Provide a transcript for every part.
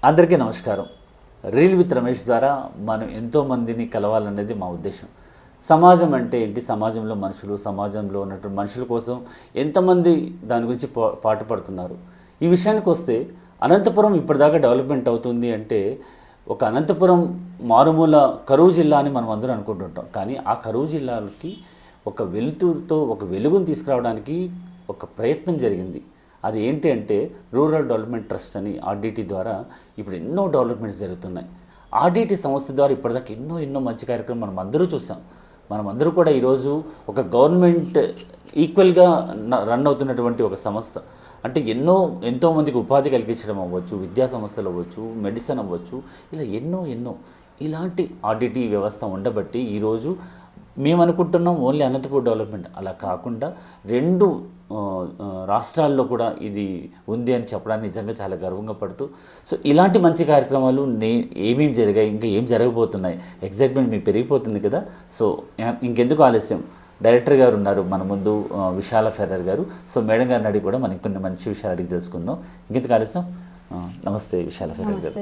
అందరికీ నమస్కారం. Reel with Ramesh ద్వారా మనం ఎంతోమందిని కలవాలనేది మా ఉద్దేశం. సమాజం అంటే ఏంటి, సమాజంలో మనుషులు, సమాజంలో ఉన్నటువంటి మనుషుల కోసం ఎంతమంది దాని గురించి పాటుపడుతున్నారు. ఈ విషయానికి వస్తే అనంతపురం ఇప్పటిదాకా డెవలప్మెంట్ అవుతుంది అంటే ఒక అనంతపురం మారుమూల కరువు జిల్లా అని మనం అందరూ అనుకుంటుంటాం. కానీ ఆ కరువు జిల్లాకి ఒక వెలుతురుతో ఒక వెలుగును తీసుకురావడానికి ఒక ప్రయత్నం జరిగింది. అది ఏంటి అంటే రూరల్ డెవలప్మెంట్ ట్రస్ట్ అని ఆర్డిటి ద్వారా ఇప్పుడు ఎన్నో డెవలప్మెంట్స్ జరుగుతున్నాయి. ఆర్డిటి సంస్థ ద్వారా ఇప్పటిదాకా ఎన్నో మంచి కార్యక్రమం మనం అందరూ చూసాం. మనమందరూ కూడా ఈరోజు ఒక గవర్నమెంట్ ఈక్వల్గా రన్ అవుతున్నటువంటి ఒక సంస్థ. అంటే ఎంతోమందికి ఉపాధి కలిగించడం అవ్వచ్చు, విద్యా సంస్థలు అవ్వచ్చు, మెడిసిన్ అవ్వచ్చు, ఇలా ఎన్నో ఇలాంటి ఆర్డిటి వ్యవస్థ ఉండబట్టి ఈరోజు మేము అనుకుంటున్నాం ఓన్లీ అనంతపూర్ డెవలప్మెంట్. అలా కాకుండా 2 రాష్ట్రాల్లో కూడా ఇది ఉంది అని చెప్పడానికి నిజంగా చాలా గర్వంగా పడుతూ, సో ఇలాంటి మంచి కార్యక్రమాలు ఏమేమి జరిగాయి, ఇంకా ఏం జరగబోతున్నాయి, ఎగ్జైట్మెంట్ మీకు పెరిగిపోతుంది కదా. సో ఇంకెందుకు ఆలస్యం, డైరెక్టర్ గారు ఉన్నారు మన ముందు, విశాల ఫెర్రర్ గారు. సో మేడం గారిని అడిగి కూడా మనకి కొన్ని మంచి విషయాలు అడిగి తెలుసుకుందాం. ఇంకెందుకు ఆలస్యం. నమస్తే విశాల ఫెర్రర్ గారు.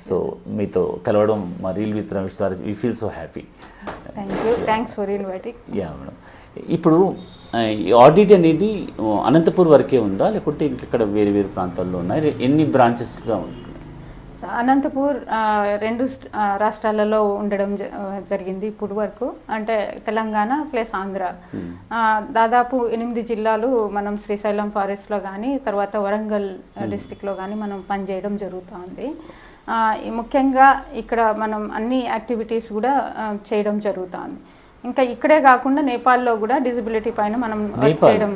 సో మీతో కలవడం మా రీల్ విత్ రమేష్ ద్వారా we feel so happy. Thanks for inviting. Yeah madam, ఇప్పుడు ఈ ఆడిట్ అనేది అనంతపూర్ వరకే ఉందా, లేకుంటే ఇంకెక్కడ వేరే ప్రాంతాల్లో ఉన్నాయి? ఎన్ని బ్రాంచెస్గా ఉంటుంది? అనంతపూర్ 2 రాష్ట్రాలలో ఉండడం జరిగింది ఇప్పుడు వరకు. అంటే తెలంగాణ ప్లస్ ఆంధ్ర. దాదాపు 8 జిల్లాలు మనం శ్రీశైలం ఫారెస్ట్లో కానీ, తర్వాత వరంగల్ డిస్టిక్లో కానీ మనం పనిచేయడం జరుగుతుంది. ముఖ్యంగా ఇక్కడ మనం అన్ని యాక్టివిటీస్ కూడా చేయడం జరుగుతుంది. ఇంకా ఇక్కడే కాకుండా నేపాల్లో కూడా డిజబిలిటీ పైన మనం వర్క్ చేయడం,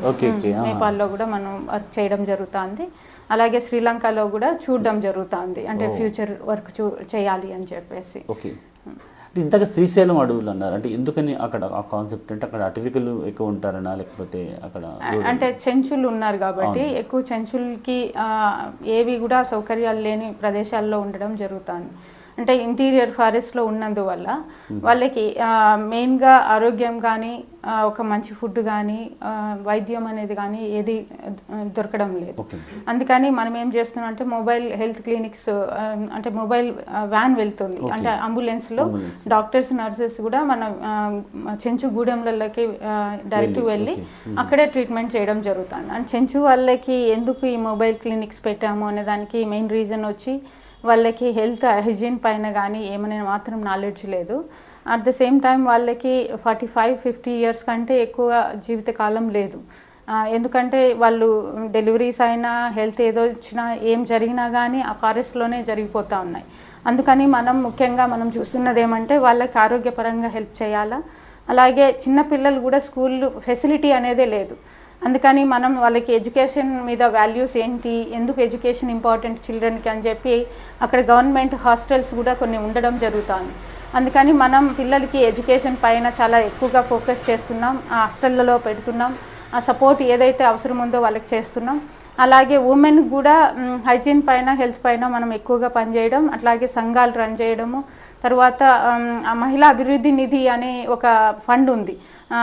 నేపాల్లో కూడా మనం వర్క్ చేయడం జరుగుతుంది. అలాగే శ్రీలంకలో కూడా చూడడం జరుగుతుంది, అంటే ఫ్యూచర్ వర్క్ చేయాలి అని చెప్పేసి. ఓకే, ఇంతగా శ్రీశైలం అడవులు అన్నారు అంటే ఎందుకని అక్కడ ఆ కాన్సెప్ట్? అంటే అక్కడ అటవికలు ఎక్కువ ఉంటారనా, లేకపోతే అక్కడ అంటే చెంచులు ఉన్నారు కాబట్టి ఎక్కువ చెంచులకి ఏవి కూడా సౌకర్యాలు లేని ప్రదేశాల్లో ఉండడం జరుగుతుంది. అంటే ఇంటీరియర్ ఫారెస్ట్లో ఉన్నందువల్ల వాళ్ళకి మెయిన్గా ఆరోగ్యం కానీ, ఒక మంచి ఫుడ్ కానీ, వైద్యం అనేది కానీ ఏది దొరకడం లేదు. అందుకని మనం ఏం చేస్తున్నాం అంటే మొబైల్ హెల్త్ క్లినిక్స్, అంటే మొబైల్ వ్యాన్ వెళ్తుంది, అంటే అంబులెన్స్లో డాక్టర్స్ నర్సెస్ కూడా మన చెంచు గూడెంలకి డైరెక్ట్ వెళ్ళి అక్కడే ట్రీట్మెంట్ చేయడం జరుగుతుంది. అండ్ చెంచు వాళ్ళకి ఎందుకు ఈ మొబైల్ క్లినిక్స్ పెట్టాము అనే దానికి మెయిన్ రీజన్ వచ్చి వాళ్ళకి హెల్త్ హైజీన్ పైన కానీ ఏమైనా మాత్రం నాలెడ్జ్ లేదు. అట్ ద సేమ్ టైం వాళ్ళకి 45-50 ఇయర్స్ కంటే ఎక్కువ జీవితకాలం లేదు. ఎందుకంటే వాళ్ళు డెలివరీస్ అయినా, హెల్త్ ఏదో వచ్చినా, ఏం జరిగినా కానీ ఆ ఫారెస్ట్లోనే జరిగిపోతూ ఉన్నాయి. అందుకని ముఖ్యంగా మనం చూస్తున్నది ఏమంటే వాళ్ళకి ఆరోగ్యపరంగా హెల్ప్ చేయాలా. అలాగే చిన్నపిల్లలు కూడా స్కూల్ ఫెసిలిటీ అనేదే లేదు. అందుకని మనం వాళ్ళకి ఎడ్యుకేషన్ మీద వాల్యూస్ ఏంటి, ఎందుకు ఎడ్యుకేషన్ ఇంపార్టెంట్ చిల్డ్రన్కి అని చెప్పి అక్కడ గవర్నమెంట్ హాస్టల్స్ కూడా కొన్ని ఉండడం జరుగుతుంది. అందుకని మనం పిల్లలకి ఎడ్యుకేషన్ పైన చాలా ఎక్కువగా ఫోకస్ చేస్తున్నాం, ఆ హాస్టళ్ళలో పెడుతున్నాం, ఆ సపోర్ట్ ఏదైతే అవసరం ఉందో వాళ్ళకి చేస్తున్నాం. అలాగే ఉమెన్ కూడా హైజీన్ పైన, హెల్త్ పైన మనం ఎక్కువగా పనిచేయడం, అట్లాగే సంఘాలు రన్ చేయడము. తర్వాత మహిళా అభివృద్ధి నిధి అనే ఒక ఫండ్ ఉంది,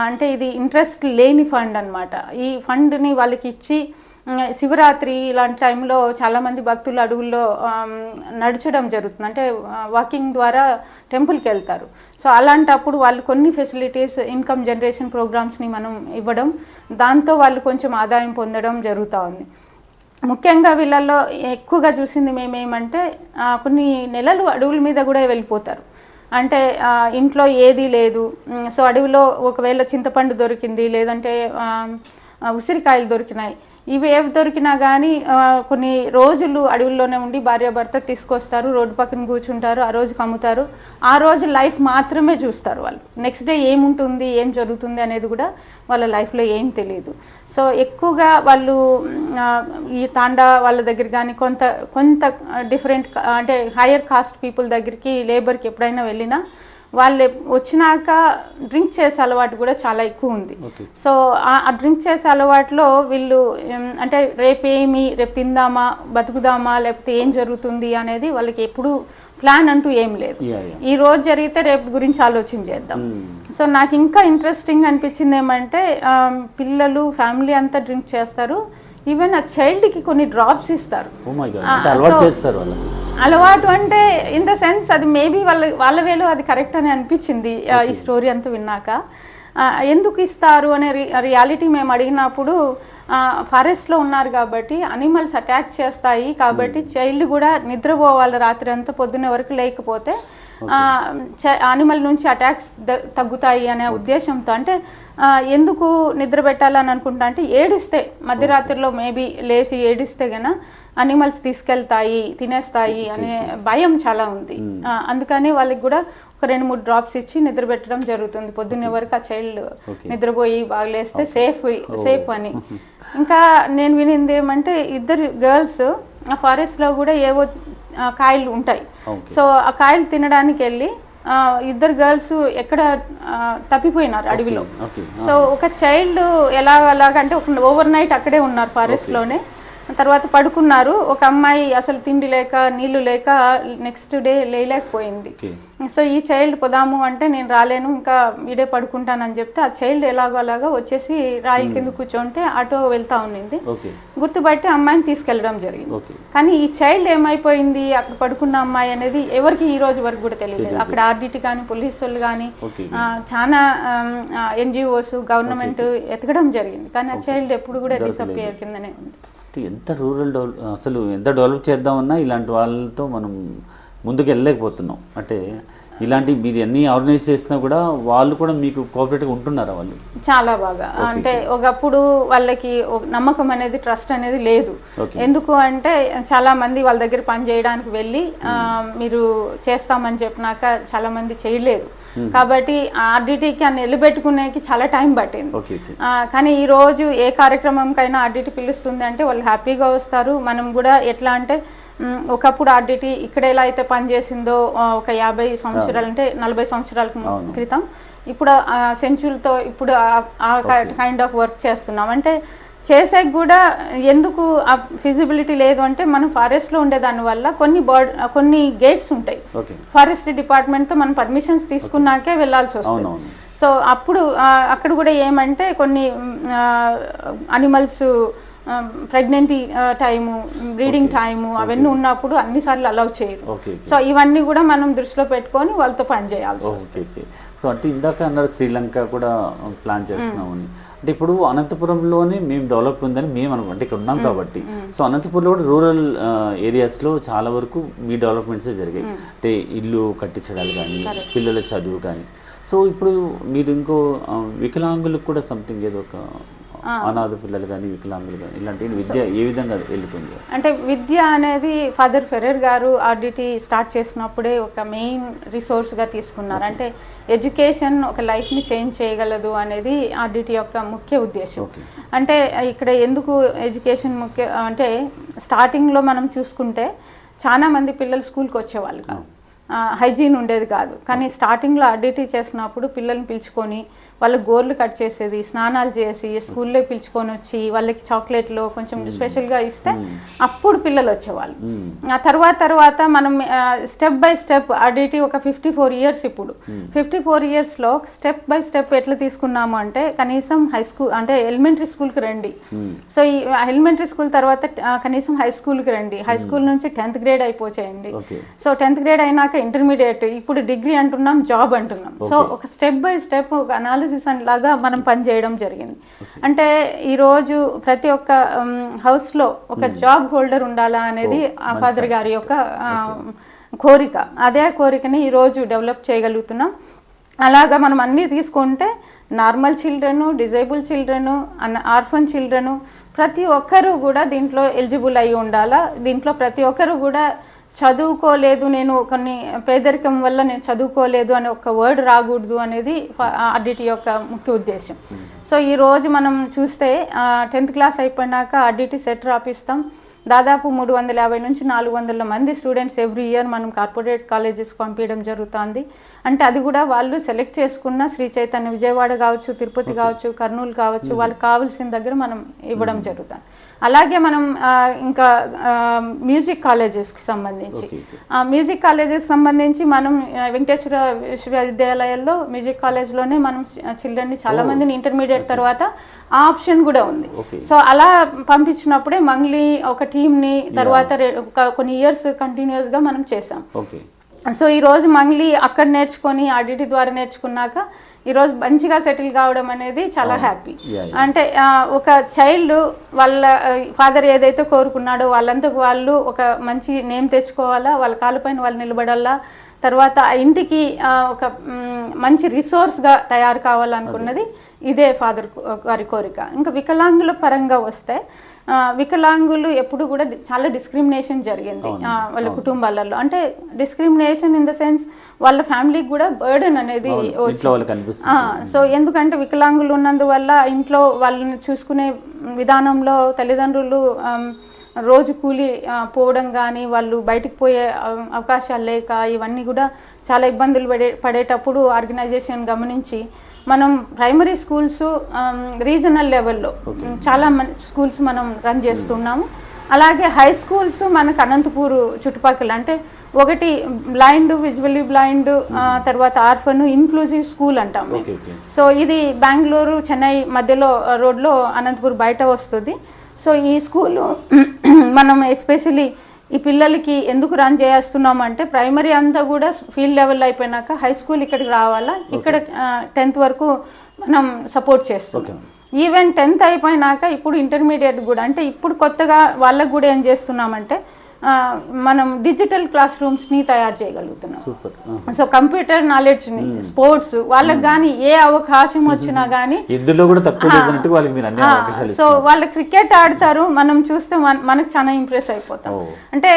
అంటే ఇది ఇంట్రెస్ట్ లేని ఫండ్ అనమాట. ఈ ఫండ్ని వాళ్ళకి ఇచ్చి శివరాత్రి ఇలాంటి టైంలో చాలామంది భక్తులు అడవుల్లో నడచడం జరుగుతుంది, అంటే వాకింగ్ ద్వారా టెంపుల్కి వెళ్తారు. సో అలాంటప్పుడు వాళ్ళు కొన్ని ఫెసిలిటీస్, ఇన్కమ్ జనరేషన్ ప్రోగ్రామ్స్ని మనం ఇవ్వడం, దాంతో వాళ్ళు కొంచెం ఆదాయం పొందడం జరుగుతూ ఉంది. ముఖ్యంగా వీళ్ళల్లో ఎక్కువగా చూసింది మేమేమంటే కొన్ని నెలలు అడవుల మీద కూడా వెళ్ళిపోతారు. అంటే ఇంట్లో ఏదీ లేదు, సో అడవిలో ఒకవేళ చింతపండు దొరికింది, లేదంటే ఉసిరికాయలు దొరికినాయి, ఇవి ఏవి దొరికినా కానీ కొన్ని రోజులు అడవుల్లోనే ఉండి భార్యాభర్త తీసుకొస్తారు, రోడ్డు పక్కన కూర్చుంటారు, ఆ రోజుకి అమ్ముతారు. ఆ రోజు లైఫ్ మాత్రమే చూస్తారు వాళ్ళు. నెక్స్ట్ డే ఏముంటుంది, ఏం జరుగుతుంది అనేది కూడా వాళ్ళ లైఫ్లో ఏం తెలియదు. సో ఎక్కువగా వాళ్ళు ఈ తాండా వాళ్ళ దగ్గర కానీ, కొంత డిఫరెంట్ అంటే హయ్యర్ కాస్ట్ పీపుల్ దగ్గరికి లేబర్కి ఎప్పుడైనా వెళ్ళినా వాళ్ళు వచ్చినాక డ్రింక్ చేసే అలవాటు కూడా చాలా ఎక్కువ ఉంది. సో ఆ డ్రింక్ చేసే అలవాటులో వీళ్ళు అంటే రేపు తిందామా, బతుకుదామా, లేకపోతే ఏం జరుగుతుంది అనేది వాళ్ళకి ఎప్పుడు ప్లాన్ అంటూ ఏం లేదు. ఈ రోజు జరిగితే రేపు గురించి ఆలోచన చేద్దాం. సో నాకు ఇంకా ఇంట్రెస్టింగ్ అనిపించింది ఏమంటే పిల్లలు ఫ్యామిలీ అంతా డ్రింక్ చేస్తారు, ఈవెన్ ఆ చైల్డ్కి కొన్ని డ్రాప్స్ ఇస్తారు. అలవాటు అంటే ఇన్ ద సెన్స్ అది మేబీ వాళ్ళ వేలో అది కరెక్ట్ అని అనిపించింది ఈ స్టోరీ అంతా విన్నాక. ఎందుకు ఇస్తారు అనే రియాలిటీ మేము అడిగినప్పుడు ఫారెస్ట్లో ఉన్నారు కాబట్టి అనిమల్స్ అటాక్ చేస్తాయి కాబట్టి చైల్డ్ కూడా నిద్రపోవాలి రాత్రి అంతా, పొద్దున్న వరకు లేకపోతే అనిమల్ నుంచి అటాక్స్ తగ్గుతాయి అనే ఉద్దేశంతో. అంటే ఎందుకు నిద్ర పెట్టాలని అనుకుంటా అంటే ఏడిస్తే మధ్యరాత్రిలో మేబీ లేచి ఏడిస్తే గన అనిమల్స్ తీసుకెళ్తాయి తినేస్తాయి అనే భయం చాలా ఉంది. అందుకని వాళ్ళకి కూడా ఒక 2-3 డ్రాప్స్ ఇచ్చి నిద్ర పెట్టడం జరుగుతుంది. పొద్దున్నే వరకు ఆ చైల్డ్ నిద్రపోయి బాగలేస్తే సేఫ్ అని. ఇంకా నేను వినింది ఏమంటే 2 గర్ల్స్ ఆ ఫారెస్ట్లో కూడా ఏవో కాయలు ఉంటాయి. సో ఆ కాయలు తినడానికి వెళ్ళి 2 గర్ల్స్ ఎక్కడ తప్పిపోయినారు అడవిలో. సో ఒక చైల్డ్ ఎలాగంటే ఒక ఓవర్ నైట్ అక్కడే ఉన్నారు ఫారెస్ట్లోనే. తర్వాత పడుకున్నారు. ఒక అమ్మాయి అసలు తిండి లేక నీళ్లు లేక నెక్స్ట్ డే లేలేకపోయింది. సో ఈ చైల్డ్ పోదాము అంటే నేను రాలేను ఇంకా ఈడే పడుకుంటానని చెప్తే ఆ చైల్డ్ ఎలాగో అలాగా వచ్చేసి రాయిల కింద కూర్చోంటే ఆటో వెళ్తా ఉన్నింది. గుర్తుపట్టి అమ్మాయిని తీసుకెళ్ళడం జరిగింది. కానీ ఈ చైల్డ్ ఏమైపోయింది అక్కడ పడుకున్న అమ్మాయి అనేది ఎవరికి ఈ రోజు వరకు కూడా తెలియలేదు. అక్కడ ఆర్డిటీ కానీ పోలీసు వాళ్ళు కానీ చాలా NGOs గవర్నమెంట్ ఎతకడం జరిగింది. కానీ ఆ చైల్డ్ ఎప్పుడు కూడా డిసప్పియర్ కిందనే ఉంది. ఎంత రూరల్ అసలు ఎంత డెవలప్ చేద్దామన్నా ఇలాంటి వాళ్ళతో మనం ముందుకు వెళ్ళలేకపోతున్నాం. అంటే ఇలాంటి మీరు అన్ని ఆర్గనైజ్ చేసినా కూడా వాళ్ళు కూడా మీకు కోఆపరేటివ్గా ఉంటున్నారా? వాళ్ళు చాలా బాగా. అంటే ఒకప్పుడు వాళ్ళకి నమ్మకం అనేది ట్రస్ట్ అనేది లేదు. ఎందుకు అంటే చాలా మంది వాళ్ళ దగ్గర పని చేయడానికి వెళ్ళి మీరు చేస్తామని చెప్పినాక చాలా మంది చేయలేదు. కాబట్టి ఆర్డిటీకి అని నిలబెట్టుకునేకి చాలా టైం పట్టింది. కానీ ఈ రోజు ఏ కార్యక్రమంకైనా ఆర్డిటీ పిలుస్తుంది అంటే వాళ్ళు హ్యాపీగా వస్తారు. మనం కూడా ఎట్లా అంటే ఒకప్పుడు ఆర్డిటీ ఇక్కడ ఎలా అయితే పనిచేసిందో ఒక 50 సంవత్సరాలు అంటే 40 సంవత్సరాల క్రితం, ఇప్పుడు సెంచురీతో ఇప్పుడు ఆ కైండ్ ఆఫ్ వర్క్ చేస్తున్నాం. అంటే చేసేకి కూడా ఎందుకు ఆ ఫిజిబిలిటీ లేదు అంటే మనం ఫారెస్ట్లో ఉండే దానివల్ల కొన్ని గేట్స్ ఉంటాయి. ఫారెస్ట్ డిపార్ట్మెంట్తో మనం పర్మిషన్స్ తీసుకున్నాకే వెళ్ళాల్సి వస్తుంది. సో అప్పుడు అక్కడ కూడా ఏమంటే కొన్ని అనిమల్స్ ప్రెగ్నెంటీ టైము బ్రీడింగ్ టైము అవన్నీ ఉన్నప్పుడు అన్నిసార్లు అలౌ చేయరు. సో ఇవన్నీ కూడా మనం దృష్టిలో పెట్టుకొని వాళ్ళతో పని చేయాల్సి వస్తుంది. సో అంటే ఇందాక అన్నారు శ్రీలంక కూడా ప్లాన్ చేస్తున్నామని. అంటే ఇప్పుడు అనంతపురంలోనే మేము డెవలప్ ఉందని మేము అంటే ఇక్కడ ఉన్నాం కాబట్టి. సో అనంతపురంలో కూడా రూరల్ ఏరియాస్లో చాలా వరకు మీ డెవలప్మెంట్సే జరిగాయి. అంటే ఇల్లు కట్టించడాలు కానీ పిల్లల చదువు కానీ. సో ఇప్పుడు మీరు ఇంకో వికలాంగులకు కూడా సంథింగ్ ఏదో ఒక అనాథ పిల్లలు కానీ వికలాంగులు కానీ ఇలాంటి విద్య ఏ విధంగా వెళుతుంది? అంటే విద్య అనేది ఫాదర్ ఫెర్రర్ గారు ఆర్డిటీ స్టార్ట్ చేసినప్పుడే ఒక మెయిన్ రిసోర్స్గా తీసుకున్నారు. అంటే ఎడ్యుకేషన్ ఒక లైఫ్ని చేంజ్ చేయగలదు అనేది ఆర్డిటీ యొక్క ముఖ్య ఉద్దేశం. అంటే ఇక్కడ ఎందుకు ఎడ్యుకేషన్ ముఖ్య అంటే స్టార్టింగ్లో మనం చూసుకుంటే చాలా మంది పిల్లలు స్కూల్కి వచ్చేవాళ్ళు కాదు, హైజీన్ ఉండేది కాదు. కానీ స్టార్టింగ్లో ఆర్డిటీ చేసినప్పుడు పిల్లల్ని పిలుచుకొని వాళ్ళకి గోర్లు కట్ చేసేది, స్నానాలు చేసి స్కూల్లో పిలుచుకొని వచ్చి వాళ్ళకి చాక్లెట్లు కొంచెం స్పెషల్గా ఇస్తే అప్పుడు పిల్లలు వచ్చేవాళ్ళు. ఆ తర్వాత మనం స్టెప్ బై స్టెప్ ఆర్డిటీ ఒక 54 years ఇప్పుడు 54 yearsలో స్టెప్ బై స్టెప్ ఎట్లా తీసుకున్నాము అంటే కనీసం హై స్కూల్ అంటే ఎలిమెంటరీ స్కూల్కి రండి. సో ఈ ఎలిమెంటరీ స్కూల్ తర్వాత కనీసం హై స్కూల్కి రండి, హై స్కూల్ నుంచి 10th grade అయిపోచేయండి. సో 10th grade అయినాక ఇంటర్మీడియట్, ఇప్పుడు డిగ్రీ అంటున్నాం, జాబ్ అంటున్నాం. సో ఒక స్టెప్ బై స్టెప్ ఒక అనాలిసిస్ లాగా మనం పనిచేయడం జరిగింది. అంటే ఈరోజు ప్రతి ఒక్క హౌస్లో ఒక జాబ్ హోల్డర్ ఉండాలా అనేది ఆ ఫాదర్ గారి యొక్క కోరిక. అదే కోరికని ఈరోజు డెవలప్ చేయగలుగుతున్నాం. అలాగా మనం అన్నీ తీసుకుంటే normal children, disable children, orphan children ప్రతి ఒక్కరూ కూడా దీంట్లో ఎలిజిబుల్ అయి ఉండాలా. దీంట్లో ప్రతి ఒక్కరూ కూడా చదువుకోలేదు, నేను కొన్ని పేదరికం వల్ల నేను చదువుకోలేదు అనే ఒక వర్డ్ రాకూడదు అనేది ఆర్డిటీ యొక్క ముఖ్య ఉద్దేశం. సో ఈరోజు మనం చూస్తే 10th class అయిపోయినాక ఆర్డిటీ సెట్ రాపిస్తాం. దాదాపు 350 నుంచి 400 మంది స్టూడెంట్స్ ఎవ్రీ ఇయర్ మనం కార్పొరేట్ కాలేజెస్కి పంపించడం జరుగుతుంది. అంటే అది కూడా వాళ్ళు సెలెక్ట్ చేసుకున్న శ్రీ చైతన్య విజయవాడ కావచ్చు, తిరుపతి కావచ్చు, కర్నూలు కావచ్చు, వాళ్ళకి కావాల్సిన దగ్గర మనం ఇవ్వడం జరుగుతుంది. అలాగే మనం ఇంకా మ్యూజిక్ కాలేజెస్కి సంబంధించి మ్యూజిక్ కాలేజెస్ సంబంధించి మనం వెంకటేశ్వర విశ్వవిద్యాలయాల్లో మ్యూజిక్ కాలేజ్లోనే మనం చిల్డ్రన్ని చాలా మందిని ఇంటర్మీడియట్ తర్వాత ఆ ఆప్షన్ కూడా ఉంది. సో అలా పంపించినప్పుడే మంగ్లీ ఒక టీంని తర్వాత కొన్ని ఇయర్స్ కంటిన్యూస్గా మనం చేసాం. సో ఈరోజు మంగ్లీ అక్కడ నేర్చుకొని ఆర్డిటి ద్వారా నేర్చుకున్నాక ఈరోజు మంచిగా సెటిల్ కావడం అనేది చాలా హ్యాపీ. అంటే ఒక చైల్డ్ వాళ్ళ ఫాదర్ ఏదైతే కోరుకున్నాడో వాళ్ళంతకు వాళ్ళు ఒక మంచి నేమ్ తెచ్చుకోవాలా, వాళ్ళ కాళ్ళపైన వాళ్ళు నిలబడాలా, తర్వాత ఇంటికి ఒక మంచి రిసోర్స్గా తయారు కావాలనుకున్నది ఇదే ఫాదర్ వారి కోరిక. ఇంకా వికలాంగుల పరంగా వస్తే వికలాంగులు ఎప్పుడు కూడా చాలా డిస్క్రిమినేషన్ జరిగింది వాళ్ళ కుటుంబాలలో. అంటే డిస్క్రిమినేషన్ ఇన్ ద సెన్స్ వాళ్ళ ఫ్యామిలీకి కూడా బర్డెన్ అనేది సో ఎందుకంటే వికలాంగులు ఉన్నందువల్ల ఇంట్లో వాళ్ళని చూసుకునే విధానంలో తల్లిదండ్రులు రోజు కూలి పోవడం కానీ వాళ్ళు బయటికి పోయే అవకాశాలు లేక ఇవన్నీ కూడా చాలా ఇబ్బందులు పడేటప్పుడు ఆర్గనైజేషన్ గమనించి మనం ప్రైమరీ స్కూల్స్ రీజనల్ లెవెల్లో చాలా స్కూల్స్ మనం రన్ చేస్తున్నాము. అలాగే హై స్కూల్స్ మనకు అనంతపూర్ చుట్టుపక్కల అంటే ఒకటి బ్లైండ్, విజువల్లీ బ్లైండ్, తర్వాత ఆర్ఫన్ ఇన్క్లూజివ్ స్కూల్ అంటాం. సో ఇది బెంగళూరు చెన్నై మధ్యలో రోడ్లో అనంతపూర్ బయట వస్తుంది. సో ఈ స్కూలు మనం ఎస్పెషలీ ఈ పిల్లలకి ఎందుకు రన్ చేస్తున్నాం అంటే ప్రైమరీ అంతా కూడా ఫీల్డ్ లెవెల్ అయిపోయినాక హై స్కూల్ ఇక్కడికి రావాలా, ఇక్కడ 10th వరకు మనం సపోర్ట్ చేస్తున్నాం. ఈవెన్ 10th అయిపోయినాక ఇప్పుడు ఇంటర్మీడియట్ కూడా అంటే ఇప్పుడు కొత్తగా వాళ్ళకు కూడా ఏం చేస్తున్నామంటే మనం డిజిటల్ క్లాస్ రూమ్స్ని తయారు చేయగలుగుతున్నాం. సో కంప్యూటర్ నాలెడ్జ్ని, స్పోర్ట్స్ వాళ్ళకి కానీ ఏ అవకాశం వచ్చినా కానీ సో వాళ్ళు క్రికెట్ ఆడతారు, మనం చూస్తే మనకు చాలా ఇంప్రెస్ అయిపోతాం. అంటే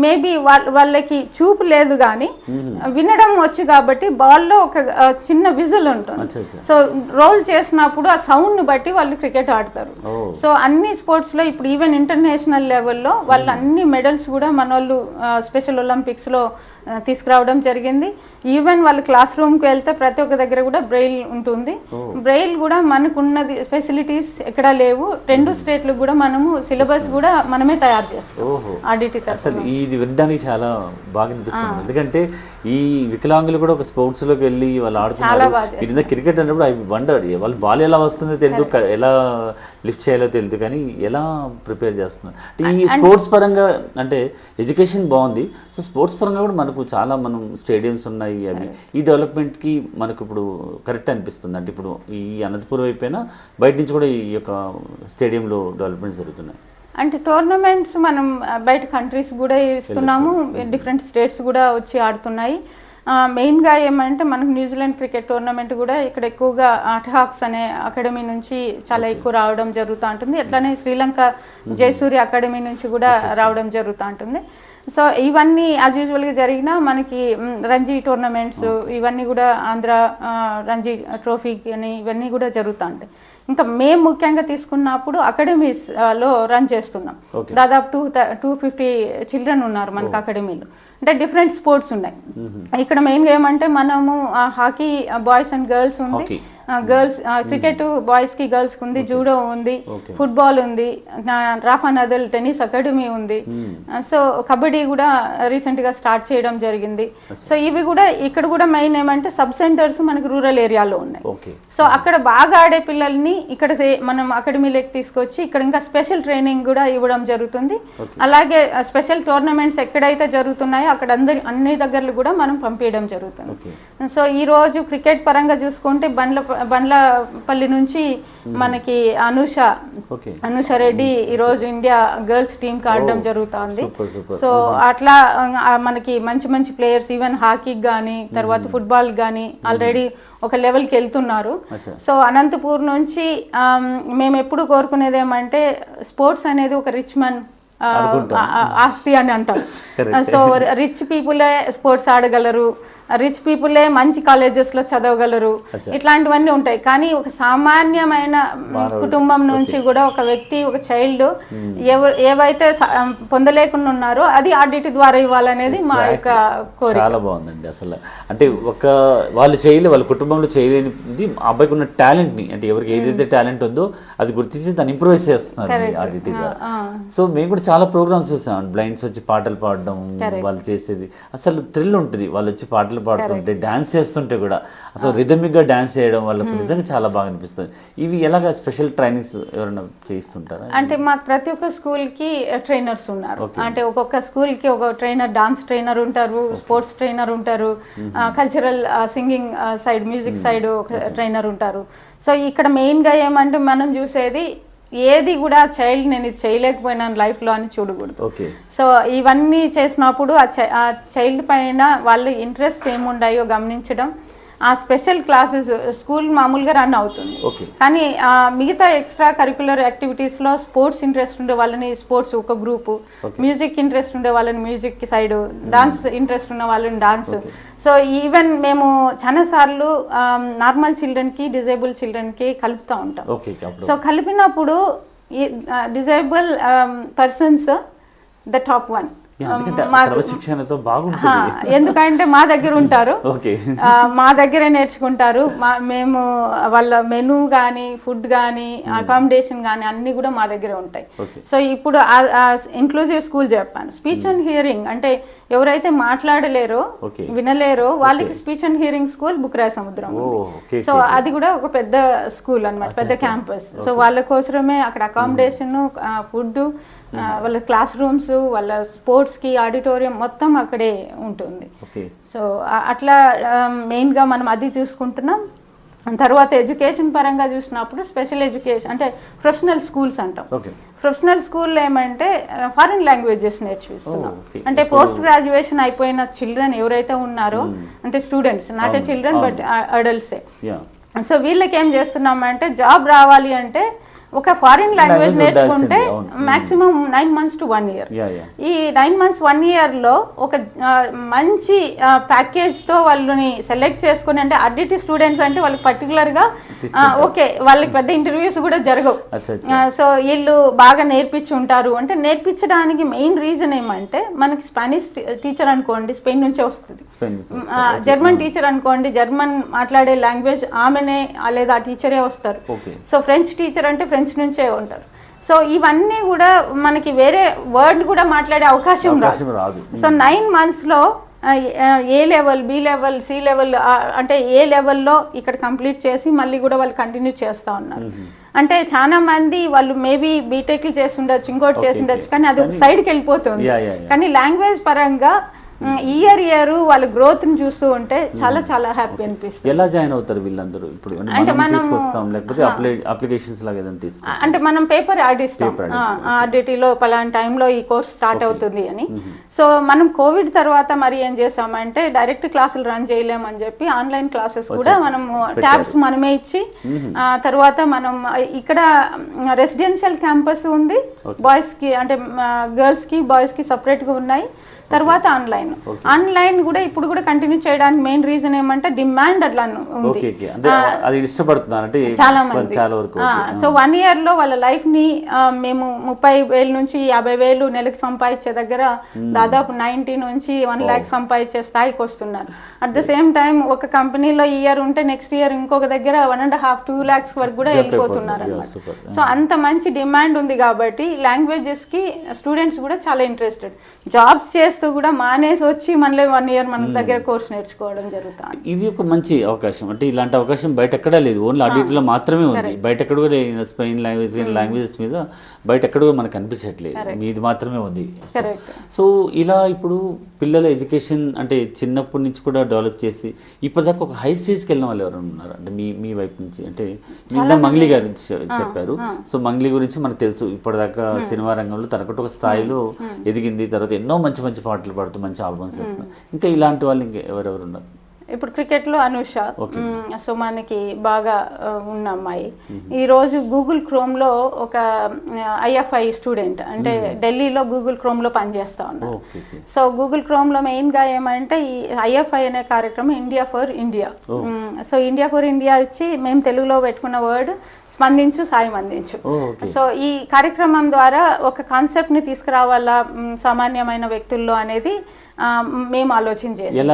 మేబీ వాళ్ళకి చూపు లేదు కానీ వినడం వచ్చు కాబట్టి బాల్లో ఒక చిన్న విజిల్ ఉంటుంది. సో రోల్ చేసినప్పుడు ఆ సౌండ్ని బట్టి వాళ్ళు క్రికెట్ ఆడతారు. సో అన్ని స్పోర్ట్స్లో ఇప్పుడు ఈవెన్ ఇంటర్నేషనల్ లెవెల్లో వాళ్ళు అన్ని మెడల్స్ కూడా మన వాళ్ళు స్పెషల్ ఒలింపిక్స్లో తీసుకురావడం జరిగింది. ఈవెన్ వాళ్ళు క్లాస్ రూమ్కి వెళ్తే ప్రతి ఒక్క దగ్గర కూడా బ్రెయిల్ ఉంటుంది. బ్రెయిల్ కూడా మనకు ఉన్నది ఫెసిలిటీస్ ఎక్కడా లేవు. 2 స్టేట్లకు కూడా మనము సిలబస్ కూడా మనమే తయారు చేస్తాం. ఆర్డిటి అసలు ఇది వినడానికి చాలా బాగా అనిపిస్తుంది. ఎందుకంటే ఈ వికలాంగులు కూడా ఒక స్పోర్ట్స్ లోకి వెళ్ళి వాళ్ళు ఆడుతున్నారు. క్రికెట్ అన్నప్పుడు అవి వండర్ వాళ్ళు బాల్ ఎలా వస్తుందో తెలియదు, ఎలా లిఫ్ట్ చేయాలో తెలియదు, కానీ ఎలా ప్రిపేర్ చేస్తున్నారు. ఈ స్పోర్ట్స్ పరంగా అంటే ఎడ్యుకేషన్ బాగుంది. సో స్పోర్ట్స్ పరంగా కూడా మనకు చాలా మనం స్టేడియంస్ ఉన్నాయి. అవి ఈ డెవలప్మెంట్కి మనకు ఇప్పుడు కరెక్ట్ అనిపిస్తుంది. అంటే ఇప్పుడు ఈ అనంతపురం అయిపోయినా బయట నుంచి కూడా ఈ యొక్క స్టేడియంలో డెవలప్మెంట్స్ జరుగుతున్నాయి. అంటే టోర్నమెంట్స్ మనం బయట కంట్రీస్ కూడా ఇస్తున్నాము, డిఫరెంట్ స్టేట్స్ కూడా వచ్చి ఆడుతున్నాయి. మెయిన్గా ఏమంటే మనకు న్యూజిలాండ్ క్రికెట్ టోర్నమెంట్ కూడా ఇక్కడ ఎక్కువగా హాక్స్ అనే అకాడమీ నుంచి చాలా ఎక్కువ రావడం జరుగుతూ ఉంటుంది. అట్లానే శ్రీలంక జయసూర్య అకాడమీ నుంచి కూడా రావడం జరుగుతూ ఉంటుంది. సో ఇవన్నీ యాజ్ యూజువల్గా జరిగినా మనకి రంజీ టోర్నమెంట్స్ ఇవన్నీ కూడా ఆంధ్ర రంజీ ట్రోఫీ అని ఇవన్నీ కూడా జరుగుతూ ఉంటాయి. ఇంకా మేము ముఖ్యంగా తీసుకున్నప్పుడు అకాడమీస్లో రన్ చేస్తున్నాం. దాదాపు 250 చిల్డ్రన్ ఉన్నారు మనకు అకాడమీలో. అంటే డిఫరెంట్ స్పోర్ట్స్ ఉన్నాయి. ఇక్కడ మెయిన్గా ఏమంటే మనము హాకీ బాయ్స్ అండ్ గర్ల్స్ ఉంది, గర్ల్స్ క్రికెట్ బాయ్స్కి గర్ల్స్కి ఉంది, జూడో ఉంది, ఫుట్బాల్ ఉంది, రాఫా నదల్ టెన్నిస్ అకాడమీ ఉంది. సో కబడ్డీ కూడా రీసెంట్గా స్టార్ట్ చేయడం జరిగింది. సో ఇవి కూడా ఇక్కడ కూడా మెయిన్ ఏమంటే సబ్ సెంటర్స్ మనకి రూరల్ ఏరియాలో ఉన్నాయి. సో అక్కడ బాగా ఆడే పిల్లల్ని ఇక్కడ మనం అకాడమీలోకి తీసుకొచ్చి ఇక్కడ ఇంకా స్పెషల్ ట్రైనింగ్ కూడా ఇవ్వడం జరుగుతుంది. అలాగే స్పెషల్ టోర్నమెంట్స్ ఎక్కడైతే జరుగుతున్నాయో అక్కడ అన్ని దగ్గరలు కూడా మనం పంపించడం జరుగుతుంది. సో ఈ రోజు క్రికెట్ పరంగా చూసుకుంటే బండ్లపల్లి నుంచి మనకి అనూష రెడ్డి ఈరోజు ఇండియా గర్ల్స్ టీమ్ కి ఆడడం జరుగుతుంది. సో అట్లా మనకి మంచి మంచి ప్లేయర్స్ ఈవెన్ హాకీకి కానీ తర్వాత ఫుట్బాల్ కానీ ఆల్రెడీ ఒక లెవెల్కి వెళ్తున్నారు. సో అనంతపూర్ నుంచి మేము ఎప్పుడు కోరుకునేది ఏమంటే స్పోర్ట్స్ అనేది ఒక రిచ్ మ్యాన్ ఆస్తి అని అంటారు. సో రిచ్ పీపులే స్పోర్ట్స్ ఆడగలరు, రిచ్ పీపులే మంచి కాలేజెస్లో చదవగలరు, ఇట్లాంటివన్నీ ఉంటాయి. కానీ ఒక సామాన్యమైన కుటుంబం నుంచి కూడా ఒక వ్యక్తి, ఒక చైల్డ్ ఏవైతే పొందలేకుండా ఉన్నారో అది ఆర్డిటి ద్వారా ఇవ్వాలనేది మా యొక్క కోరిక. చాలా బాగుందండి. అసలు అంటే వాళ్ళు వాళ్ళ కుటుంబంలో చేయలేనిది అబ్బాయికి ఉన్న టాలెంట్ని, అంటే ఎవరికి ఏదైతే టాలెంట్ ఉందో అది గుర్తించి దాన్ని ఇంప్రూవైజ్ చేస్తున్నారు ఆర్డిటి ద్వారా. సో మేము కూడా చాలా ప్రోగ్రామ్స్ చూసాం, బ్లైండ్స్ వచ్చి పాటలు పాడడం, వాళ్ళు చేసేది అసలు థ్రిల్ ఉంటుంది. వాళ్ళు వచ్చి పాటలు పాడుతుంటే, డాన్స్ చేస్తుంటే కూడా అసలు రిథమిక్ గా డాన్స్ చేయడం వాళ్ళకి నిజంగా చాలా బాగా అనిపిస్తుంది. ఇవి ఎలాగా స్పెషల్ ట్రైనింగ్స్ ఎవరైనా చేయిస్తుంటారా? అంటే మాకు ప్రతి ఒక్క స్కూల్ కి ట్రైనర్స్ ఉన్నారు. అంటే ఒక్కొక్క స్కూల్ కి ఒక ట్రైనర్, డాన్స్ ట్రైనర్ ఉంటారు, స్పోర్ట్స్ ట్రైనర్ ఉంటారు, cultural singing side, music side trainer ఉంటారు. సో ఇక్కడ మెయిన్ గా ఏమంటే మనం చూసేది ఏది కూడా చైల్డ్ నేను ఇది చేయలేకపోయినాను లైఫ్లో అని చూడకూడదు. సో ఇవన్నీ చేసినప్పుడు ఆ చైల్డ్ పైన వాళ్ళ ఇంట్రెస్ట్ ఏముండాయో గమనించడం, ఆ స్పెషల్ క్లాసెస్ స్కూల్ మామూలుగా రన్ అవుతుంది, కానీ మిగతా ఎక్స్ట్రా కరిక్యులర్ యాక్టివిటీస్లో స్పోర్ట్స్ ఇంట్రెస్ట్ ఉండే వాళ్ళని స్పోర్ట్స్ ఒక గ్రూపు, మ్యూజిక్ ఇంట్రెస్ట్ ఉండే వాళ్ళని మ్యూజిక్ సైడ్, డాన్స్ ఇంట్రెస్ట్ ఉన్న వాళ్ళని డాన్స్. సో ఈవెన్ మేము చాలాసార్లు నార్మల్ చిల్డ్రన్కి, డిజేబుల్ చిల్డ్రన్కి కలుపుతూ ఉంటాం. సో కలిపినప్పుడు disable persons the top one, ఎందుకంటే మా దగ్గర ఉంటారు, మా దగ్గరే నేర్చుకుంటారు. మేము వాళ్ళ మెనూ కానీ, ఫుడ్ కానీ, అకామిడేషన్ కానీ అన్ని కూడా మా దగ్గరే ఉంటాయి. సో ఇప్పుడు ఇంక్లూజివ్ స్కూల్ చెప్పాను. స్పీచ్ అండ్ హియరింగ్ అంటే ఎవరైతే మాట్లాడలేరో, వినలేరో వాళ్ళకి స్పీచ్ అండ్ హియరింగ్ స్కూల్ బుక్రాయ సముద్రం. సో అది కూడా ఒక పెద్ద స్కూల్ అన్నమాట, పెద్ద క్యాంపస్. సో వాళ్ళ కోసమే అక్కడ అకామిడేషన్, ఫుడ్, వాళ్ళ క్లాస్ రూమ్స్, వాళ్ళ స్పోర్ట్స్కి ఆడిటోరియం మొత్తం అక్కడే ఉంటుంది. సో అట్లా మెయిన్గా మనం అది చూసుకుంటున్నాం. తర్వాత ఎడ్యుకేషన్ పరంగా చూసినప్పుడు స్పెషల్ ఎడ్యుకేషన్ అంటే ప్రొఫెషనల్ స్కూల్స్ అంటాం. ప్రొఫెషనల్ స్కూల్లో ఏమంటే ఫారిన్ లాంగ్వేజెస్ నేర్పిస్తున్నాం. అంటే పోస్ట్ గ్రాడ్యుయేషన్ అయిపోయిన చిల్డ్రన్ ఎవరైతే ఉన్నారో, అంటే students, not a children but అడల్ట్సే. సో వీళ్ళకి ఏం చేస్తున్నామంటే జాబ్ రావాలి అంటే ఒక ఫారిన్ లాంగ్వేజ్ నేర్చుకుంటే మాక్సిమం 9 months to 1 year. ఈ 9 months 1 yearలో ఒక మంచి ప్యాకేజ్తో వాళ్ళని సెలెక్ట్ చేసుకుని, అంటే అడిటి స్టూడెంట్స్ అంటే వాళ్ళకి పర్టికులర్గా ఓకే వాళ్ళకి పెద్ద ఇంటర్వ్యూస్ కూడా జరగవు. సో వీళ్ళు బాగా నేర్పించి ఉంటారు. అంటే నేర్పించడానికి మెయిన్ రీజన్ ఏమంటే మనకి స్పానిష్ టీచర్ అనుకోండి స్పెయిన్ నుంచే వస్తుంది, జర్మన్ టీచర్ అనుకోండి జర్మన్ మాట్లాడే లాంగ్వేజ్ ఆమెనే లేదా ఆ టీచరే వస్తారు. సో ఫ్రెంచ్ టీచర్ అంటే ఫ్రెంచ్ నుంచే ఉంటారు. సో ఇవన్నీ కూడా మనకి వేరే వర్డ్ కూడా మాట్లాడే అవకాశం రాదు. సో 9 monthsలో A level, B level, C level, అంటే ఏ లెవెల్లో ఇక్కడ కంప్లీట్ చేసి మళ్ళీ కూడా వాళ్ళు కంటిన్యూ చేస్తూ ఉన్నారు. అంటే చాలా మంది వాళ్ళు మేబీ బీటెక్లు చేసి ఉండొచ్చు, ఇంకోటి చేసి ఉండొచ్చు, కానీ అది ఒక సైడ్కి వెళ్ళిపోతుంది. కానీ లాంగ్వేజ్ పరంగా ఇయర్ వాళ్ళ గ్రోత్ ని చూస్తూ ఉంటే చాలా చాలా హ్యాపీ అనిపిస్తుంది. ఎలా జాయిన్ అవుతారు వీళ్ళందరూ? ఇప్పుడు అంటే మనం తీసుకొస్తాం, లేకపోతే అప్లికేషన్స్ లాగా ఏదైనా తీసుకుంటాం, అంటే మనం పేపర్ ఆడిస్తాం, ఆర్డిటీలో పలానా టైంలో ఈ కోర్స్ స్టార్ట్ అవుతుంది అని. సో మనం కోవిడ్ తర్వాత మరి ఏం చేసామంటే డైరెక్ట్ క్లాసులు రన్ చేయలేమని చెప్పి ఆన్లైన్ క్లాసెస్ కూడా మనం ట్యాబ్స్ మనమే ఇచ్చి, తర్వాత మనం ఇక్కడ రెసిడెన్షియల్ క్యాంపస్ ఉంది, బాయ్స్ కి అంటే గర్ల్స్ కి బాయ్స్ కి సపరేట్ గా ఉన్నాయి. తర్వాత ఆన్లైన్ కూడా ఇప్పుడు కూడా కంటిన్యూ చేయడానికి మెయిన్ రీజన్ ఏమంటే డిమాండ్ అట్లా ఉంది, చాలా మంది. సో 1 yearలో వాళ్ళ లైఫ్ ని మేము 30,000 నుంచి 50,000 నెలకు సంపాదించే దగ్గర దాదాపు 90 నుంచి 1 lakh సంపాదించే స్థాయికి వస్తున్నారు. అట్ ద సేమ్ టైం ఒక కంపెనీలో ఇయర్ ఉంటే నెక్స్ట్ ఇయర్ ఇంకొక దగ్గర 1.5-2 lakhs వరకు కూడా వెళ్ళిపోతున్నారు అన్నమాట. సో అంత మంచి డిమాండ్ ఉంది కాబట్టి లాంగ్వేజెస్ కి స్టూడెంట్స్ కూడా చాలా ఇంట్రెస్టెడ్. జాబ్స్ చేస్తూ కూడా మానేసి వచ్చి మళ్ళీ 1 year మన దగ్గర కోర్స్ నేర్చుకోవడం జరుగుతుంది. ఇది ఒక మంచి అవకాశం. అంటే ఇలాంటి అవకాశం బయట ఎక్కడా లేదు, ఓన్లీ ఆడిట్లో మాత్రమే ఉంది. బయట ఎక్కడ కూడా స్పెయిన్ లాంగ్వేజెస్ మీద బయట ఎక్కడ కూడా మనకు కనిపించట్లేదు, మీది మాత్రమే ఉంది. సో ఇలా ఇప్పుడు పిల్లల ఎడ్యుకేషన్ అంటే చిన్నప్పటి నుంచి కూడా డెవలప్ చేసి ఇప్పటిదాకా ఒక హై స్టేజ్కి వెళ్ళిన వాళ్ళు ఎవరైనా ఉన్నారు? అంటే మీ వైపు నుంచి, అంటే నిన్న మంగ్లీ గారి చెప్పారు. సో మంగ్లీ గురించి మనకు తెలుసు, ఇప్పటిదాకా సినిమా రంగంలో తనకట్టు ఒక స్థాయిలో ఎదిగింది. తర్వాత ఎన్నో మంచి మంచి పాటలు పాడుతూ మంచి ఆల్బమ్స్ వేస్తున్నారు. ఇంకా ఇలాంటి వాళ్ళు ఇంకా ఎవరెవరు ఉన్నారు? ఇప్పుడు క్రికెట్లో అనూష, సో మనకి బాగా ఉన్న అమ్మాయి ఈరోజు గూగుల్ క్రోమ్లో ఒక ఐఎఫ్ఐ స్టూడెంట్, అంటే ఢిల్లీలో గూగుల్ క్రోమ్లో పనిచేస్తూ ఉన్నారు. సో గూగుల్ క్రోమ్లో మెయిన్గా ఏమంటే ఈ ఐఎఫ్ఐ అనే కార్యక్రమం India for India. So India for India వచ్చి మేము తెలుగులో పెట్టుకున్న వర్డ్ స్పందించు సాయం అందించు. సో ఈ కార్యక్రమం ద్వారా ఒక కాన్సెప్ట్ని తీసుకురావాలా సామాన్యమైన వ్యక్తుల్లో అనేది మేము ఆలోచన చేసాం.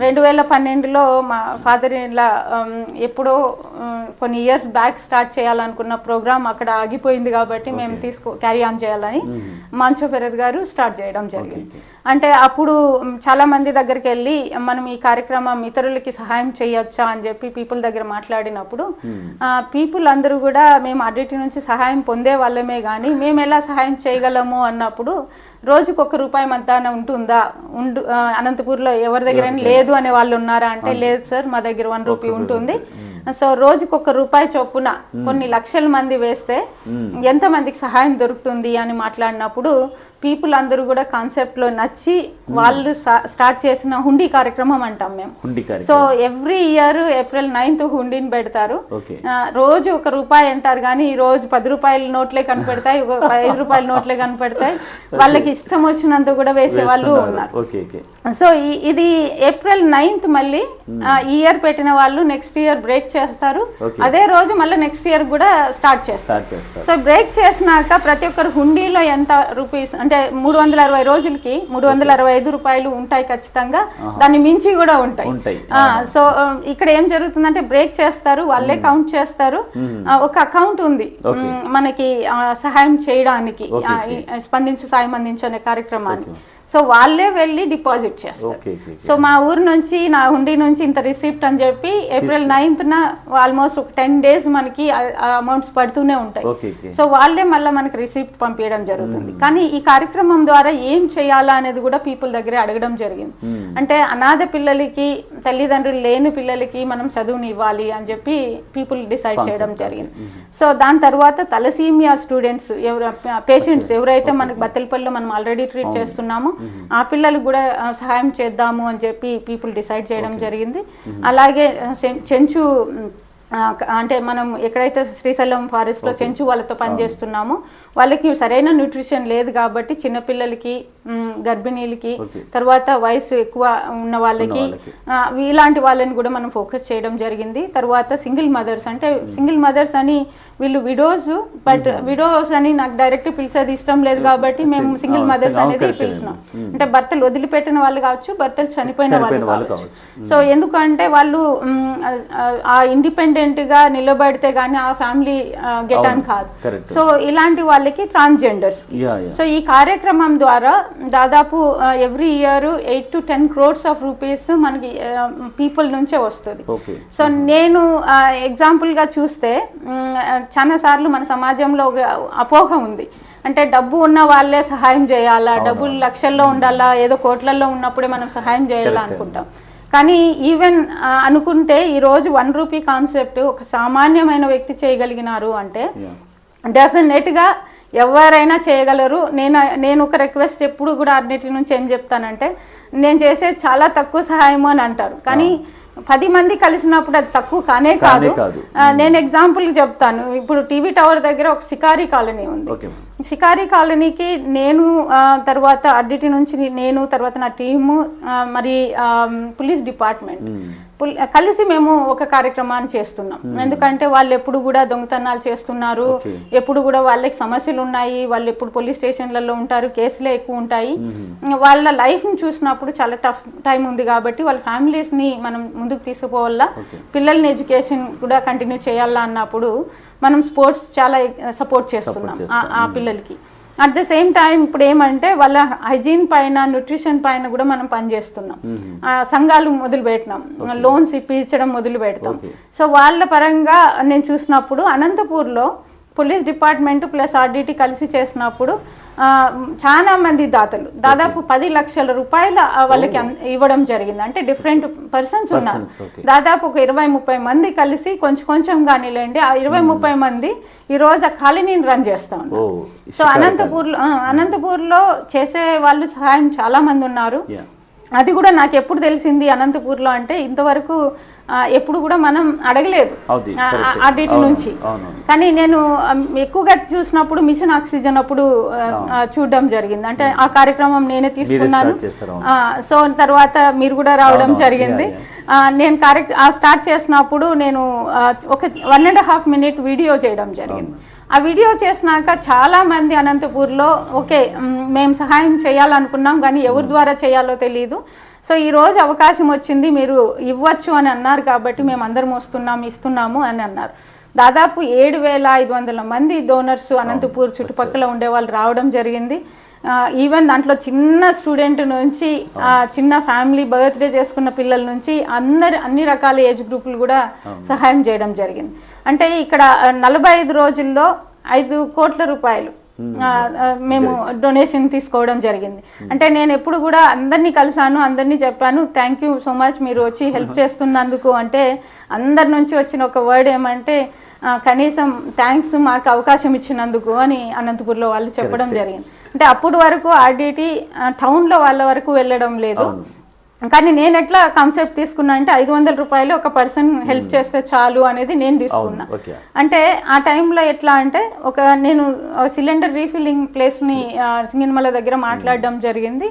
2012లో మా ఫాదర్ ఇలా ఎప్పుడో కొన్ని ఇయర్స్ బ్యాక్ స్టార్ట్ చేయాలనుకున్న ప్రోగ్రామ్ అక్కడ ఆగిపోయింది కాబట్టి మేము క్యారీ ఆన్ చేయాలని మాన్సో ఫెరర్ గారు స్టార్ట్ చేయడం జరిగింది. అంటే అప్పుడు చాలా మంది దగ్గరికి వెళ్ళి మనం ఈ కార్యక్రమం ఇతరులకి సహాయం చేయొచ్చా అని చెప్పి పీపుల్ దగ్గర మాట్లాడినప్పుడు పీపుల్ అందరూ కూడా మేము అన్నిటి నుంచి సహాయం పొందే వాళ్ళమే కానీ మేము ఎలా సహాయం చేయగలము అన్నప్పుడు రోజుకు ₹1 మధ్యాహ్నం ఉంటుందా, అనంతపూర్లో ఎవరి దగ్గర లేదు అనే వాళ్ళు ఉన్నారా అంటే లేదు సార్ మా దగ్గర ₹1 ఉంటుంది. సో రోజుకు ₹1 చొప్పున కొన్ని లక్షల మంది వేస్తే ఎంతమందికి సహాయం దొరుకుతుంది అని మాట్లాడినప్పుడు పీపుల్ అందరూ కూడా కాన్సెప్ట్లో నచ్చి వాళ్ళు స్టార్ట్ చేసిన హుండీ కార్యక్రమం అంటాం మేము. So every year April 9th హుండీని పెడతారు. రోజు ₹1 అంటారు కానీ ఈ రోజు ₹10 నోట్లే కనిపెడతాయి, ₹5 నోట్లే కనిపెడతాయి. వాళ్ళకి ఇష్టం వచ్చినంత కూడా వేసే వాళ్ళు ఉన్నారు. సో ఇది April 9th మళ్ళీ ఈ ఇయర్ పెట్టిన వాళ్ళు నెక్స్ట్ ఇయర్ బ్రేక్ చేస్తారు. అదే రోజు మళ్ళీ నెక్స్ట్ ఇయర్ కూడా స్టార్ట్ చేస్తారు. సో బ్రేక్ చేసినాక ప్రతి ఒక్కరు హుండీలో ఎంత రూపీస్ అంటే 360 రోజులకి ₹365 ఉంటాయి ఖచ్చితంగా, దాన్ని మించి కూడా ఉంటాయి. సో ఇక్కడ ఏం జరుగుతుందంటే బ్రేక్ చేస్తారు, వాళ్ళే కౌంట్ చేస్తారు. ఒక అకౌంట్ ఉంది మనకి సహాయం చేయడానికి, స్పందించు సాయం అందించు అనే కార్యక్రమాన్ని. సో వాళ్ళే వెళ్ళి డిపాజిట్ చేస్తారు. సో మా ఊరు నుంచి నా హుండీ నుంచి ఇంత రిసిప్ట్ అని చెప్పి April 9th ఆల్మోస్ట్ ఒక 10 days మనకి అమౌంట్స్ పడుతూనే ఉంటాయి. సో వాళ్ళే మళ్ళీ మనకి రిసిప్ట్ పంపించడం జరుగుతుంది. కానీ ఈ కార్యక్రమం ద్వారా ఏం చేయాలా అనేది కూడా పీపుల్ దగ్గరే అడగడం జరిగింది. అంటే అనాథ పిల్లలకి, తల్లిదండ్రులు లేని పిల్లలకి మనం చదువుని ఇవ్వాలి అని చెప్పి పీపుల్ డిసైడ్ చేయడం జరిగింది. సో దాని తర్వాత తలసీమియా స్టూడెంట్స్ పేషెంట్స్ ఎవరైతే మనకి బత్తలపల్లిలో మనం ఆల్రెడీ ట్రీట్ చేస్తున్నామో ఆ పిల్లలకు కూడా సహాయం చేద్దాము అని చెప్పి పీపుల్ డిసైడ్ చేయడం జరిగింది. అలాగే చెంచు అంటే మనం ఎక్కడైతే శ్రీశైలం ఫారెస్ట్లో చెంచు వాళ్ళతో పనిచేస్తున్నామో వాళ్ళకి సరైన న్యూట్రిషన్ లేదు కాబట్టి చిన్నపిల్లలకి, గర్భిణీలకి, తర్వాత వయసు ఎక్కువ ఉన్న వాళ్ళకి, ఇలాంటి వాళ్ళని కూడా మనం ఫోకస్ చేయడం జరిగింది. తర్వాత సింగిల్ మదర్స్, అంటే సింగిల్ మదర్స్ అని వీళ్ళు విడోస్, బట్ విడోస్ అని నాకు డైరెక్ట్ పిలిచేది ఇష్టం లేదు కాబట్టి మేము సింగిల్ మదర్స్ అనేది పిలిచినాం. అంటే భర్తలు వదిలిపెట్టిన వాళ్ళు కావచ్చు, భర్తలు చనిపోయిన వాళ్ళు కావచ్చు. సో ఎందుకంటే వాళ్ళు ఆ ఇండిపెండెంట్ గా నిలబడితే గానీ ఆ ఫ్యామిలీ గెట్ ఆన్ కాదు. సో ఇలాంటి వాళ్ళకి ట్రాన్స్జెండర్స్. సో ఈ కార్యక్రమం ద్వారా దాదాపు every year 8 to 10 crores of rupees మనకి పీపుల్ నుంచే వస్తుంది. సో నేను ఎగ్జాంపుల్ గా చూస్తే చాలా సార్లు మన సమాజంలో ఒక అపోహ ఉంది, అంటే డబ్బు ఉన్న వాళ్ళే సహాయం చేయాలా, డబ్బులు లక్షల్లో ఉండాలా, ఏదో కోట్లలో ఉన్నప్పుడే మనం సహాయం చేయాలా అనుకుంటాం. కానీ ఈవెన్ అనుకుంటే ఈరోజు ₹1 కాన్సెప్ట్ ఒక సామాన్యమైన వ్యక్తి చేయగలిగినారు అంటే డెఫినెట్గా ఎవరైనా చేయగలరు. నేను ఒక రిక్వెస్ట్ ఎప్పుడు కూడా అన్నిటి నుంచి ఏం చెప్తానంటే, నేను చేసే చాలా తక్కువ సహాయము అని అంటారు, కానీ 10 మంది కలిసినప్పుడు అది తక్కువ కానే కాదు. నేను ఎగ్జాంపుల్ చెప్తాను. ఇప్పుడు టీవీ టవర్ దగ్గర ఒక షికారీ కాలనీ ఉంది. షికారీ కాలనీకి నేను తర్వాత అడ్డిటి నుంచి నేను తర్వాత నా టీము మరి పోలీస్ డిపార్ట్మెంట్ కలిసి మేము ఒక కార్యక్రమాన్ని చేస్తున్నాం. ఎందుకంటే వాళ్ళు ఎప్పుడు కూడా దొంగతనాలు చేస్తున్నారు, ఎప్పుడు కూడా వాళ్ళకి సమస్యలు ఉన్నాయి, వాళ్ళు ఎప్పుడు పోలీస్ స్టేషన్లలో ఉంటారు, కేసులే ఎక్కువ ఉంటాయి. వాళ్ళ లైఫ్ని చూసినప్పుడు చాలా టఫ్ టైం ఉంది కాబట్టి వాళ్ళ ఫ్యామిలీస్ని మనం ముందుకు తీసుకుపోవాలా, పిల్లల్ని ఎడ్యుకేషన్ కూడా కంటిన్యూ చేయాలా అన్నప్పుడు మనం స్పోర్ట్స్ చాలా సపోర్ట్ చేస్తున్నాం ఆ పిల్లలకి. అట్ ద సేమ్ టైం ఇప్పుడు ఏమంటే వాళ్ళ హైజీన్ పైన, న్యూట్రిషన్ పైన కూడా మనం పనిచేస్తున్నాం. సంఘాలు మొదలు పెట్టినాం, లోన్స్ ఇప్పించడం మొదలు పెడతాం. సో వాళ్ళ పరంగా నేను చూసినప్పుడు అనంతపూర్లో పోలీస్ డిపార్ట్మెంట్ ప్లస్ ఆర్డిటీ కలిసి చేసినప్పుడు చాలా మంది దాతలు దాదాపు 10 లక్షల రూపాయలు వాళ్ళకి ఇవ్వడం జరిగింది. అంటే డిఫరెంట్ పర్సన్స్ ఉన్నారు, దాదాపు ఒక 20-30 మంది కలిసి కొంచెం కొంచెం కానీలేండి, ఆ 20-30 మంది ఈరోజు ఆ కాలనీని రన్ చేస్తా ఉన్నారు. సో అనంతపూర్లో చేసే వాళ్ళు సహాయం చాలా మంది ఉన్నారు. అది కూడా నాకు ఎప్పుడు తెలిసింది అనంతపూర్లో అంటే ఇంతవరకు ఎప్పుడు కూడా మనం అడగలేదు ఆర్డిటి నుంచి. కానీ నేను ఎక్కువగా చూసినప్పుడు మిషన్ ఆక్సిజన్ అప్పుడు చూడడం జరిగింది. అంటే ఆ కార్యక్రమం నేనే తీసుకున్నాను. సో తర్వాత మీరు కూడా రావడం జరిగింది. నేను స్టార్ట్ చేసినప్పుడు నేను ఒక 1.5 minute వీడియో చేయడం జరిగింది. ఆ వీడియో చేసినాక చాలామంది అనంతపూర్లో ఓకే మేము సహాయం చేయాలనుకున్నాం కానీ ఎవరి ద్వారా చేయాలో తెలియదు. సో ఈరోజు అవకాశం వచ్చింది, మీరు ఇవ్వచ్చు అని అన్నారు కాబట్టి మేము అందరం ఇస్తున్నాము అని అన్నారు. దాదాపు 7,500 మంది డోనర్స్ అనంతపూర్ చుట్టుపక్కల ఉండే వాళ్ళు రావడం జరిగింది. ఈవెన్ దాంట్లో చిన్న స్టూడెంట్ నుంచి చిన్న ఫ్యామిలీ బర్త్డే చేసుకున్న పిల్లల నుంచి అన్ని రకాల ఏజ్ గ్రూపులు కూడా సహాయం చేయడం జరిగింది. అంటే ఇక్కడ 45 రోజుల్లో 5 కోట్ల రూపాయలు మేము డొనేషన్ తీసుకోవడం జరిగింది. అంటే నేను ఎప్పుడు కూడా అందరినీ కలిసాను, అందరినీ చెప్పాను థ్యాంక్ యూ సో మచ్ మీరు వచ్చి హెల్ప్ చేస్తున్నందుకు. అంటే అందరి నుంచి వచ్చిన ఒక వర్డ్ ఏమంటే కనీసం థ్యాంక్స్ మాకు అవకాశం ఇచ్చినందుకు అని అనంతపూర్లో వాళ్ళు చెప్పడం జరిగింది. అంటే అప్పటి వరకు ఆర్డిటి టౌన్లో వాళ్ళ వరకు వెళ్ళడం లేదు. కానీ నేను ఎట్లా కాన్సెప్ట్ తీసుకున్నా అంటే 500 రూపాయలు ఒక పర్సన్ హెల్ప్ చేస్తే చాలు అనేది నేను తీసుకున్నా. అంటే ఆ టైంలో ఎట్లా అంటే నేను సిలిండర్ రీఫిల్లింగ్ ప్లేస్ని సింగనమల దగ్గర మాట్లాడడం జరిగింది.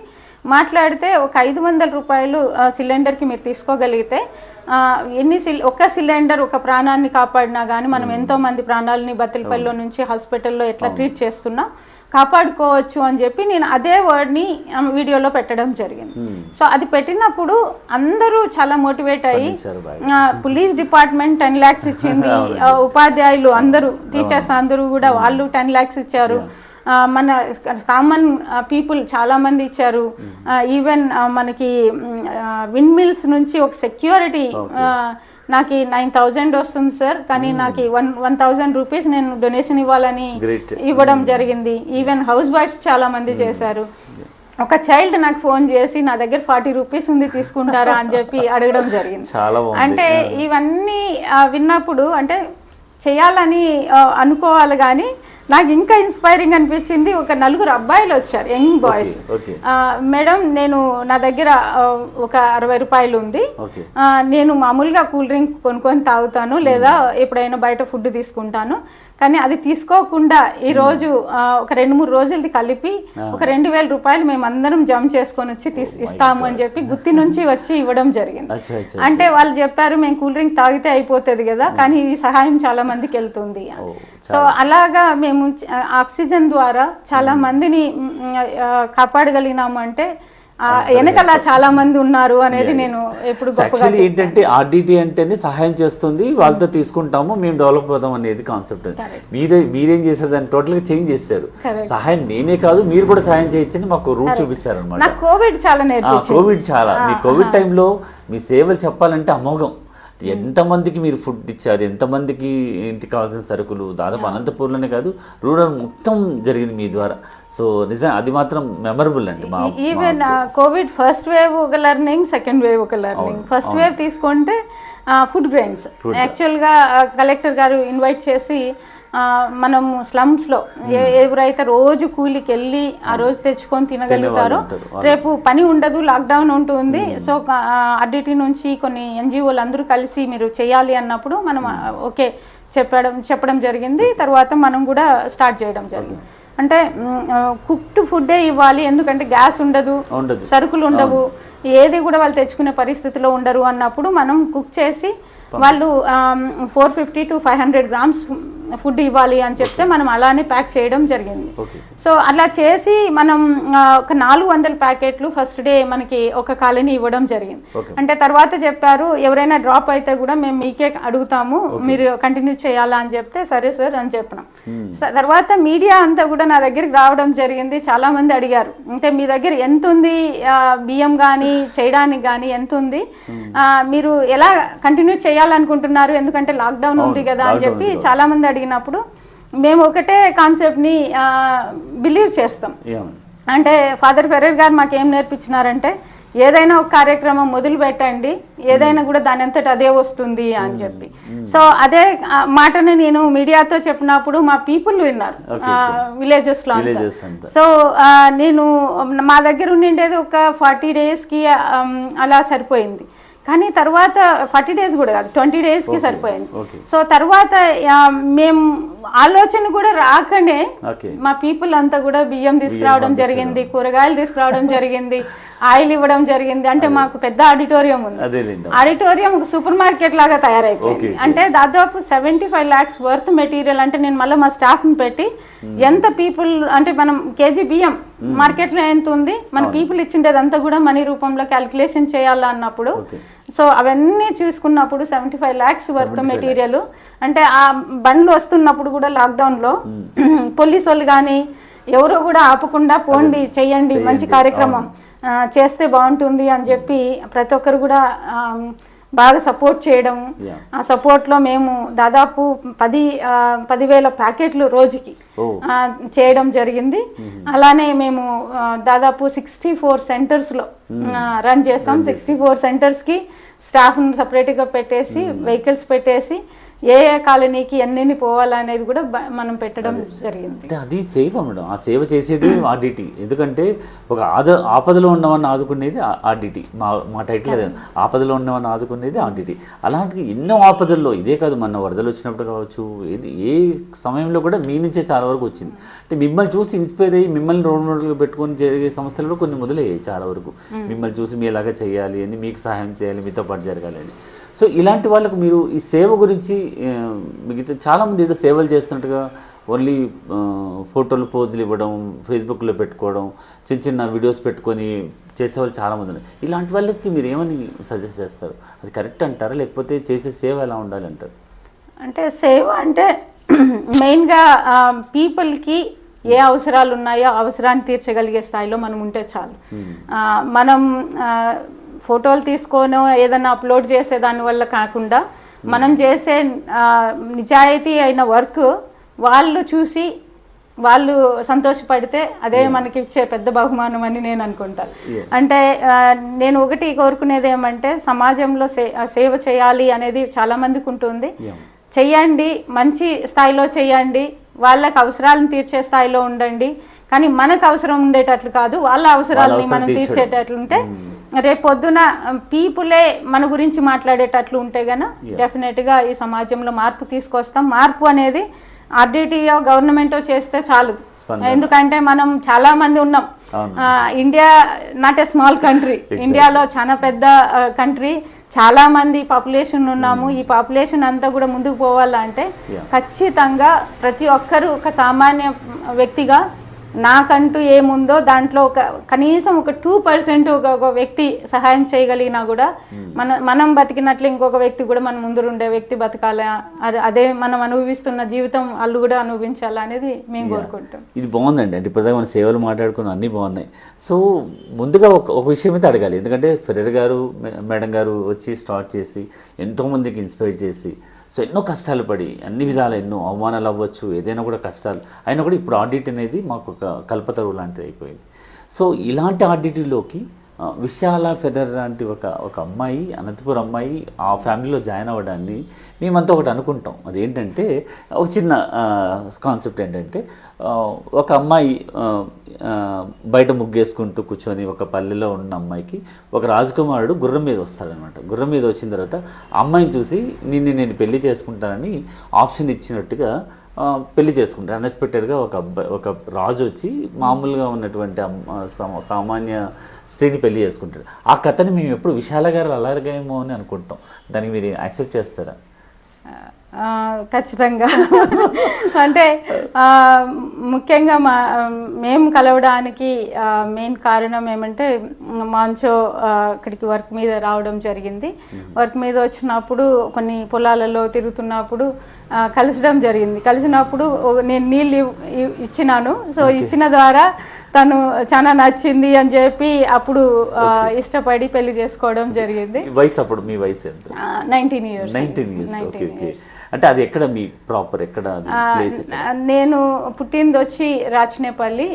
మాట్లాడితే ఒక 500 రూపాయలు సిలిండర్కి మీరు తీసుకోగలిగితే ఒక సిలిండర్ ఒక ప్రాణాన్ని కాపాడినా కానీ మనం ఎంతోమంది ప్రాణాలని బత్తలపల్లిలో నుంచి హాస్పిటల్లో ఎట్లా ట్రీట్ చేస్తున్నాం కాపాడుకోవచ్చు అని చెప్పి నేను అదే వర్డ్ని వీడియోలో పెట్టడం జరిగింది. సో అది పెట్టినప్పుడు అందరూ చాలా మోటివేట్ అయ్యి పోలీస్ డిపార్ట్మెంట్ 10 lakhs ఇచ్చింది, ఉపాధ్యాయులు అందరూ టీచర్స్ అందరూ కూడా వాళ్ళు 10 lakhs ఇచ్చారు, మన కామన్ పీపుల్ చాలా మంది ఇచ్చారు. ఈవెన్ మనకి విండ్ మిల్స్ నుంచి ఒక సెక్యూరిటీ నాకు 9,000 వస్తుంది సార్, కానీ నాకు 1,000 రూపీస్ నేను డొనేషన్ ఇవ్వడం జరిగింది. ఈవెన్ హౌస్ వైఫ్స్ చాలా మంది చేశారు. ఒక చైల్డ్ నాకు ఫోన్ చేసి నా దగ్గర 40 రూపీస్ ఉంది తీసుకుంటారా అని చెప్పి అడగడం జరిగింది. అంటే ఇవన్నీ విన్నప్పుడు అంటే చేయాలని అనుకోవాలి కానీ నాకు ఇంకా ఇన్స్పైరింగ్ అనిపించింది. ఒక 4 అబ్బాయిలు వచ్చారు, యంగ్ బాయ్స్. మేడం నా దగ్గర ఒక 60 రూపాయలు ఉంది, నేను మామూలుగా కూల్ డ్రింక్ కొనుక్కొని తాగుతాను లేదా ఎప్పుడైనా బయట ఫుడ్ తీసుకుంటాను, కానీ అది తీసుకోకుండా ఈరోజు ఒక 2-3 రోజులది కలిపి ఒక 2,000 రూపాయలు మేము అందరం జమ చేసుకొని వచ్చి ఇస్తాము అని చెప్పి గుత్తి నుంచి వచ్చి ఇవ్వడం జరిగింది. అంటే వాళ్ళు చెప్పారు మేము కూల్ డ్రింక్ తాగితే అయిపోతుంది కదా, కానీ ఈ సహాయం చాలా మందికి వెళ్తుంది. సో అలాగా మేము ఆక్సిజన్ ద్వారా చాలా మందిని కాపాడగలిగినాము. అంటే వెనకాల చాలా మంది ఉన్నారు అనేది నేను ఎప్పుడు యాక్చువల్లీ ఏంటంటే ఆర్డిటి అంటేనే సహాయం చేస్తుంది, వాళ్ళతో తీసుకుంటాము మేము డెవలప్ అవుదాం అనేది కాన్సెప్ట్. మీరేం చేశారు దాన్ని టోటల్గా చేంజ్ చేశారు. సహాయం నేనే కాదు మీరు కూడా సహాయం చేయొచ్చని మాకు రూట్ చూపించారు అనమాట. కోవిడ్ చాలా మీ కోవిడ్ టైంలో మీ సేవలు చెప్పాలంటే అమోఘం. ఎంతమందికి మీరు ఫుడ్ ఇచ్చారు, ఎంతమందికి ఇంటికి కావాల్సిన సరుకులు, దాదాపు అనంతపూర్లోనే కాదు రూరల్ మొత్తం జరిగింది మీ ద్వారా. సో నిజం అది మాత్రం మెమరబుల్ అండి. ఈవెన్ కోవిడ్ ఫస్ట్ వేవ్ ఒక లెర్నింగ్, సెకండ్ వేవ్ ఒక లెర్నింగ్. ఫస్ట్ వేవ్ తీసుకుంటే ఫుడ్ గ్రెయిన్స్ యాక్చువల్గా కలెక్టర్ గారు ఇన్వైట్ చేసి మనము స్లమ్స్లో ఎవరైతే రోజు కూలికి వెళ్ళి ఆ రోజు తెచ్చుకొని తినగలుగుతారో రేపు పని ఉండదు, లాక్డౌన్ ఉంటుంది. సో ఆర్డిటి నుంచి కొన్ని ఎన్జిఓలు అందరూ కలిసి మీరు చేయాలి అన్నప్పుడు మనం ఓకే చెప్పడం జరిగింది. తర్వాత మనం కూడా స్టార్ట్ చేయడం జరిగింది. అంటే కుక్డ్ ఫుడ్డే ఇవ్వాలి, ఎందుకంటే గ్యాస్ ఉండదు, సరుకులు ఉండవు, ఏది కూడా వాళ్ళు తెచ్చుకునే పరిస్థితిలో ఉండరు అన్నప్పుడు మనం కుక్ చేసి వాళ్ళు 450 to 500 grams ఫుడ్ ఇవ్వాలి అని చెప్తే మనం అలానే ప్యాక్ చేయడం జరిగింది. సో అట్లా చేసి మనం ఒక 400 ప్యాకెట్లు ఫస్ట్ డే మనకి ఒక కాలనీ ఇవ్వడం జరిగింది. అంటే తర్వాత చెప్పారు ఎవరైనా డ్రాప్ అయితే కూడా మేము మీకే అడుగుతాము, మీరు కంటిన్యూ చేయాలా అని చెప్తే సరే సార్ అని చెప్పినాం. తర్వాత మీడియా అంతా కూడా నా దగ్గరికి రావడం జరిగింది. చాలా మంది అడిగారు అంటే మీ దగ్గర ఎంత ఉంది బియ్యం కానీ చేయడానికి కానీ ఎంత ఉంది, మీరు ఎలా కంటిన్యూ చేయాలనుకుంటున్నారు, ఎందుకంటే లాక్డౌన్ ఉంది కదా అని చెప్పి చాలా మంది అడిగినప్పుడు మేము ఒకటే కాన్సెప్ట్ని బిలీవ్ చేస్తాం. అంటే ఫాదర్ ఫెర్రర్ గారు మాకు ఏం నేర్పించినారంటే ఏదైనా ఒక కార్యక్రమం మొదలు పెట్టండి, ఏదైనా కూడా దాని అంతటి అదే వస్తుంది అని చెప్పి. సో అదే మాటను నేను మీడియాతో చెప్పినప్పుడు మా పీపుల్ విన్నారు, విలేజెస్ లో. సో నేను మా దగ్గర ఉండిండేది ఒక 40 daysకి అలా సరిపోయింది. కానీ తర్వాత 40 days కూడా కాదు, 20 daysకి సరిపోయింది. సో తర్వాత మేము ఆలోచన కూడా రాకనే మా పీపుల్ అంతా కూడా బియ్యం తీసుకురావడం జరిగింది, కూరగాయలు తీసుకురావడం జరిగింది, ఆయిల్ ఇవ్వడం జరిగింది. అంటే మాకు పెద్ద ఆడిటోరియం ఉంది, ఆడిటోరియం ఒక సూపర్ మార్కెట్ లాగా తయారైపోయింది. అంటే దాదాపు 75 lakhs వర్త్ మెటీరియల్. అంటే నేను మళ్ళీ మా స్టాఫ్ ని పెట్టి ఎంత పీపుల్ అంటే మనం కేజీ బియ్యం మార్కెట్ లో ఎంత ఉంది, మన పీపుల్ ఇచ్చిండేది అంతా కూడా మనీ రూపంలో క్యాలిక్యులేషన్ చేయాలన్నప్పుడు, సో అవన్నీ చూసుకున్నప్పుడు 75 lakhs వర్త్ మెటీరియల్. అంటే ఆ బండ్లు వస్తున్నప్పుడు కూడా లాక్డౌన్లో పోలీసు వాళ్ళు కానీ ఎవరో కూడా ఆపకుండా పోండి, చెయ్యండి, మంచి కార్యక్రమం చేస్తే బాగుంటుంది అని చెప్పి ప్రతి ఒక్కరు కూడా బాగా సపోర్ట్ చేయడం. ఆ సపోర్ట్లో మేము దాదాపు 10,000 ప్యాకెట్లు రోజుకి చేయడం జరిగింది. అలానే మేము దాదాపు 64 సెంటర్స్లో రన్ చేస్తాం. 64 సెంటర్స్కి స్టాఫ్ను సపరేట్గా పెట్టేసి, వెహికల్స్ పెట్టేసి ఏ కాలనీకి ఎన్ని పోవాలనేది కూడా మనం పెట్టడం జరిగింది. అంటే అది సేవ మేడం, ఆ సేవ చేసేది ఆర్డిటి. ఎందుకంటే ఒక ఆపదలో ఉన్నవాడిని ఆదుకునేది ఆర్డిటి. మా టైటిల్ అదే, ఆపదలో ఉన్నవాడిని ఆదుకునేది ఆర్డిటి. అలాంటి ఎన్నో ఆపదల్లో, ఇదే కాదు మన వరదలు వచ్చినప్పుడు కావచ్చు, ఏ సమయంలో కూడా మీ నుంచే చాలా వరకు వచ్చింది. అంటే మిమ్మల్ని చూసి ఇన్స్పైర్ అయ్యి మిమ్మల్ని రోల్ మోడల్గా పెట్టుకొని జరిగే సంస్థలు కొన్ని మొదలయ్యాయి చాలా వరకు. మిమ్మల్ని చూసి మీ ఎలాగా చేయాలి అని, మీకు సహాయం చేయాలి, మీతో పాటు జరగాలి అని. సో ఇలాంటి వాళ్ళకు మీరు ఈ సేవ గురించి, మిగతా చాలామంది ఏదో సేవలు చేస్తున్నట్టుగా ఓన్లీ ఫోటోలు పోజులు ఇవ్వడం, ఫేస్బుక్లో పెట్టుకోవడం, చిన్న చిన్న వీడియోస్ పెట్టుకొని చేసేవాళ్ళు చాలామంది ఉన్నారు. ఇలాంటి వాళ్ళకి మీరు ఏమని సజెస్ట్ చేస్తారు? అది కరెక్ట్ అంటారా, లేకపోతే చేసే సేవ ఎలా ఉండాలి అంటారు? అంటే సేవ అంటే మెయిన్గా పీపుల్కి ఏ అవసరాలు ఉన్నాయో అవసరాన్ని తీర్చగలిగే స్థాయిలో మనం ఉంటే చాలు. మనం ఫోటోలు తీసుకోనో ఏదైనా అప్లోడ్ చేసే దానివల్ల కాకుండా మనం చేసే నిజాయితీ అయిన వర్క్ వాళ్ళు చూసి వాళ్ళు సంతోషపడితే అదే మనకి ఇచ్చే పెద్ద బహుమానం అని నేను అనుకుంటాను. అంటే నేను ఒకటి కోరుకునేది ఏమంటే, సమాజంలో సేవ చేయాలి అనేది చాలామందికి ఉంటుంది. చెయ్యండి, మంచి స్థాయిలో చెయ్యండి, వాళ్ళకి అవసరాలను తీర్చే స్థాయిలో ఉండండి. కానీ మనకు అవసరం ఉండేటట్లు కాదు, వాళ్ళ అవసరాలని మనం తీర్చేటట్లుంటే రేపు పొద్దున పీపులే మన గురించి మాట్లాడేటట్లు ఉంటే గన డెఫినెట్గా ఈ సమాజంలో మార్పు తీసుకొస్తాం. మార్పు అనేది ఆర్డిటిఓ గవర్నమెంట్ చేస్తే చాలు. ఎందుకంటే మనం చాలా మంది ఉన్నాం. India not a small country, ఇండియాలో చాలా పెద్ద కంట్రీ, చాలా మంది పాపులేషన్ ఉన్నాము. ఈ పాపులేషన్ అంతా కూడా ముందుకు పోవాలంటే ఖచ్చితంగా ప్రతి ఒక్కరు ఒక సామాన్య వ్యక్తిగా నాకంటూ ఏముందో దాంట్లో కనీసం ఒక 2% ఒక వ్యక్తి సహాయం చేయగలిగినా కూడా మనం బతికినట్లు ఇంకొక వ్యక్తి కూడా మన ముందు ఉండే వ్యక్తి బతకాలి, అదే మనం అనుభవిస్తున్న జీవితం వాళ్ళు కూడా అనుభవించాలి అనేది మేము కోరుకుంటాం. ఇది బాగుందండి. అంటే ఇప్పుడు మన సేవలు మాట్లాడుకున్న అన్నీ బాగున్నాయి. సో ముందుగా ఒక విషయం అయితే అడగాలి, ఎందుకంటే ఫెడరర్ గారు, మేడం గారు వచ్చి స్టార్ట్ చేసి ఎంతోమందికి ఇన్స్పైర్ చేసి, సో ఎన్నో కష్టాలు పడి అన్ని విధాలు ఎన్నో అవమానాలు అవ్వచ్చు, ఏదైనా కూడా కష్టాలు అయినా కూడా ఇప్పుడు ఆడిట్ అనేది మాకు ఒక కల్పతరువు లాంటిది అయిపోయింది. సో ఇలాంటి ఆడిటీలోకి విశాల ఫెడరర్ లాంటి ఒక అమ్మాయి, అనంతపురం అమ్మాయి ఆ ఫ్యామిలీలో జాయిన్ అవ్వడాన్ని మేమంతా ఒకటి అనుకుంటాం. అదేంటంటే ఒక చిన్న కాన్సెప్ట్ ఏంటంటే, ఒక అమ్మాయి బయట ముగ్గేసుకుంటూ కూర్చొని ఒక పల్లెలో ఉన్న అమ్మాయికి ఒక రాజకుమారుడు గుర్రం మీద వస్తాడనమాట. గుర్రం మీద వచ్చిన తర్వాత ఆ అమ్మాయిని చూసి నేను పెళ్లి చేసుకుంటానని ఆప్షన్ ఇచ్చినట్టుగా పెళ్లి చేసుకుంటారు. అన్ఎక్స్పెక్టెడ్గా ఒక రాజు వచ్చి మామూలుగా ఉన్నటువంటి సామాన్య స్త్రీని పెళ్లి చేసుకుంటాడు. ఆ కథని మేము ఎప్పుడు విశాల గారు అలాగేమో అని అనుకుంటాం. దానికి మీరు యాక్సెప్ట్ చేస్తారా? ఖచ్చితంగా. అంటే ముఖ్యంగా మేము కలవడానికి మెయిన్ కారణం ఏమంటే, మాంచో ఇక్కడికి వర్క్ మీద రావడం జరిగింది. వర్క్ మీద వచ్చినప్పుడు కొన్ని పొలాలలో తిరుగుతున్నప్పుడు కలిసడం జరిగింది. కలిసినప్పుడు నేను నీళ్ళు ఇచ్చినాను. సో ఇచ్చిన ద్వారా తను చాలా నచ్చింది అని చెప్పి అప్పుడు ఇష్టపడి పెళ్లి చేసుకోవడం జరిగింది. వయసు అప్పుడు మీ వయసు ఎంత? 19 years. 19 years. ఓకే. అంటే అది ఎక్కడ మీ ప్రాపర్ ఎక్కడ ప్లేస్? నేను పుట్టింది వచ్చి రాచనేపల్లి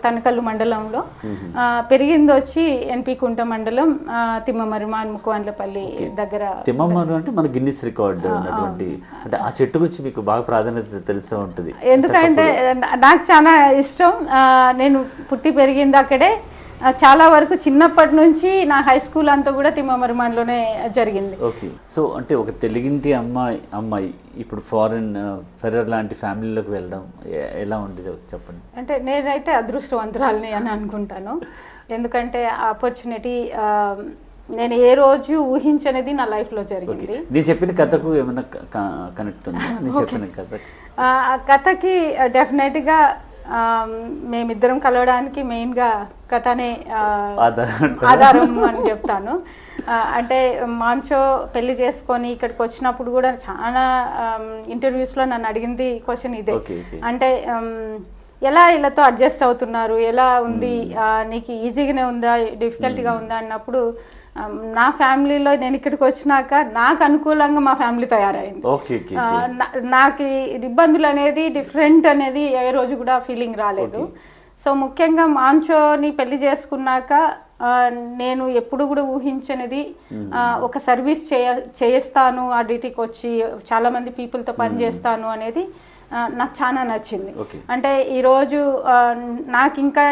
తనకల్లు మండలంలో, పెరిగింది వచ్చి ఎన్పి కుంట మండలం తిమ్మమరి మాన్ముకువాన్లపల్లి దగ్గర. తిమ్మమరి అంటే మన గిన్నిస్ రికార్డ్ ఉన్నటువంటి, అంటే ఆ చెట్టు గురించి మీకు బాగా ప్రాధాన్యత తెలిసే ఉంటుంది. ఎందుకంటే నాకు చాలా ఇష్టం. నేను పుట్టి పెరిగింది అక్కడే. చాలా వరకు చిన్నప్పటి నుంచి నా హై స్కూల్ అంతా కూడా తిమ్మమరిమాన్లోనే జరిగింది. ఓకే. సో అంటే ఒక తెలుగింటి అమ్మాయి ఇప్పుడు ఫెర్రర్ లాంటి ఫ్యామిలీలోకి వెళ్ళడం ఎలా ఉండేది చెప్పండి. అంటే నేనైతే అదృష్టవంతురాలని అని అనుకుంటాను. ఎందుకంటే ఆపర్చునిటీ నేను ఏ రోజు ఊహించనేది నా లైఫ్లో జరిగింది. నేను చెప్పిన కథకు ఏమైనా కనెక్ట్ ఉందా? నేను చెప్పిన కథకి డెఫినెట్గా మేమిద్దరం కలవడానికి మెయిన్గా కథనే ఆధారం అని చెప్తాను. అంటే మాంచో పెళ్లి చేసుకొని ఇక్కడికి వచ్చినప్పుడు కూడా చాలా ఇంటర్వ్యూస్లో నన్ను అడిగింది క్వశ్చన్ ఇదే. అంటే ఎలా వీళ్ళతో అడ్జస్ట్ అవుతున్నారు, ఎలా ఉంది, నీకు ఈజీగానే ఉందా, డిఫికల్ట్గా ఉందా అన్నప్పుడు నా ఫ్యామిలీలో నేను ఇక్కడికి వచ్చినాక నాకు అనుకూలంగా మా ఫ్యామిలీ తయారైంది. నాకు ఇబ్బందులు అనేది డిఫరెంట్ అనేది ఏ రోజు కూడా ఫీలింగ్ రాలేదు. సో ముఖ్యంగా మాంచోని పెళ్లి చేసుకున్నాక నేను ఎప్పుడు కూడా ఊహించనిది ఒక సర్వీస్ చేస్తాను, ఆ డ్యూటీకి వచ్చి చాలామంది పీపుల్తో పని చేస్తాను అనేది నాకు చాలా నచ్చింది. అంటే ఈరోజు నాకు ఇంకా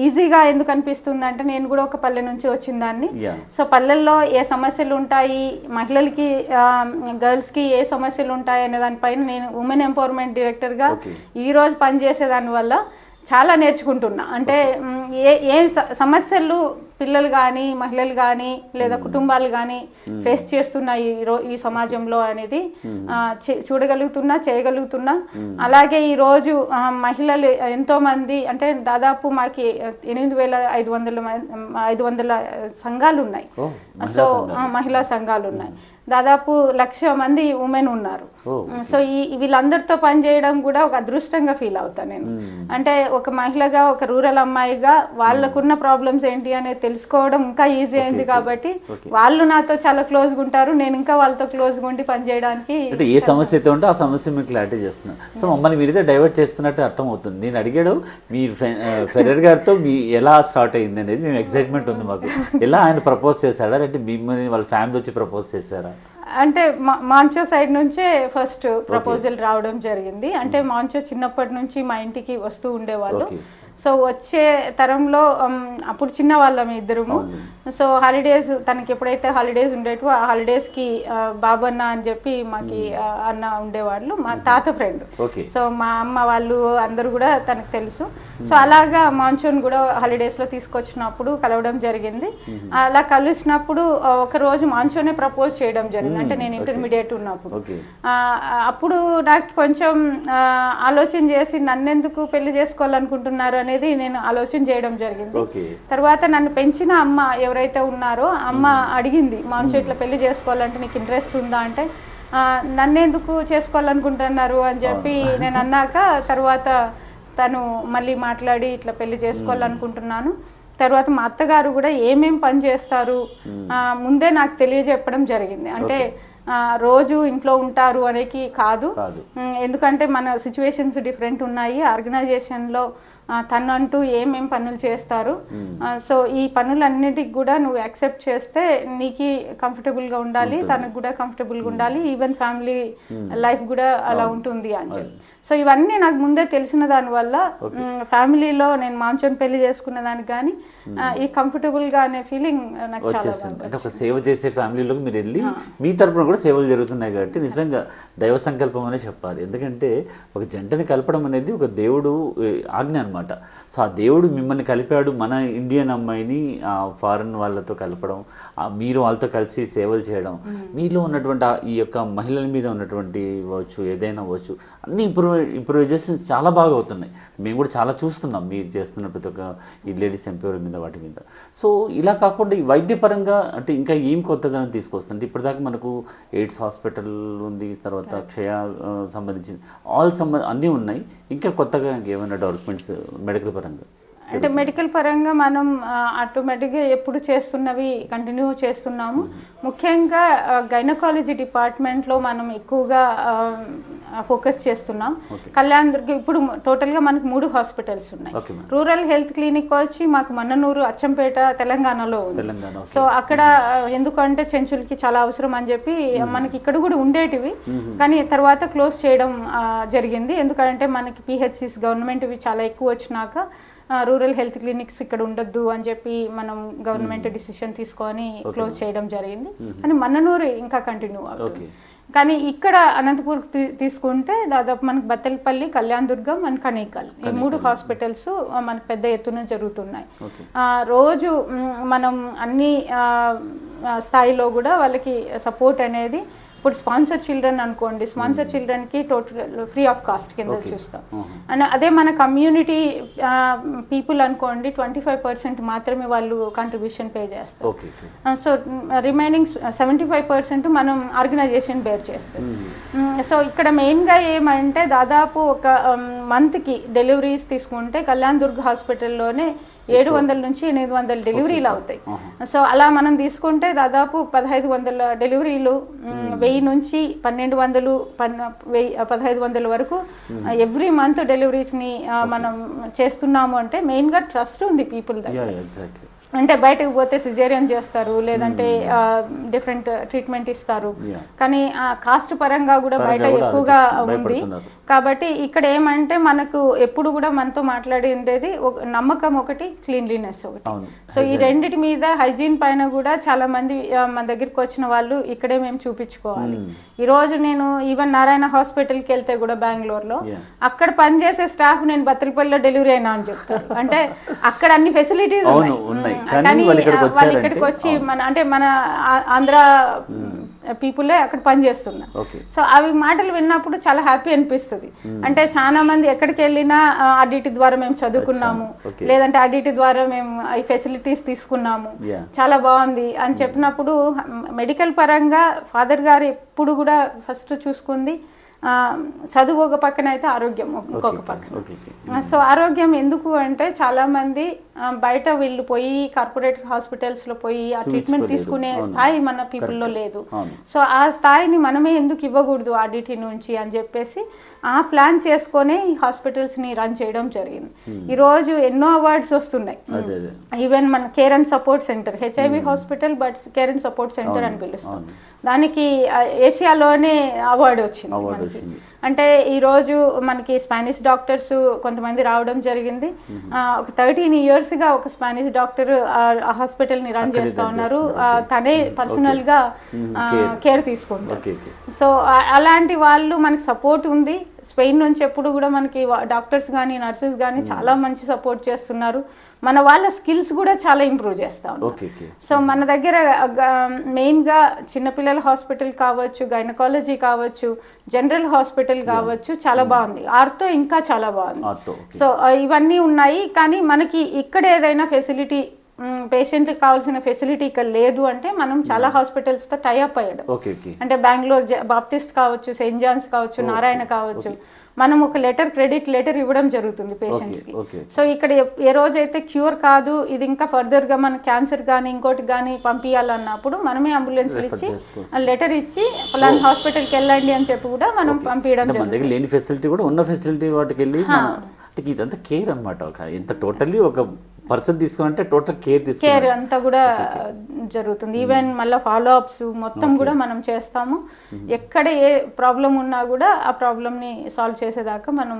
ఈజీగా ఎందుకు అనిపిస్తుంది అంటే నేను కూడా ఒక పల్లె నుంచి వచ్చిన దాన్ని. సో పల్లెల్లో ఏ సమస్యలు ఉంటాయి, మహిళలకి గర్ల్స్కి ఏ సమస్యలు ఉంటాయి అనే దానిపైన నేను ఉమెన్ ఎంపవర్మెంట్ డైరెక్టర్గా ఈరోజు పనిచేసే దానివల్ల చాలా నేర్చుకుంటున్నా. అంటే ఏ సమస్యలు పిల్లలు కానీ మహిళలు కానీ లేదా కుటుంబాలు కానీ ఫేస్ చేస్తున్న ఈ సమాజంలో అనేది చూడగలుగుతున్నా, చేయగలుగుతున్నా. అలాగే ఈరోజు మహిళలు ఎంతోమంది, అంటే దాదాపు మాకు 8,500 సంఘాలు ఉన్నాయి. సో మహిళా సంఘాలు ఉన్నాయి. దాదాపు 1,00,000 మంది ఉమెన్ ఉన్నారు. సో వీళ్ళందరితో పనిచేయడం కూడా ఒక అదృష్టంగా ఫీల్ అవుతాను నేను. అంటే ఒక మహిళగా, ఒక రూరల్ అమ్మాయిగా వాళ్ళకున్న ప్రాబ్లమ్స్ ఏంటి అనేది తెలుసుకోవడం ఇంకా ఈజీ అయింది. కాబట్టి వాళ్ళు నాతో చాలా క్లోజ్గా ఉంటారు, నేను ఇంకా వాళ్ళతో క్లోజ్గా ఉండి పనిచేయడానికి. అంటే ఏ సమస్యతో ఉంటే ఆ సమస్య మీకు క్లారిటీ చేస్తున్నారు. సో మమ్మల్ని మీరైతే డైవర్ట్ చేస్తున్నట్టు అర్థం అవుతుంది. నేను అడిగాడు మీరు ఫెర్రర్ గారితో మీ ఎలా స్టార్ట్ అయింది అనేది మేము ఎక్సైట్మెంట్ ఉంది మాకు. ఎలా ఆయన ప్రపోజ్ చేశాడా, అంటే మిమ్మల్ని వాళ్ళ ఫ్యామిలీ వచ్చి ప్రపోజ్ చేశారా? అంటే మాంచో సైడ్ నుంచే ఫస్ట్ ప్రపోజల్ రావడం జరిగింది. అంటే మాంచో చిన్నప్పటి నుంచి మా ఇంటికి వస్తూ ఉండేవాళ్ళు. సో వచ్చే తరంలో అప్పుడు చిన్న వాళ్ళం ఇద్దరము. సో హాలిడేస్ తనకి ఎప్పుడైతే హాలిడేస్ ఉండేటో ఆ హాలిడేస్కి బాబన్న అని చెప్పి మాకి అన్న ఉండేవాళ్ళు, మా తాత ఫ్రెండ్. సో మా అమ్మ వాళ్ళు అందరూ కూడా తనకు తెలుసు. సో అలాగా మాన్సూన్ కూడా హాలిడేస్లో తీసుకొచ్చినప్పుడు కలవడం జరిగింది. అలా కలిసినప్పుడు ఒకరోజు మాన్సూనే ప్రపోజ్ చేయడం జరిగింది. అంటే నేను ఇంటర్మీడియట్ ఉన్నప్పుడు. అప్పుడు నాకు కొంచెం ఆలోచన చేసి నన్నెందుకు పెళ్లి చేసుకోవాలనుకుంటున్నారు అనేది నేను ఆలోచన చేయడం జరిగింది. తర్వాత నన్ను పెంచిన అమ్మ ఎవరైతే ఉన్నారో అమ్మ అడిగింది, మాంచో ఇట్లా పెళ్లి చేసుకోవాలంటే నీకు ఇంట్రెస్ట్ ఉందా అంటే, నన్నెందుకు చేసుకోవాలనుకుంటున్నారు అని చెప్పి నేను అన్నాక తర్వాత తను మళ్ళీ మాట్లాడి ఇట్లా పెళ్లి చేసుకోవాలనుకుంటున్నాను. తర్వాత మా అత్తగారు కూడా ఏమేం పని చేస్తారు ముందే నాకు తెలియజెప్పడం జరిగింది. అంటే రోజు ఇంట్లో ఉంటారు అనేది కాదు, ఎందుకంటే మన సిచ్యువేషన్స్ డిఫరెంట్ ఉన్నాయి. ఆర్గనైజేషన్లో తను అంటూ ఏమేం పనులు చేస్తారు. సో ఈ పనులన్నిటికి కూడా నువ్వు యాక్సెప్ట్ చేస్తే నీకు కంఫర్టబుల్గా ఉండాలి, తనకు కూడా కంఫర్టబుల్గా ఉండాలి, ఈవెన్ ఫ్యామిలీ లైఫ్ కూడా అలా ఉంటుంది అని చెప్పి. సో ఇవన్నీ నాకు ముందే తెలిసిన దానివల్ల ఫ్యామిలీలో నేను మాంచోని పెళ్లి చేసుకునే దానికి కానీ ఈ కంఫర్టబుల్గా అనే ఫీలింగ్ నాకు వచ్చేసింది. అంటే ఒక సేవ చేసే ఫ్యామిలీలోకి మీరు వెళ్ళి మీ తరపున కూడా సేవలు జరుగుతున్నాయి కాబట్టి నిజంగా దైవ సంకల్పం అనే చెప్పాలి. ఎందుకంటే ఒక జంటని కలపడం అనేది ఒక దేవుడు ఆజ్ఞ అనమాట. సో ఆ దేవుడు మిమ్మల్ని కలిపాడు, మన ఇండియన్ అమ్మాయిని ఫారెన్ వాళ్ళతో కలపడం, మీరు వాళ్ళతో కలిసి సేవలు చేయడం, మీలో ఉన్నటువంటి ఈ యొక్క మహిళల మీద ఉన్నటువంటి అవ్వచ్చు, ఏదైనా అవ్వచ్చు, అన్ని ఇంప్రూవైజేషన్స్ చాలా బాగా అవుతున్నాయి. మేము కూడా చాలా చూస్తున్నాం మీరు చేస్తున్న ప్రతి ఒక్క ఈ లేడీస్ ఎంపవర్ మీద వాటి మీద. సో ఇలా కాకుండా ఈ వైద్యపరంగా అంటే ఇంకా ఏం కొత్తదనం తీసుకొస్తుంది? ఇప్పటిదాకా మనకు ఎయిడ్స్ హాస్పిటల్ ఉంది, తర్వాత క్షయ సంబంధించిన అన్నీ ఉన్నాయి. ఇంకా కొత్తగా ఏమైనా డెవలప్మెంట్స్ మెడికల్ పరంగా? అంటే మెడికల్ పరంగా మనం ఆటోమేటిక్గా ఎప్పుడు చేస్తున్నవి కంటిన్యూ చేస్తున్నాము. ముఖ్యంగా గైనకాలజీ డిపార్ట్మెంట్లో మనం ఎక్కువగా ఫోకస్ చేస్తున్నాం. కళ్యాణ్ దుర్గ్ ఇప్పుడు టోటల్గా మనకు 3 హాస్పిటల్స్ ఉన్నాయి. రూరల్ హెల్త్ క్లినిక్ వచ్చి మాకు మన్ననూరు, అచ్చంపేట, తెలంగాణలో ఉంది. సో అక్కడ ఎందుకంటే చెంచులకి చాలా అవసరం అని చెప్పి మనకి ఇక్కడ కూడా ఉండేటివి, కానీ తర్వాత క్లోజ్ చేయడం జరిగింది. ఎందుకంటే మనకి పిహెచ్సిస్ గవర్నమెంట్ ఇవి చాలా ఎక్కువ వచ్చినాక రూరల్ హెల్త్ క్లినిక్స్ ఇక్కడ ఉండొద్దు అని చెప్పి మనం గవర్నమెంట్ డిసిషన్ తీసుకొని క్లోజ్ చేయడం జరిగింది. కానీ మన్ననూరు ఇంకా కంటిన్యూ అవుతుంది. కానీ ఇక్కడ అనంతపూర్ తీసుకుంటే దాదాపు మనకు బత్తలపల్లి, కళ్యాణ్ దుర్గం అండ్ కనేకల్ ఈ 3 హాస్పిటల్స్ మనకు పెద్ద ఎత్తున జరుగుతున్నాయి. రోజు మనం అన్ని స్థాయిలో కూడా వాళ్ళకి సపోర్ట్ అనేది, ఇప్పుడు స్పాన్సర్ చిల్డ్రన్ అనుకోండి, స్పాన్సర్ చిల్డ్రన్కి టోటల్ ఫ్రీ ఆఫ్ కాస్ట్ కింద చూస్తాం. అండ్ అదే మన కమ్యూనిటీ పీపుల్ అనుకోండి 25% మాత్రమే వాళ్ళు కాంట్రిబ్యూషన్ పే చేస్తారు. సో రిమైనింగ్ 75% మనం ఆర్గనైజేషన్ బేర్ చేస్తాం. సో ఇక్కడ మెయిన్గా ఏమంటే దాదాపు ఒక మంత్కి డెలివరీస్ తీసుకుంటే కళ్యాణ్ దుర్గ్ హాస్పిటల్లోనే 700 నుంచి 800 డెలివరీలు అవుతాయి. సో అలా మనం తీసుకుంటే దాదాపు 1500 డెలివరీలు, 1000 నుంచి 1200, 1500 వరకు ఎవ్రీ మంత్ డెలివరీస్ని మనం చేస్తున్నాము. అంటే మెయిన్గా ట్రస్ట్ ఉంది పీపుల్ దగ్గర. అంటే బయటకు పోతే సిజేరియన్ చేస్తారు, లేదంటే డిఫరెంట్ ట్రీట్మెంట్ ఇస్తారు, కానీ కాస్ట్ పరంగా కూడా బయట ఎక్కువగా ఉంది. కాబట్టి ఇక్కడ ఏమంటే మనకు ఎప్పుడు కూడా మనతో మాట్లాడేది నమ్మకం ఒకటి, క్లీన్లీనెస్ ఒకటి. సో ఈ రెండిటి మీద, హైజీన్ పైన కూడా చాలా మంది మన దగ్గరికి వచ్చిన వాళ్ళు ఇక్కడే మేము చూపించుకోవాలి. ఈరోజు నేను ఈవెన్ నారాయణ హాస్పిటల్కి వెళ్తే కూడా బెంగళూరులో అక్కడ పనిచేసే స్టాఫ్ నేను బత్తలపల్లిలో డెలివరీ అయినా అని చెప్తారు. అంటే అక్కడ అన్ని ఫెసిలిటీస్ ఉన్నాయి, కానీ వాళ్ళు ఇక్కడికి వచ్చి మన ఆంధ్ర పీపులే అక్కడ పనిచేస్తున్నారు. సో అవి మాటలు విన్నప్పుడు చాలా హ్యాపీ అనిపిస్తుంది. అంటే చాలా మంది ఎక్కడికి వెళ్ళినా ఆర్డిటి ద్వారా మేము చదువుకున్నాము, లేదంటే ఆర్డిటి ద్వారా మేము ఈ ఫెసిలిటీస్ తీసుకున్నాము, చాలా బాగుంది అని చెప్పినప్పుడు, మెడికల్ పరంగా ఫాదర్ గారు ఎప్పుడు కూడా ఫస్ట్ చూసుకుంది చదువు ఒక పక్కన అయితే ఆరోగ్యం ఇంకొక పక్కన. సో ఆరోగ్యం ఎందుకు అంటే చాలా మంది బయట వీళ్ళు పోయి కార్పొరేట్ హాస్పిటల్స్లో పోయి ఆ ట్రీట్మెంట్ తీసుకునే స్థాయి మన పీపుల్లో లేదు. సో ఆ స్థాయిని మనమే ఎందుకు ఇవ్వకూడదు ఆర్డిటి నుంచి అని చెప్పేసి ఆ ప్లాన్ చేసుకొని ఈ హాస్పిటల్స్ని రన్ చేయడం జరిగింది. ఈరోజు ఎన్నో అవార్డ్స్ వస్తున్నాయి. ఈవెన్ మన care and support centre, HIV hospital but care and support centre అని పిలుస్తాం, దానికి ఏషియాలోనే అవార్డు వచ్చింది. అంటే ఈరోజు మనకి స్పానిష్ డాక్టర్స్ కొంతమంది రావడం జరిగింది. ఒక 13 yearsగా ఒక స్పానిష్ డాక్టర్ ఆ హాస్పిటల్ని రన్ చేస్తూ ఉన్నారు. తనే పర్సనల్గా కేర్ తీసుకుంటారు. సో అలాంటి వాళ్ళు మనకి సపోర్ట్ ఉంది. స్పెయిన్ నుంచి ఎప్పుడు కూడా మనకి డాక్టర్స్ కానీ నర్సెస్ కానీ చాలా మంచి సపోర్ట్ చేస్తున్నారు. మన వాళ్ళ స్కిల్స్ కూడా చాలా ఇంప్రూవ్ చేస్తా ఉన్నారు. సో మన దగ్గర మెయిన్గా చిన్నపిల్లల హాస్పిటల్ కావచ్చు, గైనకాలజీ కావచ్చు, జనరల్ హాస్పిటల్ కావచ్చు, చాలా బాగుంది. ఆర్తో ఇంకా చాలా బాగుంది. సో ఇవన్నీ ఉన్నాయి. కానీ మనకి ఇక్కడ ఏదైనా ఫెసిలిటీ, పేషెంట్కి కావాల్సిన ఫెసిలిటీ ఇక్కడ లేదు అంటే మనం చాలా హాస్పిటల్స్తో టైఅప్ అయ్యడం. అంటే బెంగళూరు బాప్టిస్ట్ కావచ్చు, సెయింట్ జాన్స్ కావచ్చు, నారాయణ కావచ్చు, మనం ఒక క్రెడిట్ లెటర్ ఇవ్వడం జరుగుతుంది పేషెంట్స్కి. సో ఇక్కడ ఏ రోజైతే క్యూర్ కాదు, ఇది ఇంకా ఫర్దర్గా మన క్యాన్సర్ కానీ ఇంకోటి కానీ పంపించాలన్నప్పుడు మనమే అంబులెన్స్లు ఇచ్చి లెటర్ ఇచ్చి ఫలానా హాస్పిటల్కి వెళ్ళండి అని చెప్పి కూడా మనం పంపించడం జరుగుతుంది. లేని ఫెసిలిటీ కూడా ఉన్న ఫెసిలిటీ వాటికి వెళ్ళి ఇదంతా కేర్ అనమాట. ఎంత టోటల్లీ ఒక పర్సన్ తీసుకుంటే టోటల్ కేర్ అంతా కూడా జరుగుతుంది. ఈవెన్ మళ్ళీ ఫాలో అప్స్ మొత్తం కూడా మనం చేస్తాము. ఎక్కడ ఏ ప్రాబ్లం ఉన్నా కూడా ఆ ప్రాబ్లమ్ని సాల్వ్ చేసేదాకా మనం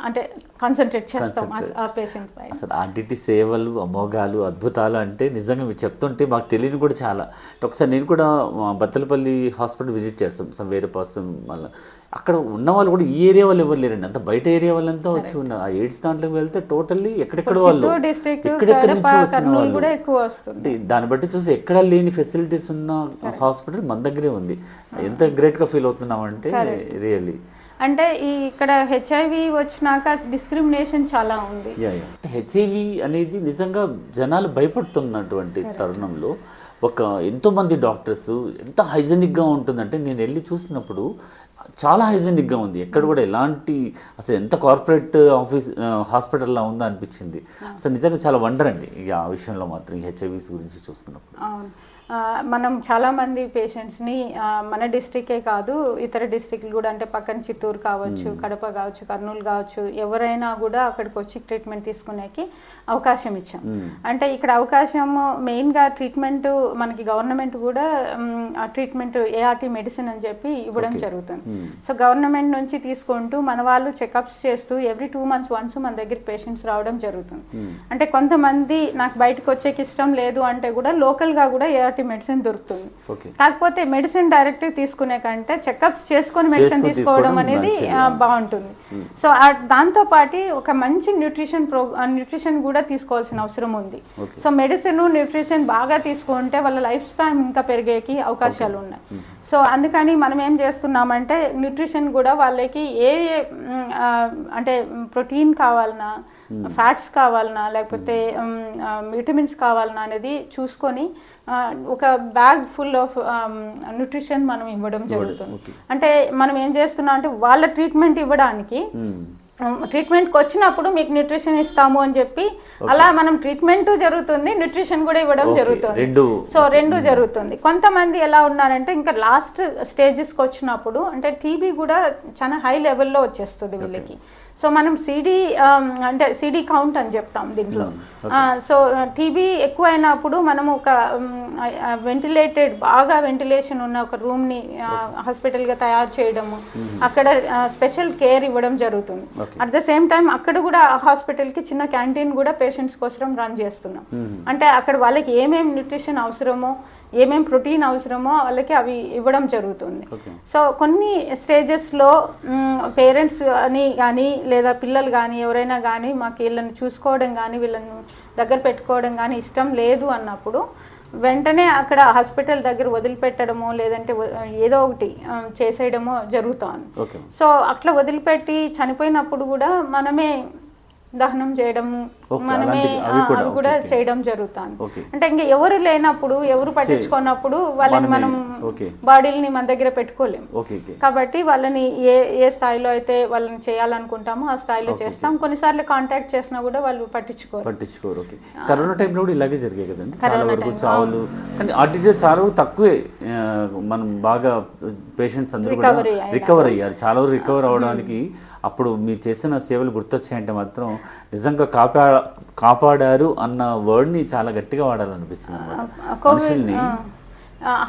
అంటే కాన్సన్ట్రేట్ చేస్తాం ఆ పేషెంట్ పై. అసలు ఆర్డిటి సేవలు, అమోఘాలు, అద్భుతాలు అంటే నిజంగా మీరు చెప్తుంటే మాకు తెలియని కూడా చాలా. ఒకసారి నేను కూడా బత్తలపల్లి హాస్పిటల్ విజిట్ చేస్తాం వేరే పర్సన్. మళ్ళీ అక్కడ ఉన్న వాళ్ళు కూడా ఈ ఏరియా వాళ్ళు ఎవరు లేరండి, అంత బయట ఏరియా వాళ్ళంతా వచ్చి ఉన్నారు. ఆ ఎయిడ్స్ దాంట్లోకి వెళ్తే టోటల్లీ ఎక్కడెక్కడ వాళ్ళు, ఎక్కడెక్కడ నుంచి వచ్చిన వాళ్ళు. దాన్ని బట్టి చూస్తే ఎక్కడ లేని ఫెసిలిటీస్ ఉన్న హాస్పిటల్ మన దగ్గరే ఉంది. ఎంత గ్రేట్గా ఫీల్ అవుతున్నామంటే రియల్లీ. అంటే ఇక్కడ హెచ్ఐవి వచ్చినాక డిస్క్రిమినేషన్ చాలా ఉంది. హెచ్ఐవి అనేది నిజంగా జనాలు భయపడుతున్నటువంటి తరుణంలో ఎంతోమంది డాక్టర్స్ ఎంత హైజెనిక్గా ఉంటుందంటే నేను వెళ్ళి చూసినప్పుడు చాలా హైజెనిక్గా ఉంది. ఎక్కడ కూడా ఎలాంటి అసలు ఎంత కార్పొరేట్ హాస్పిటల్లా ఉందో అనిపించింది. అసలు నిజంగా చాలా వండర్ అండి ఆ విషయంలో మాత్రం ఈ హెచ్ఐవిస్ గురించి చూస్తున్నప్పుడు. మనం చాలామంది పేషెంట్స్ని మన డిస్ట్రిక్టే కాదు ఇతర డిస్ట్రిక్ట్లు కూడా, అంటే పక్కన చిత్తూరు కావచ్చు, కడప కావచ్చు, కర్నూలు కావచ్చు, ఎవరైనా కూడా అక్కడికి వచ్చి ట్రీట్మెంట్ తీసుకునేకి అవకాశం ఇచ్చాం. అంటే ఇక్కడ అవకాశం మెయిన్గా ట్రీట్మెంట్ మనకి గవర్నమెంట్ కూడా ఆ ట్రీట్మెంట్ ఏఆర్టీ మెడిసిన్ అని చెప్పి ఇవ్వడం జరుగుతుంది. సో గవర్నమెంట్ నుంచి తీసుకుంటూ మన వాళ్ళు చెకప్స్ చేస్తూ ఎవ్రీ 2 months వన్స్ మన దగ్గరికి పేషెంట్స్ రావడం జరుగుతుంది. అంటే కొంతమంది నాకు బయటకు వచ్చేకి ఇష్టం లేదు అంటే కూడా లోకల్గా కూడా ఏఆర్టీ మెడిసిన్ దొరుకుతుంది. కాకపోతే మెడిసిన్ డైరెక్ట్ తీసుకునే కంటే చెకప్స్ చేసుకొని మెడిసిన్ తీసుకోవడం అనేది బాగుంటుంది. సో దాంతో పాటు ఒక మంచి న్యూట్రిషన్ కూడా తీసుకోవాల్సిన అవసరం ఉంది. సో మెడిసిన్ న్యూట్రిషన్ బాగా తీసుకుంటే వాళ్ళ లైఫ్ స్పాన్ ఇంకా పెరిగేకి అవకాశాలు ఉన్నాయి. సో అందుకని మనం ఏం చేస్తున్నామంటే న్యూట్రిషన్ కూడా వాళ్ళకి అంటే ప్రోటీన్ కావాలన్నా, ఫ్యాట్స్ కావాలన్నా, లేకపోతే విటమిన్స్ కావాలన్నా అనేది చూసుకొని ఒక బ్యాగ్ ఫుల్ ఆఫ్ న్యూట్రిషన్ మనం ఇవ్వడం జరుగుతుంది. అంటే మనం ఏం చేస్తున్నాం అంటే వాళ్ళ ట్రీట్మెంట్ ఇవ్వడానికి ట్రీట్మెంట్కి వచ్చినప్పుడు మీకు న్యూట్రిషన్ ఇస్తాము అని చెప్పి అలా మనం ట్రీట్మెంట్ జరుగుతుంది, న్యూట్రిషన్ కూడా ఇవ్వడం జరుగుతుంది. సో రెండు జరుగుతుంది. కొంతమంది ఎలా ఉన్నారంటే ఇంకా లాస్ట్ స్టేజెస్కి వచ్చినప్పుడు అంటే టీబీ కూడా చాలా హై లెవెల్లో వచ్చేస్తుంది వీళ్ళకి. సో మనం అంటే సిడి కౌంట్ అని చెప్తాం దీంట్లో. సో టీబీ ఎక్కువ అయినప్పుడు మనం ఒక బాగా వెంటిలేషన్ ఉన్న ఒక రూమ్ని హాస్పిటల్గా తయారు చేయడము, అక్కడ స్పెషల్ కేర్ ఇవ్వడం జరుగుతుంది. అట్ ద సేమ్ టైం అక్కడ కూడా హాస్పిటల్కి చిన్న క్యాంటీన్ కూడా పేషెంట్స్ కోసం రన్ చేస్తున్నాం. అంటే అక్కడ వాళ్ళకి ఏమేమి న్యూట్రిషన్ అవసరమో, ఏమేమి ప్రోటీన్ అవసరమో వాళ్ళకి అవి ఇవ్వడం జరుగుతుంది. సో కొన్ని స్టేజెస్లో పేరెంట్స్ అని కానీ లేదా పిల్లలు కానీ ఎవరైనా కానీ మాకు వీళ్ళని చూసుకోవడం కానీ వీళ్ళని దగ్గర పెట్టుకోవడం కానీ ఇష్టం లేదు అన్నప్పుడు వెంటనే అక్కడ హాస్పిటల్ దగ్గర వదిలిపెట్టడమో లేదంటే ఏదో ఒకటి చేసేయడమో జరుగుతుంది. సో అట్లా వదిలిపెట్టి చనిపోయినప్పుడు కూడా మనమే దహనం చేయడము, మనమే అవి కూడా చేయడం జరుగుతుంది. అంటే ఇంకా ఎవరు లేనప్పుడు, ఎవరు పట్టించుకున్నప్పుడు వాళ్ళని మనం బాడీని మన దగ్గర పెట్టుకోలేము. కాబట్టి వాళ్ళని ఏ స్థాయిలో అయితే వాళ్ళని చేయాలనుకుంటామో ఆ స్థాయిలో చేస్తాం. కొన్నిసార్లు కాంటాక్ట్ చేసినా కూడా వాళ్ళు పట్టించుకోరు. కరోనా టైంలో కూడా ఇలాగే జరిగాయి కదండి, చాలా వరకు చావులు. కానీ వాటిలో చాలా తక్కువే మనం బాగా పేషెంట్స్ అందరూ కూడా రికవర్ అయ్యారు. చాలా వరకు రికవర్ అవడానికి అప్పుడు మీరు చేసిన సేవలు గుర్తొచ్చాయంటే మాత్రం నిజంగా కాపాడారు అన్న వర్డ్ని చాలా గట్టిగా వాడాలనిపించింది మనుషుల్ని.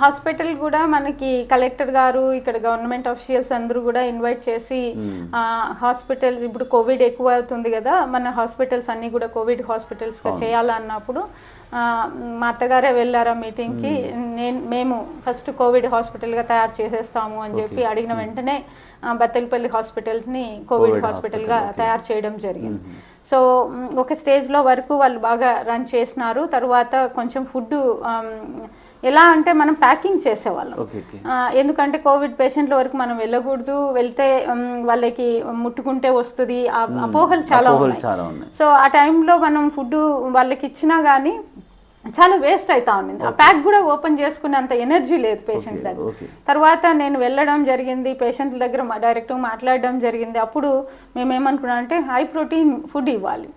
హాస్పిటల్ కూడా మనకి కలెక్టర్ గారు ఇక్కడ గవర్నమెంట్ ఆఫీషియల్స్ అందరూ కూడా ఇన్వైట్ చేసి హాస్పిటల్ ఇప్పుడు కోవిడ్ ఎక్కువ అవుతుంది కదా, మన హాస్పిటల్స్ అన్నీ కూడా కోవిడ్ హాస్పిటల్స్గా చేయాలన్నప్పుడు మా అత్తగారే వెళ్ళారు ఆ మీటింగ్కి. మేము ఫస్ట్ కోవిడ్ హాస్పిటల్గా తయారు చేసేస్తాము అని చెప్పి అడిగిన వెంటనే బత్తలపల్లి హాస్పిటల్స్ని కోవిడ్ హాస్పిటల్గా తయారు చేయడం జరిగింది. సో ఒక స్టేజ్లో వరకు వాళ్ళు బాగా రన్ చేసినారు. తర్వాత కొంచెం ఫుడ్ ఎలా అంటే మనం ప్యాకింగ్ చేసేవాళ్ళం. ఎందుకంటే కోవిడ్ పేషెంట్ల వరకు మనం వెళ్ళకూడదు, వెళ్తే వాళ్ళకి ముట్టుకుంటే వస్తుంది, అపోహలు చాలా ఉన్నాయి. సో ఆ టైంలో మనం ఫుడ్ వాళ్ళకి ఇచ్చినా కానీ చాలా వేస్ట్ అవుతా ఉంది. ఆ ప్యాక్ కూడా ఓపెన్ చేసుకునేంత ఎనర్జీ లేదు పేషెంట్ దగ్గర. తర్వాత నేను వెళ్ళడం జరిగింది, పేషెంట్ల దగ్గర డైరెక్ట్గా మాట్లాడడం జరిగింది. అప్పుడు మేము ఏమనుకున్నాం అంటే హై ప్రోటీన్ ఫుడ్ ఇవ్వాలి,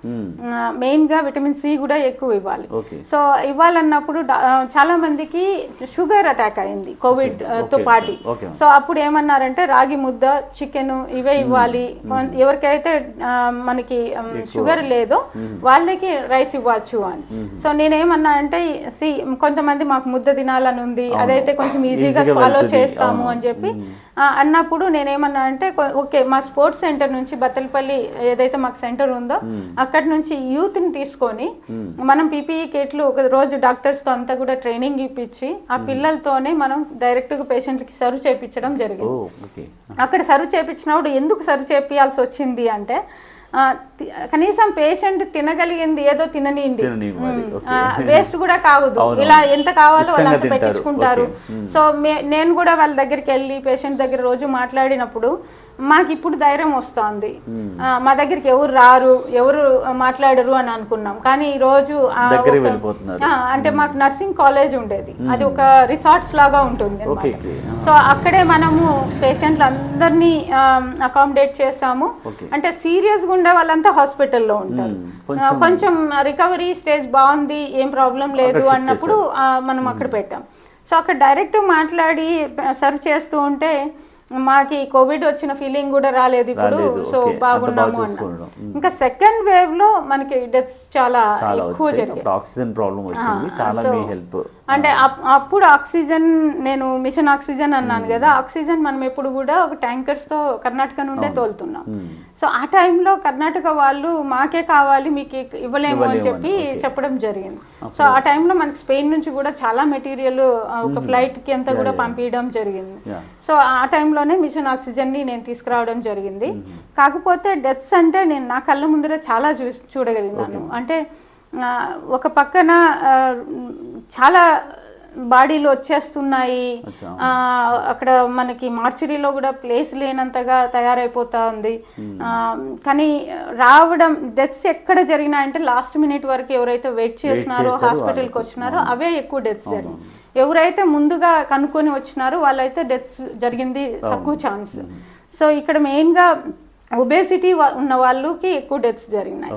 మెయిన్గా విటమిన్ సి కూడా ఎక్కువ ఇవ్వాలి. సో ఇవ్వాలన్నప్పుడు చాలా మందికి షుగర్ అటాక్ అయింది కోవిడ్ తో పాటు. సో అప్పుడు ఏమన్నారంటే రాగి ముద్ద, చికెన్ ఇవే ఇవ్వాలి, ఎవరికైతే మనకి షుగర్ లేదో వాళ్ళకి రైస్ ఇవ్వచ్చు అని. సో నేనేమన్నా అంటే కొంతమంది మాకు ముద్ద తినాలని ఉంది, అదైతే కొంచెం ఈజీగా ఫాలో చేస్తాము అని చెప్పి అన్నప్పుడు నేనేమన్నా అంటే ఓకే మా స్పోర్ట్స్ సెంటర్ నుంచి బత్తలపల్లి ఏదైతే మాకు సెంటర్ ఉందో అక్కడి నుంచి యూత్ని తీసుకొని మనం పీపీఈ కిట్లు ఒక రోజు డాక్టర్స్తో అంతా కూడా ట్రైనింగ్ ఇప్పించి ఆ పిల్లలతోనే మనం డైరెక్ట్గా పేషెంట్కి సర్వ్ చేయించడం జరిగింది. అక్కడ సర్వ్ చేయించినప్పుడు ఎందుకు సర్వ్ చేయించాల్సి వచ్చింది అంటే కనీసం పేషెంట్ తినగలిగింది ఏదో తిననిండి, తిననివ్వాలి. వేస్ట్ కూడా కావద్దు. ఇలా ఎంత కావాలో వాళ్ళు అంత పెట్టించుకుంటారు. సో నేను కూడా వాళ్ళ దగ్గరికి వెళ్ళి పేషెంట్ దగ్గర రోజు మాట్లాడినప్పుడు మాకు ఇప్పుడు ధైర్యం వస్తుంది. మా దగ్గరికి ఎవరు రారు, ఎవరు మాట్లాడరు అని అనుకున్నాం, కానీ ఈ రోజు అంటే మాకు నర్సింగ్ కాలేజ్ ఉండేది, అది ఒక రిసార్ట్స్ లాగా ఉంటుంది అన్నమాట. సో అక్కడే మనము పేషెంట్లు అందరినీ అకామిడేట్ చేసాము. అంటే సీరియస్గా ఉండే వాళ్ళంతా హాస్పిటల్లో ఉంటారు, కొంచెం రికవరీ స్టేజ్ బాగుంది, ఏం ప్రాబ్లం లేదు అన్నప్పుడు మనం అక్కడ పెట్టాం. సో అక్కడ డైరెక్ట్ మాట్లాడి సర్వ్ చేస్తూ ఉంటే మాకి కోవిడ్ వచ్చిన ఫీలింగ్ కూడా రాలేదు ఇప్పుడు. సో బాగున్నాము అన్నాం. ఇంకా సెకండ్ వేవ్ లో మనకి డెత్స్ చాలా ఎక్కువ జరిగాయి. ఆక్సిజన్ ప్రాబ్లం వచ్చింది, చాలా మీ హెల్ప్. అంటే అప్పుడు ఆక్సిజన్, నేను మిషన్ ఆక్సిజన్ అన్నాను కదా, ఆక్సిజన్ మనం ఎప్పుడు కూడా ఒక ట్యాంకర్స్ తో కర్ణాటక నుండే తోలుతున్నాం. సో ఆ టైంలో కర్ణాటక వాళ్ళు మాకే కావాలి, మీకు ఇవ్వలేము అని చెప్పి చెప్పడం జరిగింది. సో ఆ టైంలో మనకి స్పెయిన్ నుంచి కూడా చాలా మెటీరియల్ ఒక ఫ్లైట్ కి అంతా కూడా పంపించడం జరిగింది. సో ఆ టైంలోనే మిషన్ ఆక్సిజన్ ని నేను తీసుకురావడం జరిగింది. కాకపోతే డెత్స్ అంటే నేను నా కళ్ళ ముందర చాలా చూడగలిగినాను. అంటే ఒక పక్కన చాలా బాడీలు వచ్చేస్తున్నాయి, అక్కడ మనకి మార్చరీలో కూడా ప్లేస్ లేనంతగా తయారైపోతా ఉంది. కానీ రావడం డెత్స్ ఎక్కడ జరిగినా అంటే లాస్ట్ మినిట్ వరకు ఎవరైతే వెయిట్ చేస్తున్నారో హాస్పిటల్కి వచ్చినారో అవే ఎక్కువ డెత్స్ జరిగింది. ఎవరైతే ముందుగా కనుక్కొని వచ్చినారో వాళ్ళైతే డెత్స్ జరిగింది తక్కువ ఛాన్స్. సో ఇక్కడ మెయిన్గా ఒబేసిటీ ఉన్న వాళ్ళకి ఎక్కువ డెత్స్ జరిగినాయి.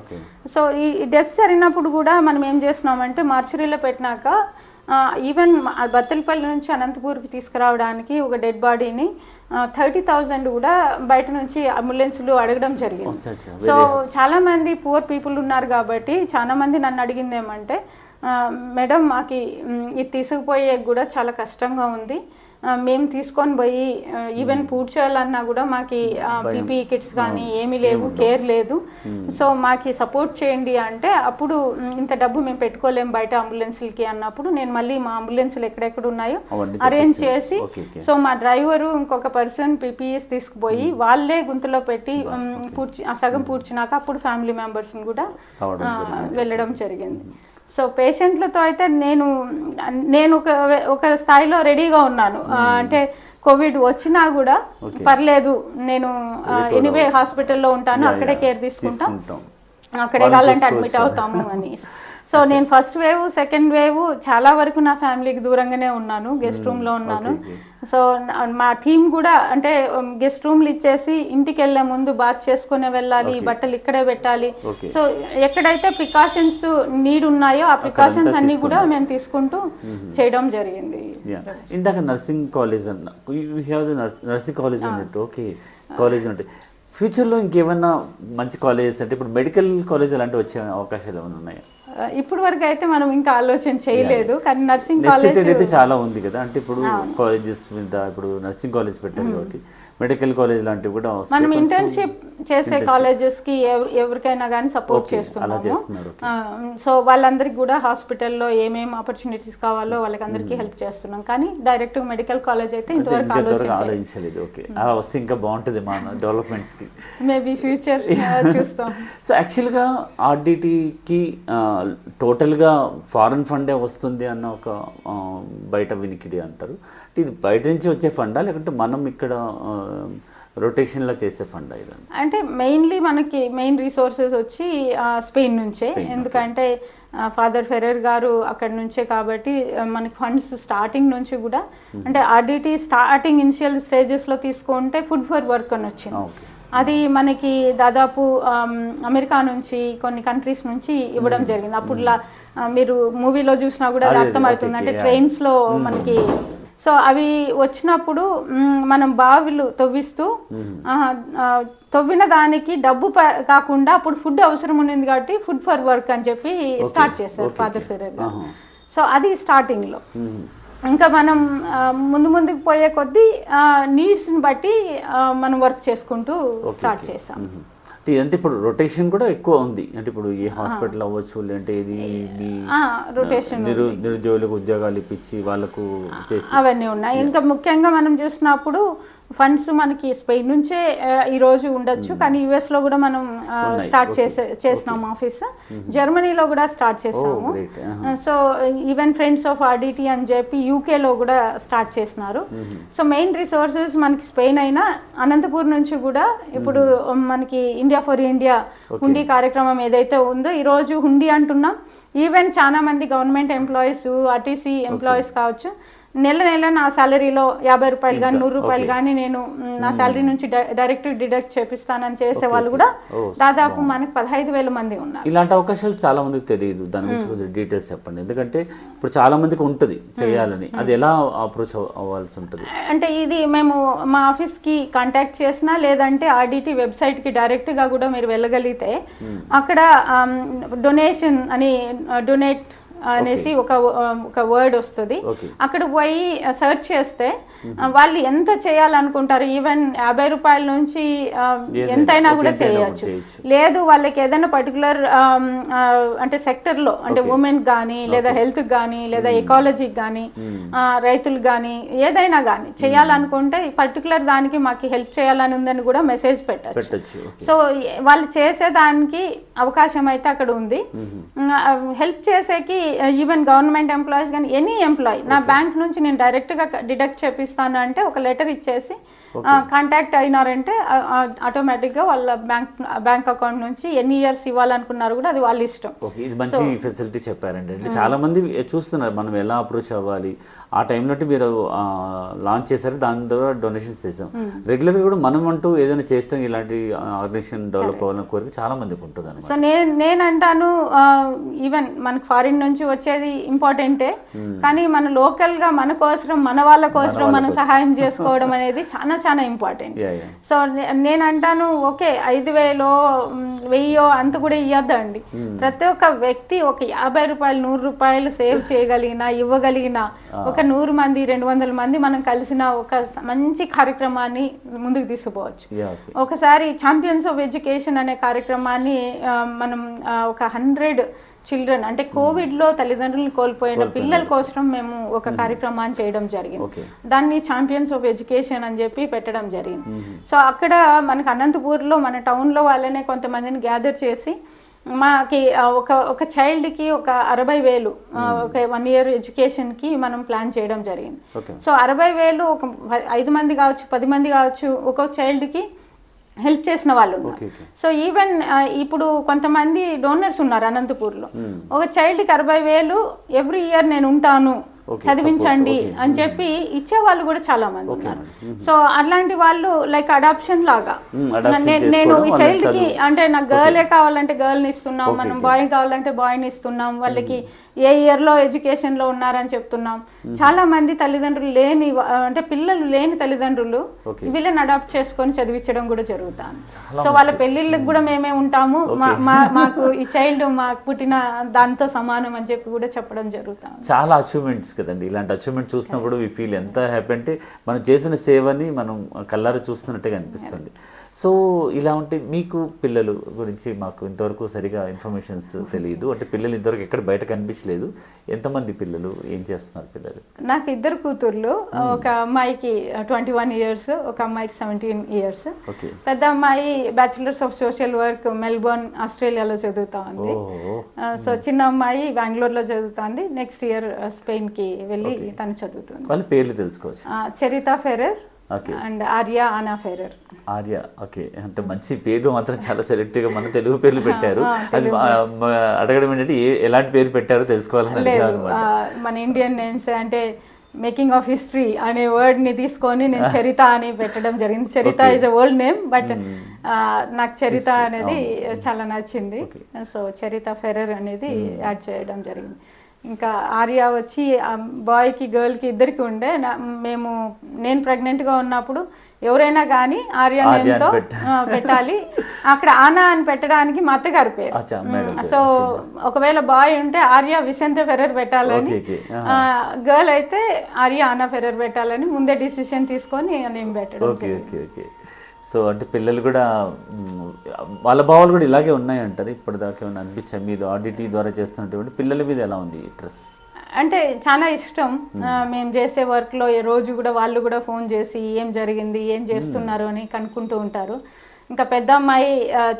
సో ఈ డెత్స్ జరిగినప్పుడు కూడా మనం ఏం చేస్తున్నామంటే మార్చురీలో పెట్టినాక ఈవెన్ బత్తలపల్లి నుంచి అనంతపూర్కి తీసుకురావడానికి ఒక డెడ్ బాడీని 30,000 కూడా బయట నుంచి అంబులెన్స్లు అడగడం జరిగింది. సో చాలామంది పూర్ పీపుల్ ఉన్నారు కాబట్టి చాలామంది నన్ను అడిగింది ఏమంటే, మేడం మాకు ఇది తీసుకుపోయే కూడా చాలా కష్టంగా ఉంది, మేము తీసుకొని పోయి ఈవెన్ పూడ్చేయాలన్నా కూడా మాకు పీపీ కిట్స్ కానీ ఏమీ లేవు, కేర్ లేదు, సో మాకు సపోర్ట్ చేయండి అంటే అప్పుడు ఇంత డబ్బు మేము పెట్టుకోలేము బయట అంబులెన్స్లకి అన్నప్పుడు నేను మళ్ళీ మా అంబులెన్స్లు ఎక్కడెక్కడ ఉన్నాయో అరేంజ్ చేసి, సో మా డ్రైవరు ఇంకొక పర్సన్ పీపీఎస్ తీసుకుపోయి వాళ్ళే గుంతలో పెట్టి సగం పూడ్చినాక అప్పుడు ఫ్యామిలీ మెంబర్స్ని కూడా వెళ్ళడం జరిగింది. సో పేషెంట్లతో అయితే నేను ఒక స్థాయిలో రెడీగా ఉన్నాను. అంటే కోవిడ్ వచ్చినా కూడా పర్లేదు, నేను ఎనీవే హాస్పిటల్లో ఉంటాను, అక్కడే కేర్ తీసుకుంటాం, అక్కడే కావాలంటే అడ్మిట్ అవుతాము అని. సో నేను ఫస్ట్ వేవ్ సెకండ్ వేవ్ చాలా వరకు నా ఫ్యామిలీకి దూరంగానే ఉన్నాను, గెస్ట్ రూమ్లో ఉన్నాను. సో మా టీం కూడా అంటే గెస్ట్ రూమ్లు ఇచ్చేసి ఇంటికి వెళ్ళే ముందు బాత్ చేసుకునే వెళ్ళాలి, బట్టలు ఇక్కడే పెట్టాలి. సో ఎక్కడైతే ప్రికాషన్స్ నీడ్ ఉన్నాయో ఆ ప్రికాషన్స్ అన్ని కూడా మేము తీసుకుంటూ చేయడం జరిగింది. ఇందాక నర్సింగ్ కాలేజ్ అన్న, నర్సింగ్ కాలేజ్ ఉన్నట్టు, ఓకే కాలేజ్ ఉన్నట్టు ఫ్యూచర్లో ఇంకేమన్నా మంచి కాలేజెస్ అంటే ఇప్పుడు మెడికల్ కాలేజ్ అలాంటివి వచ్చే అవకాశాలు ఏమైనా ఉన్నాయా? ఇప్పుడు వరకు అయితే మనం ఇంకా ఆలోచన చేయలేదు, కానీ నర్సింగ్ కాలేజ్ అయితే చాలా ఉంది కదా. అంటే ఇప్పుడు కాలేజెస్ మీద ఇప్పుడు నర్సింగ్ కాలేజ్ పెట్టారు కాబట్టి మెడికల్ కాలేజ్ లాంటివి కూడా మనం ఇంటర్న్షిప్ చేసే కాలేజెస్ కి ఎవరికైనా కానీ సపోర్ట్ చేస్తున్నాము. సో వాళ్ళందరికీ కూడా హాస్పిటల్లో ఏమేమి ఆపర్చునిటీస్ కావాలో వాళ్ళకి అందరికీ హెల్ప్ చేస్తున్నాం, కానీ డైరెక్ట్ మెడికల్ కాలేజ్ అయితే ఇంతవరకు ఆలోచించలేదు. ఓకే, అలా వస్తే ఇంకా బాగుంటుంది మన డెవలప్మెంట్స్ కి, మేబీ ఫ్యూచర్ చూస్తాం. సో యాక్చువల్గా ఆర్డిటికి టోటల్గా ఫారెన్ ఫండే వస్తుంది అన్న ఒక బయట వినికిడి అంటారు. ఇది బయట నుంచి వచ్చే ఫండా లేకుంటే మనం ఇక్కడ రొటేషన్లో చేసే ఫండా? ఇది అంటే మెయిన్లీ మనకి మెయిన్ రిసోర్సెస్ వచ్చి స్పెయిన్ నుంచే, ఎందుకంటే ఫాదర్ ఫెరర్ గారు అక్కడి నుంచే కాబట్టి మనకి ఫండ్స్ స్టార్టింగ్ నుంచి కూడా అంటే ఆర్డిటి స్టార్టింగ్ ఇనిషియల్ స్టేజెస్లో తీసుకుంటే ఫుడ్ ఫర్ వర్క్ అని వచ్చింది. అది మనకి దాదాపు అమెరికా నుంచి కొన్ని కంట్రీస్ నుంచి ఇవ్వడం జరిగింది. అప్పుడులా మీరు మూవీలో చూసినా కూడా అది అర్థమవుతుంది, అంటే ట్రైన్స్లో మనకి. సో అవి వచ్చినప్పుడు మనం బావిలు తవ్విస్తూ తవ్విన దానికి డబ్బు కాకుండా అప్పుడు ఫుడ్ అవసరం ఉన్నది కాబట్టి ఫుడ్ ఫర్ వర్క్ అని చెప్పి స్టార్ట్ చేశారు ఫాదర్ ఫెరర్ గారు. సో అది స్టార్టింగ్లో. ఇంకా మనం ముందుకు పోయే కొద్దీ నీడ్స్ని బట్టి మనం వర్క్ చేసుకుంటూ స్టార్ట్ చేసాం. ఇదంతా ఇప్పుడు రొటేషన్ కూడా ఎక్కువ ఉంది, అంటే ఇప్పుడు ఏ హాస్పిటల్ అవ్వచ్చు, లేదంటే ఇది రొటేషన్ నిరుద్యోగులకు ఉద్యోగాలు ఇప్పించి వాళ్ళకు చేసి అవన్నీ ఉన్నాయి. ఇంకా ముఖ్యంగా మనం చూసినప్పుడు ఫండ్స్ మనకి స్పెయిన్ నుంచే ఈ రోజు ఉండొచ్చు, కానీ యుఎస్ లో కూడా మనం స్టార్ట్ చేసినాం ఆఫీస్, జర్మనీలో కూడా స్టార్ట్ చేసాము. So even friends of RDT అని చెప్పి యూకేలో కూడా స్టార్ట్ చేసినారు. సో మెయిన్ రిసోర్సెస్ మనకి స్పెయిన్ అయినా అనంతపూర్ నుంచి కూడా ఇప్పుడు మనకి ఇండియా ఫర్ ఇండియా హుండీ కార్యక్రమం ఏదైతే ఉందో ఈ రోజు హుండీ అంటున్నాం. ఈవెన్ చాలా మంది గవర్నమెంట్ ఎంప్లాయీస్, ఆర్టీసీ ఎంప్లాయీస్ కావచ్చు, నెల నెల నా శాలరీలో 50 రూపాయలు కానీ 100 రూపాయలు కానీ నేను నా శాలరీ నుంచి డైరెక్ట్ డిడక్ట్ చేపిస్తానని చేసే వాళ్ళు కూడా దాదాపు మనకి 15,000 మంది ఉన్నారు. ఇలాంటి అవకాశాలు చాలా మందికి తెలియదు, దాని గురించి కొంచెం డీటెయిల్స్ చెప్పండి. ఎందుకంటే ఇప్పుడు చాలా మందికి ఉంటుంది చేయాలని, అది ఎలా అప్రోచ్ అవ్వాల్సి ఉంటుంది? అంటే ఇది మేము మా ఆఫీస్కి కాంటాక్ట్ చేసినా లేదంటే ఆర్డిటీ వెబ్సైట్కి డైరెక్ట్గా కూడా మీరు వెళ్ళగలిగితే అక్కడ డొనేషన్ అని డొనేట్ అనేసి ఒక వర్డ్ వస్తుంది. అక్కడ పోయి సెర్చ్ చేస్తే వాళ్ళు ఎంత చేయాలనుకుంటారు, ఈవెన్ 50 రూపాయల నుంచి ఎంతైనా కూడా చేయొచ్చు. లేదు వాళ్ళకి ఏదైనా పర్టికులర్ అంటే సెక్టర్లో అంటే ఉమెన్ కానీ లేదా హెల్త్ కానీ లేదా ఎకాలజీకి కానీ రైతులకు కానీ ఏదైనా కానీ చేయాలనుకుంటే పర్టికులర్ దానికి మాకు హెల్ప్ చేయాలని ఉందని కూడా మెసేజ్ పెట్టచ్చు. సో వాళ్ళు చేసేదానికి అవకాశం అయితే అక్కడ ఉంది. హెల్ప్ చేసేకి ఈవెన్ గవర్నమెంట్ ఎంప్లాయీస్ కానీ ఎనీ ఎంప్లాయీ నా బ్యాంక్ నుంచి నేను డైరెక్ట్గా డిడక్ట్ చేపిస్తాను అంటే ఒక లెటర్ ఇచ్చేసి కాంటాక్ట్ అయినారంటే ఆటోమేటిక్గా వాళ్ళ బ్యాంక్ అకౌంట్ నుంచి ఎన్ని ఇయర్స్ ఇవ్వాలనుకున్నారు కూడా అది వాళ్ళ ఇష్టం. ఇది మంచి ఫెసిలిటీ చెప్పారండి. అంటే చాలా మంది చూస్తున్నారు మనం ఎలా అప్రోచ్ అవ్వాలి. ఆ టైంలో మీరు లాంచ్ చేశారు, దాని ద్వారా డొనేషన్స్ చేసాం. రెగ్యులర్గా కూడా మనం అంటూ ఏదైనా చేస్తే ఇలాంటి ఆర్గనైజేషన్ డెవలప్ అవ్వాలని కోరిక చాలా మందికి ఉంటుంది అన్నమాట. సో నేను అంటాను ఈవెన్ మనకు ఫారిన్ నుంచి వచ్చేది ఇంపార్టెంటే, కానీ మన లోకల్గా మన కోసం మన వాళ్ళ కోసం మనం సహాయం చేసుకోవడం అనేది చాలా చాలా ఇంపార్టెంట్. సో నేను అంటాను ఓకే 5,000 1,000 అంత కూడా ఇవ్వద్దండి. ప్రతి ఒక్క వ్యక్తి ఒక 50 రూపాయలు 100 రూపాయలు సేవ్ చేయగలిగిన ఇవ్వగలిగిన ఒక 100 మంది 200 మంది మనం కలిసిన ఒక మంచి కార్యక్రమాన్ని ముందుకు తీసుకుపోవచ్చు. ఒకసారి ఛాంపియన్స్ ఆఫ్ ఎడ్యుకేషన్ అనే కార్యక్రమాన్ని మనం ఒక 100 చిల్డ్రన్ అంటే కోవిడ్లో తల్లిదండ్రులను కోల్పోయిన పిల్లల కోసం మేము ఒక కార్యక్రమాన్ని చేయడం జరిగింది. దాన్ని ఛాంపియన్స్ ఆఫ్ ఎడ్యుకేషన్ అని చెప్పి పెట్టడం జరిగింది. సో అక్కడ మనకు అనంతపూర్లో మన టౌన్లో వాళ్ళనే కొంతమందిని గ్యాదర్ చేసి మాకి ఒక చైల్డ్కి ఒక 60,000 ఒక 1 year ఎడ్యుకేషన్కి మనం ప్లాన్ చేయడం జరిగింది. సో 60,000 ఒక 5 మంది కావచ్చు 10 మంది కావచ్చు ఒక్కొక్క చైల్డ్కి హెల్ప్ చేసిన వాళ్ళు ఉన్నారు. సో ఈవెన్ ఇప్పుడు కొంతమంది డోనర్స్ ఉన్నారు అనంతపూర్లో. ఒక చైల్డ్కి 60,000 ఎవ్రీ ఇయర్ నేను ఉంటాను చదివించండి అని చెప్పి ఇచ్చే వాళ్ళు కూడా చాలా మంది ఉన్నారు. సో అట్లాంటి వాళ్ళు లైక్ అడాప్షన్ లాగా నేను ఈ చైల్డ్ కి అంటే నాకు గర్లే కావాలంటే గర్ల్ని ఇస్తున్నాం, మనం బాయ్ కావాలంటే బాయ్ని ఇస్తున్నాం, వాళ్ళకి ఏ ఇయర్లో ఎడ్యుకేషన్లో ఉన్నారని చెప్తున్నాం. చాలా మంది తల్లిదండ్రులు లేని అంటే పిల్లలు లేని తల్లిదండ్రులు వీళ్ళని అడాప్ట్ చేసుకొని చదివించడం కూడా జరుగుతాను. సో వాళ్ళ పెళ్ళిళ్ళకి కూడా మేమే ఉంటాము, మాకు ఈ చైల్డ్ మాకు పుట్టిన దాంతో సమానం అని చెప్పి కూడా చెప్పడం జరుగుతాం. చాలా అచీవ్మెంట్స్ కదండి. ఇలాంటి అచీవ్మెంట్ చూసినప్పుడు వి ఫీల్ ఎంత హ్యాపీ అంటే మనం చేసిన సేవని మనం కళ్ళారా చూస్తున్నట్టుగా అనిపిస్తుంది. సో ఇలా ఉంటే మీకు పిల్లలు గురించి మాకు ఇంతవరకు సరిగా ఇన్ఫర్మేషన్స్ తెలియదు. అంటే పిల్లలు ఇంతవరకు ఎక్కడ బయట కనిపించలేదు. ఎంతమంది పిల్లలు, ఏం చేస్తున్నారు పిల్లలు? నాకు 2 కూతుర్లు. ఒక అమ్మాయికి 21 years, ఒక అమ్మాయికి 17 years. పెద్ద అమ్మాయి bachelors of social work Melbourne ఆస్ట్రేలియాలో చదువుతా ఉంది. సో చిన్న అమ్మాయి బెంగళూరులో చదువుతుంది. నెక్స్ట్ ఇయర్ స్పెయిన్కి వెళ్ళి తను చదువుతుంది. వాళ్ళ పేర్లు తెలుసుకోవచ్చు. Charitha Ferrer and Arya Ana Ferrer. Arya, okay. అంటే మంచి పేర్లు మాత్రం చాలా సెలెక్టివ్గా మన తెలుగు పేర్లు పెట్టారు. అది అడగడం ఏంటంటే ఎలాంటి పేరు పెట్టారో తెలుసుకోవాలని. మన ఇండియన్ నేమ్స్ అంటే మేకింగ్ ఆఫ్ హిస్టరీ అనే వర్డ్ని తీసుకొని నేను చరిత అని పెట్టడం జరిగింది. Charitha is a world name, but నాకు చరిత అనేది చాలా నచ్చింది. సో చరిత ఫెరర్ అనేది యాడ్ చేయడం జరిగింది. ఇంకా ఆర్య వచ్చి బాయ్కి గర్ల్కి ఇద్దరికి ఉండే. నేను ప్రెగ్నెంట్గా ఉన్నప్పుడు ఎవరైనా కానీ ఆర్య నేమ్తో పెట్టాలి. అక్కడ ఆనా అని పెట్టడానికి మా అత్తగారి పేరు. సో ఒకవేళ బాయ్ ఉంటే ఆర్య విసెంత ఫెరర్ పెట్టాలని, గర్ల్ అయితే ఆర్య ఆనా ఫెరర్ పెట్టాలని ముందే డిసిషన్ తీసుకొని నేమ్ పెట్టడం. సో అంటే పిల్లలు కూడా వాళ్ళ భావాలు కూడా ఇలాగే ఉన్నాయంటారు. ఇప్పటిదాకా ఏమైనా అనిపించాయి మీరు ఆర్డిటీ ద్వారా చేస్తున్నటువంటి పిల్లల మీద ఎలా ఉంది స్ట్రెస్? అంటే చాలా ఇష్టం. మేము చేసే వర్క్లో ఏ రోజు కూడా వాళ్ళు కూడా ఫోన్ చేసి ఏం జరిగింది, ఏం చేస్తున్నారు అని కనుక్కుంటూ ఉంటారు. ఇంకా పెద్ద అమ్మాయి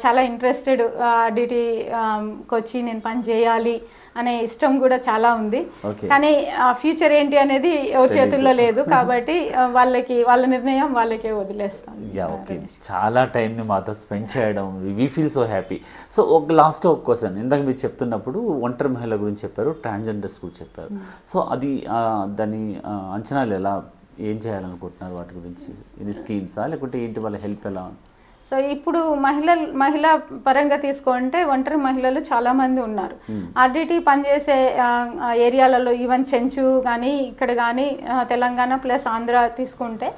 చాలా ఇంట్రెస్టెడ్, ఆర్డిటీకి వచ్చి నేను పని చేయాలి అనే ఇష్టం కూడా చాలా ఉంది. కానీ ఫ్యూచర్ ఏంటి అనేది ఎవరి చేతుల్లో లేదు కాబట్టి వాళ్ళ నిర్ణయం వాళ్ళకే వదిలేస్తాం. ఓకే, చాలా టైంని మాతో స్పెండ్ చేయడం, we feel so happy. So ఒక లాస్ట్ ఒక క్వశ్చన్, ఇందాక మీరు చెప్తున్నప్పుడు ఒంటరి మహిళ గురించి చెప్పారు, ట్రాన్స్జెండర్స్ గురించి చెప్పారు. సో అది దాని అంచనాలు ఎలా, ఏం చేయాలనుకుంటున్నారు వాటి గురించి? ఇది స్కీమ్సా లేకుంటే ఏంటి, వాళ్ళ హెల్ప్ ఎలా? సో ఇప్పుడు మహిళా పరంగా తీసుకుంటే ఒంటరి మహిళలు చాలా మంది ఉన్నారు. ఆర్డిటీ పనిచేసే ఏరియాలలో ఈవెన్ చెంచు కానీ ఇక్కడ కానీ తెలంగాణ ప్లస్ ఆంధ్ర తీసుకుంటే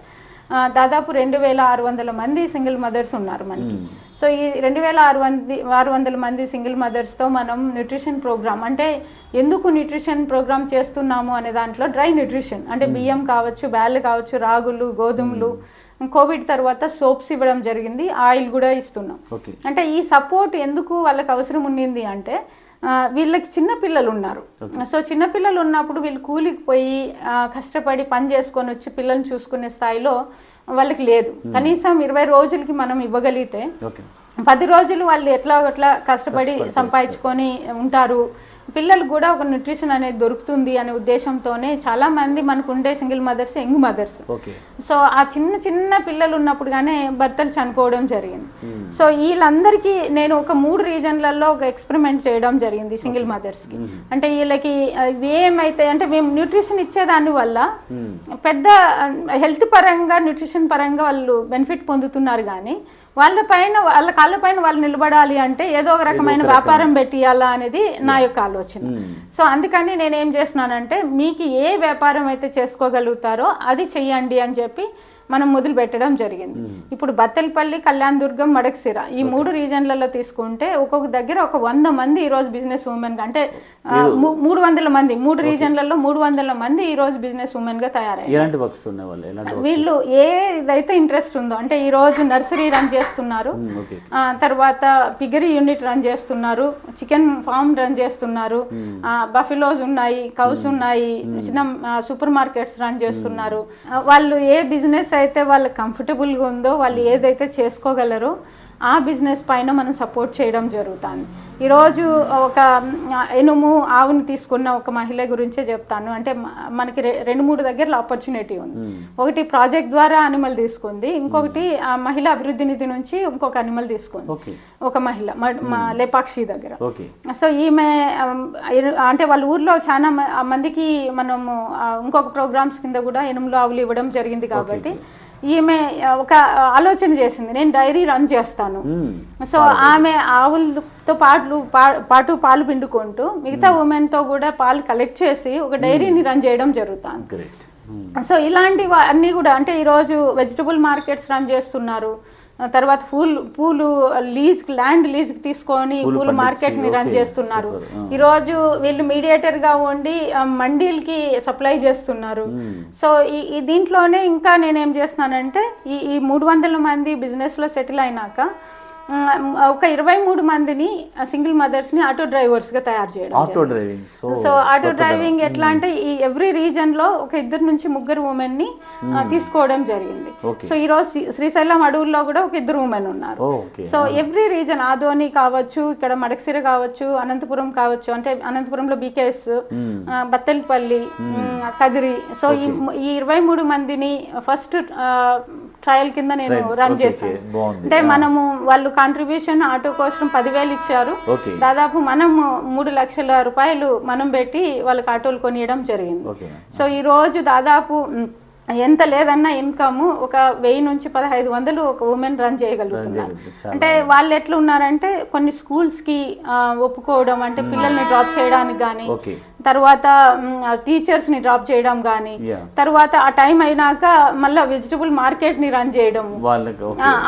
దాదాపు 2600 మంది సింగిల్ మదర్స్ ఉన్నారు మనకి. సో ఈ 2600 మంది సింగిల్ మదర్స్తో మనం న్యూట్రిషన్ ప్రోగ్రామ్, అంటే ఎందుకు న్యూట్రిషన్ ప్రోగ్రామ్ చేస్తున్నాము అనే దాంట్లో డ్రై న్యూట్రిషన్ అంటే బియ్యం కావచ్చు, బ్యాళ్ళు కావచ్చు, రాగులు, గోధుమలు, కోవిడ్ తర్వాత సోప్స్ ఇవ్వడం జరిగింది, ఆయిల్ కూడా ఇస్తున్నాం. అంటే ఈ సపోర్ట్ ఎందుకు వాళ్ళకి అవసరం ఉండింది అంటే వీళ్ళకి చిన్నపిల్లలు ఉన్నారు. సో చిన్నపిల్లలు ఉన్నప్పుడు వీళ్ళు కూలికి పోయి కష్టపడి పని చేసుకొని వచ్చి పిల్లల్ని చూసుకునే స్థాయిలో వాళ్ళకి లేదు. కనీసం 20 రోజులకి మనం ఇవ్వగలిగితే 10 రోజులు వాళ్ళు ఎట్లా కష్టపడి సంపాదించుకొని ఉంటారు. పిల్లలకు కూడా ఒక న్యూట్రిషన్ అనేది దొరుకుతుంది అనే ఉద్దేశంతోనే చాలా మంది మనకు ఉండే single mothers young mothers. So ఆ చిన్న పిల్లలు ఉన్నప్పుడుగానే భర్తలు చనిపోవడం జరిగింది. సో వీళ్ళందరికీ నేను ఒక 3 రీజన్లలో ఒక ఎక్స్పెరిమెంట్ చేయడం జరిగింది సింగిల్ మదర్స్కి. అంటే వీళ్ళకి ఏమైతే అంటే మేము న్యూట్రిషన్ ఇచ్చేదాని వల్ల పెద్ద హెల్త్ పరంగా న్యూట్రిషన్ పరంగా వాళ్ళు బెనిఫిట్ పొందుతున్నారు. కానీ వాళ్ళ కాళ్ళపైన వాళ్ళు నిలబడాలి అంటే ఏదో ఒక రకమైన వ్యాపారం పెట్టియాలా అనేది నా యొక్క ఆలోచన. సో అందుకని నేనేం చేస్తున్నానంటే మీకు ఏ వ్యాపారం అయితే చేసుకోగలుగుతారో అది చెయ్యండి అని చెప్పి మనం మొదలు పెట్టడం జరిగింది. ఇప్పుడు బత్తలపల్లి, కళ్యాణ్ దుర్గం, మడకసిర ఈ 3 రీజన్లలో తీసుకుంటే ఒక్కొక్క దగ్గర ఒక 100 మంది ఈ రోజు బిజినెస్ ఉమెన్, అంటే 300 మంది 3 రీజన్లలో 300 మంది ఈ రోజు బిజినెస్ ఉమెన్ గా తయారయ్యారు. వీళ్ళు ఏదైతే ఇంట్రెస్ట్ ఉందో, అంటే ఈ రోజు నర్సరీ రన్ చేస్తున్నారు, తర్వాత పిగరీ యూనిట్ రన్ చేస్తున్నారు, చికెన్ ఫార్మ్ రన్ చేస్తున్నారు, బఫెలోస్ ఉన్నాయి, కౌస్ ఉన్నాయి, చిన్న సూపర్ మార్కెట్స్ రన్ చేస్తున్నారు. వాళ్ళు ఏ బిజినెస్ అయితే వాళ్ళకి కంఫర్టబుల్గా ఉందో, వాళ్ళు ఏదైతే చేసుకోగలరో ఆ బిజినెస్ పైన మనం సపోర్ట్ చేయడం జరుగుతుంది. ఈరోజు ఒక ఎనుము ఆవుని తీసుకున్న ఒక మహిళ గురించే చెప్తాను. అంటే మనకి 2-3 దగ్గరలో ఆపర్చునిటీ ఉంది. ఒకటి ప్రాజెక్ట్ ద్వారా అనిమల్ తీసుకుంది, ఇంకొకటి మహిళా అభివృద్ధి నిధి నుంచి ఇంకొక అనిమల్ తీసుకుంది ఒక మహిళ లేపాక్షి దగ్గర. సో ఈమె అంటే వాళ్ళ ఊర్లో చాలా మందికి మనము ఇంకొక ప్రోగ్రామ్స్ కింద కూడా ఎనుములు ఆవులు ఇవ్వడం జరిగింది. కాబట్టి ఈమె ఒక ఆలోచన చేసింది, నేను డైరీ రన్ చేస్తాను. సో ఆమె ఆవులతో పాటు పాలు పిండుకుంటూ మిగతా ఉమెన్తో కూడా పాలు కలెక్ట్ చేసి ఒక డైరీని రన్ చేయడం జరుగుతుంది. సో ఇలాంటివి అన్నీ కూడా, అంటే ఈరోజు వెజిటబుల్ మార్కెట్స్ రన్ చేస్తున్నారు, తర్వాత పూలు ల్యాండ్ లీజ్కి తీసుకొని పూల మార్కెట్ని రన్ చేస్తున్నారు. ఈరోజు వీళ్ళు మీడియేటర్గా ఉండి మండీలకి సప్లై చేస్తున్నారు. సో ఈ దీంట్లోనే ఇంకా నేనేం చేస్తున్నానంటే ఈ 300 మంది బిజినెస్లో సెటిల్ అయినాక ఒక 23 మందిని సింగిల్ మదర్స్ని ఆటో డ్రైవర్స్గా తయారు చేయడం. సో ఆటో డ్రైవింగ్ ఎట్లా అంటే ఈ ఎవ్రీ రీజన్లో ఒక 2 నుంచి 3 ఉమెన్ని తీసుకోవడం జరిగింది. సో ఈరోజు శ్రీశైలం అడవుల్లో కూడా ఒక 2 ఉమెన్ ఉన్నారు. సో ఎవ్రీ రీజన్, ఆదోని కావచ్చు, ఇక్కడ మడకసిర కావచ్చు, అనంతపురం కావచ్చు, అంటే అనంతపురంలో బీకేఎస్, బత్తలపల్లి, కదిరి. సో ఈ 23 మందిని ఫస్ట్ ట్రయల్ కింద నేను రన్ చేశాను. అంటే మనము వాళ్ళు కాంట్రిబ్యూషన్ ఆటో కోసం 10,000 ఇచ్చారు. దాదాపు మనము 3 లక్షల రూపాయలు మనం పెట్టి వాళ్ళకి ఆటోలు కొనియడం జరిగింది. సో ఈ రోజు దాదాపు ఎంత లేదన్నా ఇన్కమ్ ఒక 1000 నుంచి 1500 ఒక ఉమెన్ రన్ చేయగలుగుతున్నారు. అంటే వాళ్ళు ఎట్లా ఉన్నారంటే కొన్ని స్కూల్స్కి ఒప్పుకోవడం, అంటే పిల్లల్ని డ్రాప్ చేయడానికి కానీ, తర్వాత టీచర్స్ని డ్రాప్ చేయడం కానీ, తర్వాత ఆ టైం అయినాక మళ్ళీ వెజిటబుల్ మార్కెట్ని రన్ చేయడం,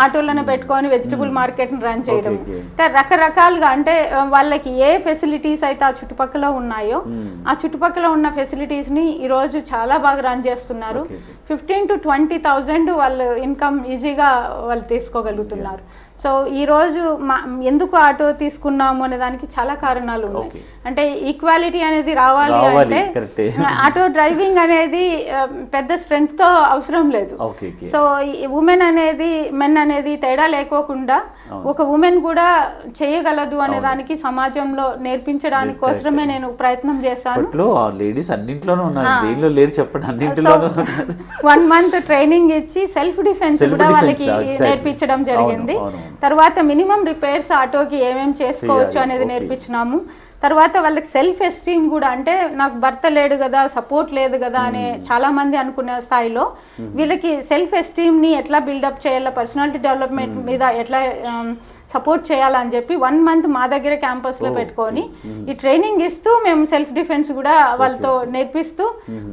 ఆటోలను పెట్టుకొని వెజిటబుల్ మార్కెట్ని రన్ చేయడం. అంటే రకరకాలుగా, అంటే వాళ్ళకి ఏ ఫెసిలిటీస్ అయితే ఆ చుట్టుపక్కల ఉన్నాయో ఆ చుట్టుపక్కల ఉన్న ఫెసిలిటీస్ని ఈరోజు చాలా బాగా రన్ చేస్తున్నారు. 15,000 to 20,000 వాళ్ళు ఇన్కమ్ ఈజీగా వాళ్ళు తీసుకోగలుగుతున్నారు. సో ఈరోజు ఎందుకు ఆటో తీసుకున్నాము అనే దానికి చాలా కారణాలు ఉన్నాయి. అంటే ఈక్వాలిటీ అనేది రావాలి అంటే ఆటో డ్రైవింగ్ అనేది పెద్ద స్ట్రెంగ్త్ తో అవసరం లేదు. సో ఉమెన్ అనేది మెన్ అనేది తేడా లేకోకుండా ఒక ఉమెన్ కూడా చేయగలదు అనే దానికి సమాజంలో నేర్పించడానికి కోసమే నేను ప్రయత్నం చేశాను. లేడీస్ అన్నింట్లోనూ ఉన్నారు, లేరు చెప్పండి, అన్నింటిలోనూ 1 month ట్రైనింగ్ ఇచ్చి సెల్ఫ్ డిఫెన్స్ కూడా వాళ్ళకి నేర్పించడం జరిగింది. తర్వాత మినిమం రిపేర్స్ ఆటోకి ఏమేమి చేసుకోవచ్చు అనేది నేర్పించినాము. తర్వాత వాళ్ళకి సెల్ఫ్ ఎస్టీమ్ కూడా, అంటే నాకు భర్త లేడు కదా, సపోర్ట్ లేదు కదా అనే చాలా మంది అనుకునే స్థాయిలో వీళ్ళకి సెల్ఫ్ ఎస్టీమ్ ని ఎట్లా బిల్డప్ చేయాలా, పర్సనాలిటీ డెవలప్మెంట్ మీద ఎట్లా సపోర్ట్ చేయాలని చెప్పి 1 month మా దగ్గర క్యాంపస్ లో పెట్టుకొని ఈ ట్రైనింగ్ ఇస్తూ మేము సెల్ఫ్ డిఫెన్స్ కూడా వాళ్ళతో నేర్పిస్తూ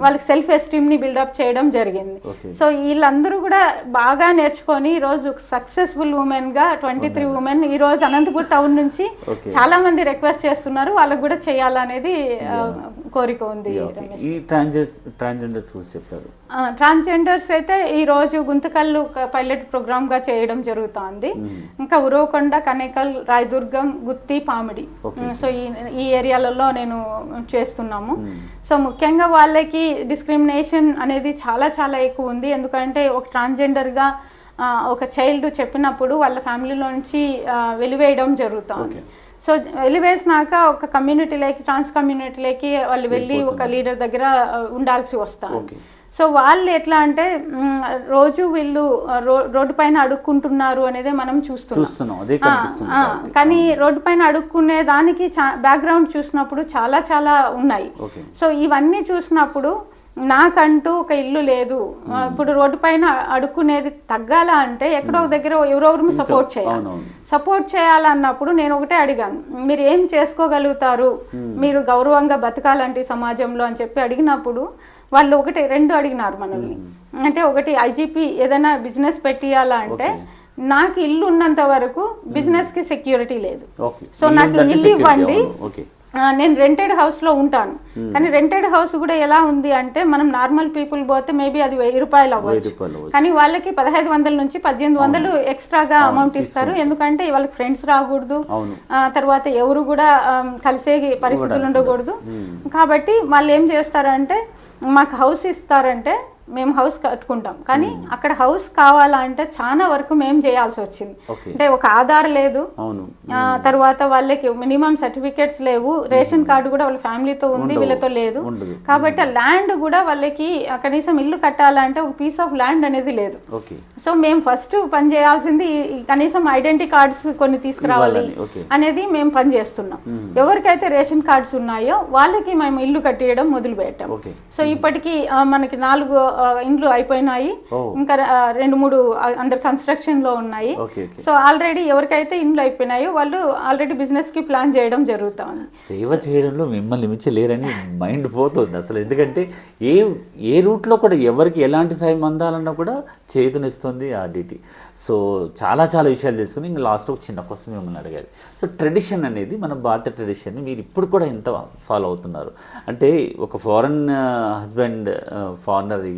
వాళ్ళకి సెల్ఫ్ ఎస్టీమ్ ని బిల్డప్ చేయడం జరిగింది. సో వీళ్ళందరూ కూడా బాగా నేర్చుకొని ఈ రోజు సక్సెస్ఫుల్ ఉమెన్ గా 23 ఉమెన్ ఈ రోజు అనంతపూర్ టౌన్ నుంచి చాలా మంది రిక్వెస్ట్ చేస్తున్నారు, వాళ్ళకు కూడా చేయాలనేది కోరిక ఉంది. ట్రాన్స్జెండర్స్ అయితే ఈ రోజు గుంతకల్లు పైలట్ ప్రోగ్రామ్ గా చేయడం జరుగుతుంది. ఇంకా ఉరవకొండ, కనేకల్, రాయదుర్గం, గుత్తి, పామిడి, సో ఈ ఏరియాలలో నేను చేస్తున్నాము. సో ముఖ్యంగా వాళ్ళకి డిస్క్రిమినేషన్ అనేది చాలా చాలా ఎక్కువ ఉంది. ఎందుకంటే ఒక ట్రాన్స్జెండర్ గా ఒక చైల్డ్ చెప్పినప్పుడు వాళ్ళ ఫ్యామిలీలో నుంచి వెలివేయడం జరుగుతుంది. సో వెలివేసినాక ఒక కమ్యూనిటీలోకి, ట్రాన్స్ కమ్యూనిటీలోకి వాళ్ళు వెళ్ళి ఒక లీడర్ దగ్గర ఉండాల్సి వస్తుంది. సో వాళ్ళు ఎట్లా అంటే రోజు వీళ్ళు రోడ్డు పైన అడుక్కుంటున్నారు అనేది మనం చూస్తున్నాం. కానీ రోడ్డు పైన అడుక్కునే దానికి బ్యాక్గ్రౌండ్ చూసినప్పుడు చాలా చాలా ఉన్నాయి. సో ఇవన్నీ చూసినప్పుడు నాకంటూ ఒక ఇల్లు లేదు, ఇప్పుడు రోడ్డు పైన అడుక్కునేది తగ్గాల అంటే ఎక్కడో దగ్గర ఎవరెవరు సపోర్ట్ చేయాలన్నప్పుడు నేను ఒకటే అడిగాను, మీరు ఏం చేసుకోగలుగుతారు, మీరు గౌరవంగా బతకాలంటే సమాజంలో అని చెప్పి అడిగినప్పుడు వాళ్ళు 2 అడిగినారు మనల్ని. అంటే ఒకటి ఐజీపీ ఏదైనా బిజినెస్ పెట్టియాలా అంటే నాకు ఇల్లు ఉన్నంత వరకు బిజినెస్ కి సెక్యూరిటీ లేదు, సో నాకు ఇల్లు ఇవ్వండి, నేను రెంటెడ్ హౌస్ లో ఉంటాను. కానీ రెంటెడ్ హౌస్ కూడా ఎలా ఉంది అంటే మనం నార్మల్ పీపుల్ పోతే మేబీ అది 1000 రూపాయలు అవ్వచ్చు, కానీ వాళ్ళకి 1500 నుంచి 1800 ఎక్స్ట్రాగా అమౌంట్ ఇస్తారు. ఎందుకంటే వాళ్ళకి ఫ్రెండ్స్ రాకూడదు, తర్వాత ఎవరు కూడా కలిసే పరిస్థితులు ఉండకూడదు. కాబట్టి వాళ్ళు ఏం చేస్తారంటే మాకు హౌస్ ఇస్తారంటే మేము హౌస్ కట్టుకుంటాం, కానీ అక్కడ హౌస్ కావాలంటే చాలా వరకు మేము చేయాల్సి వచ్చింది. అంటే ఒక ఆధార్ లేదు, తర్వాత వాళ్ళకి మినిమం సర్టిఫికేట్స్ లేవు, రేషన్ కార్డు కూడా వాళ్ళ ఫ్యామిలీతో ఉంది, వీళ్ళతో లేదు. కాబట్టి ఆ ల్యాండ్ కూడా వాళ్ళకి కనీసం ఇల్లు కట్టాలంటే ఒక పీస్ ఆఫ్ ల్యాండ్ అనేది లేదు. సో మేము ఫస్ట్ పని చేయాల్సింది కనీసం ఐడెంటిటీ కార్డ్స్ కొన్ని తీసుకురావాలి అనేది మేము పని చేస్తున్నాం. ఎవరికైతే రేషన్ కార్డ్స్ ఉన్నాయో వాళ్ళకి మేము ఇల్లు కట్టేయడం మొదలు పెట్టాం. సో ఇప్పటికీ మనకి 4 ఇండ్లు అయిపోయినాయి, ఇంకా 2-3 అండర్ కన్స్ట్రక్షన్ లో ఉన్నాయి. సో ఆల్రెడీ ఎవరికైతే ఇండ్లు అయిపోయినాయో వాళ్ళు ఆల్రెడీ బిజినెస్ కి ప్లాన్ చేయడం జరుగుతుంది. సేవ చేయడంలో మిమ్మల్ని మించలేరని మైండ్ పోతుంది అసలు. ఎందుకంటే ఏ రూట్లో కూడా ఎవరికి ఎలాంటి సాయం అందాలన్నా కూడా చేతునిస్తుంది ఆర్డిటి. సో చాలా చాలా విషయాలు తెలుసుకుని ఇంకా లాస్ట్ ఒక చిన్న క్వశ్చన్ మిమ్మల్ని అడిగారు. సో ట్రెడిషన్ అనేది మన భారత ట్రెడిషన్ని మీరు ఇప్పుడు కూడా ఎంత ఫాలో అవుతున్నారు? అంటే ఒక ఫారెన్ హస్బెండ్ ఫారినర్,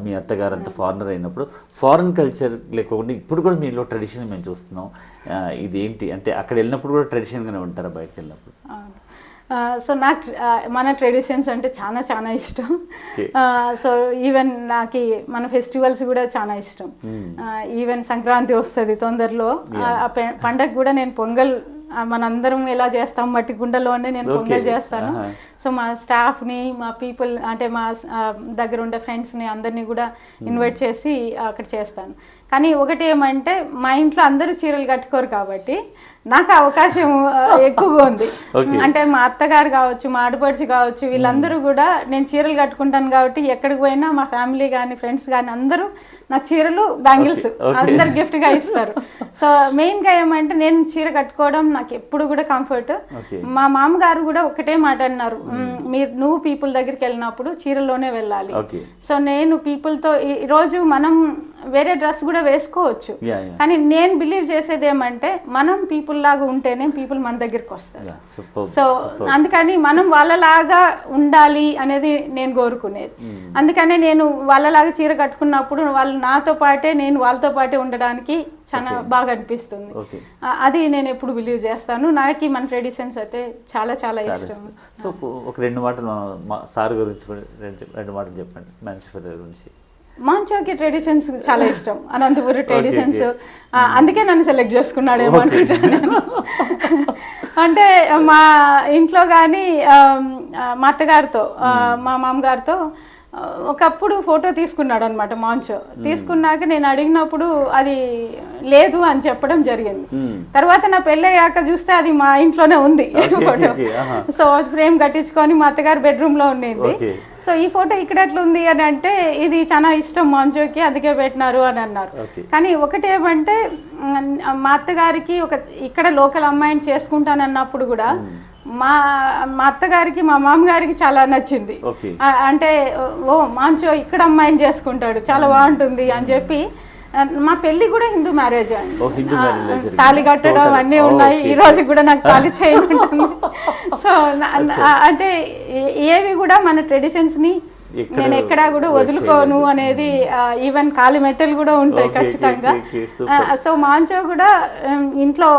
మీ అత్తగారు అంతా ఫారినర్ అయినప్పుడు ఫారెన్ కల్చర్ లేకుండా ఇప్పుడు కూడా మీలో ట్రెడిషన్ మేము చూస్తున్నాం. ఇదేంటి అంటే అక్కడ వెళ్ళినప్పుడు కూడా ట్రెడిషన్గానే ఉంటారా బయటకు వెళ్ళినప్పుడు? సో నాకు మన ట్రెడిషన్స్ అంటే చాలా చాలా ఇష్టం. సో ఈవెన్ నాకు మన ఫెస్టివల్స్ కూడా చాలా ఇష్టం. ఈవెన్ సంక్రాంతి వస్తుంది తొందరలో, ఆ పండగ కూడా నేను పొంగల్ మనందరం ఎలా చేస్తాం మట్టి గుండెలోనే నేను పొంగల్ చేస్తాను. సో మా స్టాఫ్ని, మా పీపుల్ అంటే మా దగ్గర ఉండే ఫ్రెండ్స్ని అందరినీ కూడా ఇన్వైట్ చేసి అక్కడ చేస్తాను. కానీ ఒకటి ఏమంటే మా ఇంట్లో అందరూ చీరలు కట్టుకోరు కాబట్టి నాకు అవకాశం ఎక్కువగా ఉంది. అంటే మా అత్తగారు కావచ్చు, మా ఆడపడుచు కావచ్చు, వీళ్ళందరూ కూడా నేను చీరలు కట్టుకుంటాను కాబట్టి ఎక్కడికి పోయినా మా ఫ్యామిలీ కానీ ఫ్రెండ్స్ కానీ అందరూ నాకు చీరలు, బ్యాంగిల్స్ అందరు గిఫ్ట్ గా ఇస్తారు. సో మెయిన్ గా ఏమంటే నేను చీర కట్టుకోవడం నాకు ఎప్పుడు కూడా కంఫర్ట్. మా మామగారు కూడా ఒకటే మాట అన్నారు, నువ్వు పీపుల్ దగ్గరికి వెళ్ళినప్పుడు చీరలోనే వెళ్ళాలి. సో నేను పీపుల్ తో ఈరోజు మనం వేరే డ్రెస్ కూడా వేసుకోవచ్చు, కానీ నేను బిలీవ్ చేసేది ఏమంటే మనం పీపుల్ లాగా ఉంటేనే పీపుల్ మన దగ్గరికి వస్తారు. సో అందుకని మనం వాళ్ళలాగా ఉండాలి అనేది నేను కోరుకునేది. అందుకనే నేను వాళ్ళలాగా చీర కట్టుకున్నప్పుడు వాళ్ళు నాతో పాటే నేను వాళ్ళతో పాటే ఉండడానికి చాలా బాగా అనిపిస్తుంది. అది నేను ఎప్పుడు బిలీవ్ చేస్తాను. నాకు మన ట్రెడిషన్స్ అయితే చాలా చాలా ఇష్టం. సో ఒక 2 మాటలు సార్ గురించి 2 మాటలు చెప్పండి మంచి ఫెదర్ గురించి. మాంచోకి ట్రెడిషన్స్ చాలా ఇష్టం, అనంతపురం ట్రెడిషన్స్. అందుకే నన్ను సెలెక్ట్ చేసుకున్నాడేమో అనుకుంటాను నేను. అంటే మా ఇంట్లో కానీ మా అత్తగారితో మా మామగారితో ఒకప్పుడు ఫోటో తీసుకున్నాడు అనమాట మాంచో. తీసుకున్నాక నేను అడిగినప్పుడు అది లేదు అని చెప్పడం జరిగింది. తర్వాత నా పెళ్ళయ్యాక చూస్తే అది మా ఇంట్లోనే ఉంది ఫోటో. సో ఫ్రేమ్ కట్టించుకొని మా అత్తగారి బెడ్రూమ్ లో ఉండేది. సో ఈ ఫోటో ఇక్కడ ఎట్లా ఉంది అని అంటే ఇది చాలా ఇష్టం మాంచోకి, అందుకే పెట్టినారు అని అన్నారు. కానీ ఒకటేమంటే మా అత్తగారికి ఇక్కడ లోకల్ అమ్మాయిని చేసుకుంటానన్నప్పుడు కూడా మా అత్తగారికి మా మామగారికి చాలా నచ్చింది. అంటే ఓ మాంచో ఇక్కడ అమ్మాయిని చేసుకుంటాడు, చాలా బాగుంటుంది అని చెప్పి. మా పెళ్లి కూడా హిందూ మ్యారేజ్ అండి, తాళి కట్టడం అన్నీ ఉన్నాయి. ఈ రోజు కూడా నాకు తాళి చేయనుంటుంది. సో అంటే ఏవి కూడా మన ట్రెడిషన్స్ ని నేను ఎక్కడా కూడా వదులుకోను అనేది. ఈవెన్ కాలి మెట్టలు కూడా ఉంటాయి ఖచ్చితంగా. సో మాంచో కూడా ఇంట్లో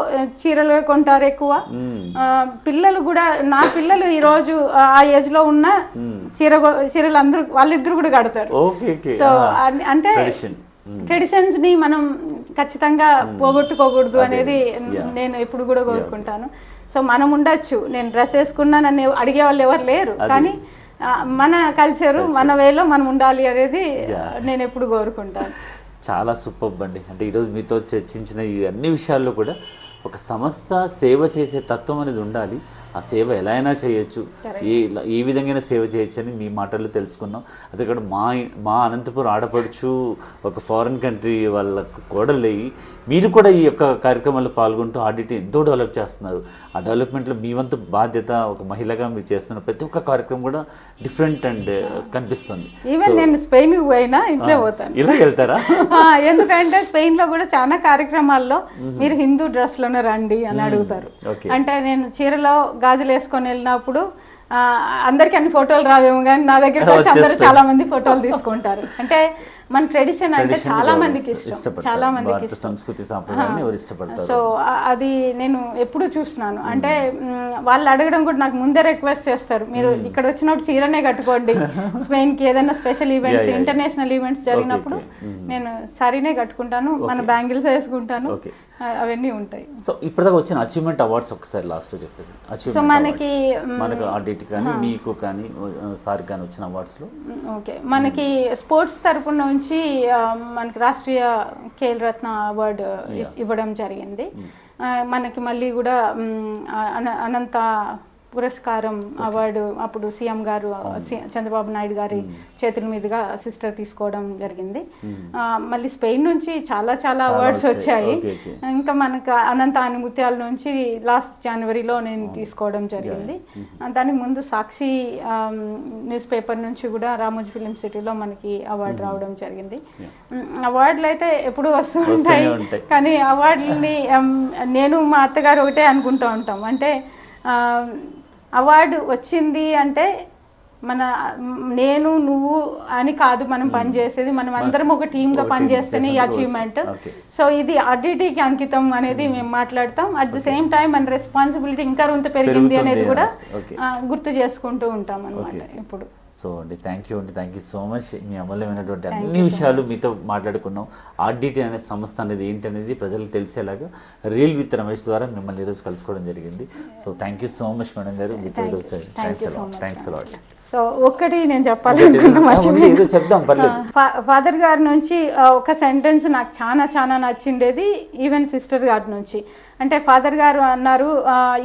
చీరలు కొంటారు ఎక్కువ. పిల్లలు కూడా నా పిల్లలు ఈ రోజు ఆ ఏజ్ లో ఉన్న చీరలు అందరూ వాళ్ళిద్దరు కూడా కడతారు. సో అంటే ట్రెడిషన్స్ ని మనం ఖచ్చితంగా పోగొట్టుకోకూడదు అనేది నేను ఎప్పుడు కూడా కోరుకుంటాను. సో మనం ఉండొచ్చు, నేను డ్రెస్ వేసుకున్నా నన్ను అడిగే వాళ్ళు ఎవరు లేరు, కానీ మన కల్చరు మన వేలో మనం ఉండాలి అనేది నేను ఎప్పుడు కోరుకుంటాను. చాలా సూపర్ అండి. అంటే ఈరోజు మీతో చర్చించిన ఈ అన్ని విషయాల్లో కూడా ఒక సంస్థ సేవ చేసే తత్వం అనేది ఉండాలి. ఆ సేవ ఎలా అయినా చేయొచ్చు, ఏ విధంగా సేవ చేయొచ్చు అని మీ మాటల్లో తెలుసుకున్నాం. అది కూడా మా అనంతపురం ఆడపడుచు ఒక ఫారిన్ కంట్రీ వాళ్ళకు కోడలయ్యి మీరు కూడా ఈ యొక్క కార్యక్రమాల్లో పాల్గొంటూ ఆడిట్ ఎంతో డెవలప్ చేస్తున్నారు. ఆ డెవలప్మెంట్లో మీ వంతు బాధ్యత ఒక మహిళగా మీరు చేస్తున్న ప్రతి ఒక్క కార్యక్రమం కూడా డిఫరెంట్ అండ్ కనిపిస్తుంది. ఈవెన్ నేను స్పెయిన్ పోయినా ఇంట్లో పోతాను. ఇలా వెళ్తారా? ఎందుకంటే స్పెయిన్ లో కూడా చాలా కార్యక్రమాల్లో మీరు హిందూ డ్రెస్ లోనే రండి అని అడుగుతారు. అంటే నేను చీరలో గాజులు వేసుకొని వెళ్ళినప్పుడు అందరికి అన్ని ఫోటోలు రావేమో కానీ నా దగ్గరకు వచ్చి అందరూ చాలా మంది ఫోటోలు తీసుకుంటారు. అంటే మన ట్రెడిషన్ అంటే చాలా మందికి ఇష్టం, చాలా మందికి సంస్కృతి సాంప్రదాయాన్ని ఎవరు ఇష్టపడతారు. సో అది నేను ఎప్పుడు చూస్తున్నాను. అంటే వాళ్ళు అడగడం కూడా నాకు ముందే రిక్వెస్ట్ చేస్తారు, మీరు ఇక్కడ వచ్చినప్పుడు చీరనే కట్టుకోండి. స్పెయిన్ కి ఏదైనా స్పెషల్ ఈవెంట్స్, ఇంటర్నేషనల్ ఈవెంట్స్ జరిగినప్పుడు నేను సారీనే కట్టుకుంటాను, మన బ్యాంగిల్స్ వేసుకుంటాను, అవన్నీ ఉంటాయి. సో ఇప్పటిదాకా వచ్చిన అచీవ్మెంట్ అవార్డ్స్ ఒకసారి లాస్ట్ లో చెప్పేసి. సో మనకి ఆడిట్ కానీ మీకు కానీ సార్ కానీ వచ్చిన అవార్డ్స్ లో ఓకే, మనకి స్పోర్ట్స్ తరపున నుంచి మనకి రాష్ట్రీయ ఖేల్ రత్న అవార్డు ఇవ్వడం జరిగింది. మనకి మళ్ళీ కూడా అనంత పురస్కారం అవార్డు అప్పుడు సీఎం గారు చంద్రబాబు నాయుడు గారి చేతుల మీదుగా సిస్టర్ తీసుకోవడం జరిగింది. మళ్ళీ స్పెయిన్ నుంచి చాలా చాలా అవార్డ్స్ వచ్చాయి. ఇంకా మనకు అనంత అనుమత్యాల నుంచి లాస్ట్ జనవరిలో నేను తీసుకోవడం జరిగింది. దానికి ముందు సాక్షి న్యూస్ పేపర్ నుంచి కూడా రామోజీ ఫిలిం సిటీలో మనకి అవార్డు రావడం జరిగింది. అవార్డులు అయితే ఎప్పుడు వస్తూ ఉంటాయి, కానీ అవార్డులని నేను మా అత్తగారు ఒకటే అనుకుంటూ ఉంటాం. అంటే అవార్డు వచ్చింది అంటే నేను నువ్వు అని కాదు మనం పనిచేసేది, మనం అందరం ఒక టీమ్గా పనిచేస్తేనే ఈ అచీవ్మెంట్. సో ఇది ఆర్డిటీకి అంకితం అనేది మేము మాట్లాడతాం. అట్ ది సేమ్ టైం మన రెస్పాన్సిబిలిటీ ఇంకా కొంత పెరిగింది అనేది కూడా గుర్తు చేసుకుంటూ ఉంటాం అనమాట ఇప్పుడు. సో అండి థ్యాంక్ యూ సో మచ్. మీ అమూల్యమైనటువంటి అన్ని విషయాలు మీతో మాట్లాడుకున్నాం. ఆర్డిటీ అనే సంస్థ అనేది ఏంటి అనేది ప్రజలకు తెలిసేలాగా రీల్ విత్ రమేష్ ద్వారా మిమ్మల్ని ఈరోజు కలుసుకోవడం జరిగింది. So thank you so much madam గారు, మీతో ఈరోజు థ్యాంక్స్ అలాట్. సో ఒక్కటి నేను చెప్పాలనుకున్నా, చెప్దాం పర్లేదు. ఫాదర్ గారి నుంచి ఒక సెంటెన్స్ నాకు చాలా చాలా నచ్చిండేది, ఈవెన్ సిస్టర్ గారి నుంచి. అంటే ఫాదర్ గారు అన్నారు,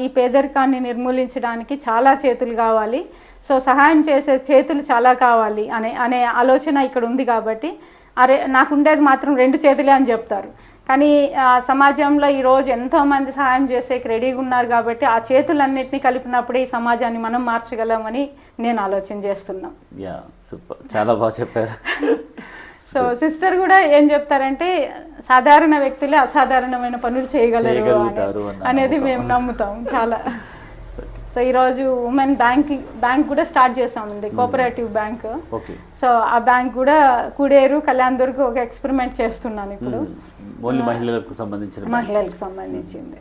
ఈ పేదరికాన్ని నిర్మూలించడానికి చాలా చేతులు కావాలి, సో సహాయం చేసే చేతులు చాలా కావాలి అనే ఆలోచన ఇక్కడ ఉంది. కాబట్టి నాకు ఉండేది మాత్రం 2 చేతులే అని చెప్తారు. కానీ సమాజంలో ఈరోజు ఎంతోమంది సహాయం చేసే రెడీగా ఉన్నారు. కాబట్టి ఆ చేతులన్నింటినీ కలిపినప్పుడే ఈ సమాజాన్ని మనం మార్చగలమని నేను ఆలోచన చేస్తున్నాను. సూపర్, చాలా బాగా చెప్పారు. సో సిస్టర్ కూడా ఏం చెప్తారంటే సాధారణ వ్యక్తులే అసాధారణమైన పనులు చేయగలరు అనేది మేము నమ్ముతాం చాలా. సో ఈరోజు ఉమెన్ బ్యాంక్ కూడా స్టార్ట్ చేసామండి, కోఆపరేటివ్ బ్యాంక్. సో ఆ బ్యాంక్ కూడా కూడేరు కళ్యాణ్ దుర్గ్ ఒక ఎక్స్పెరిమెంట్ చేస్తున్నాను ఇప్పుడు. ఓన్లీ మహిళలకు సంబంధించిన బ్యాంక్. మహిళలకు సంబంధించింది.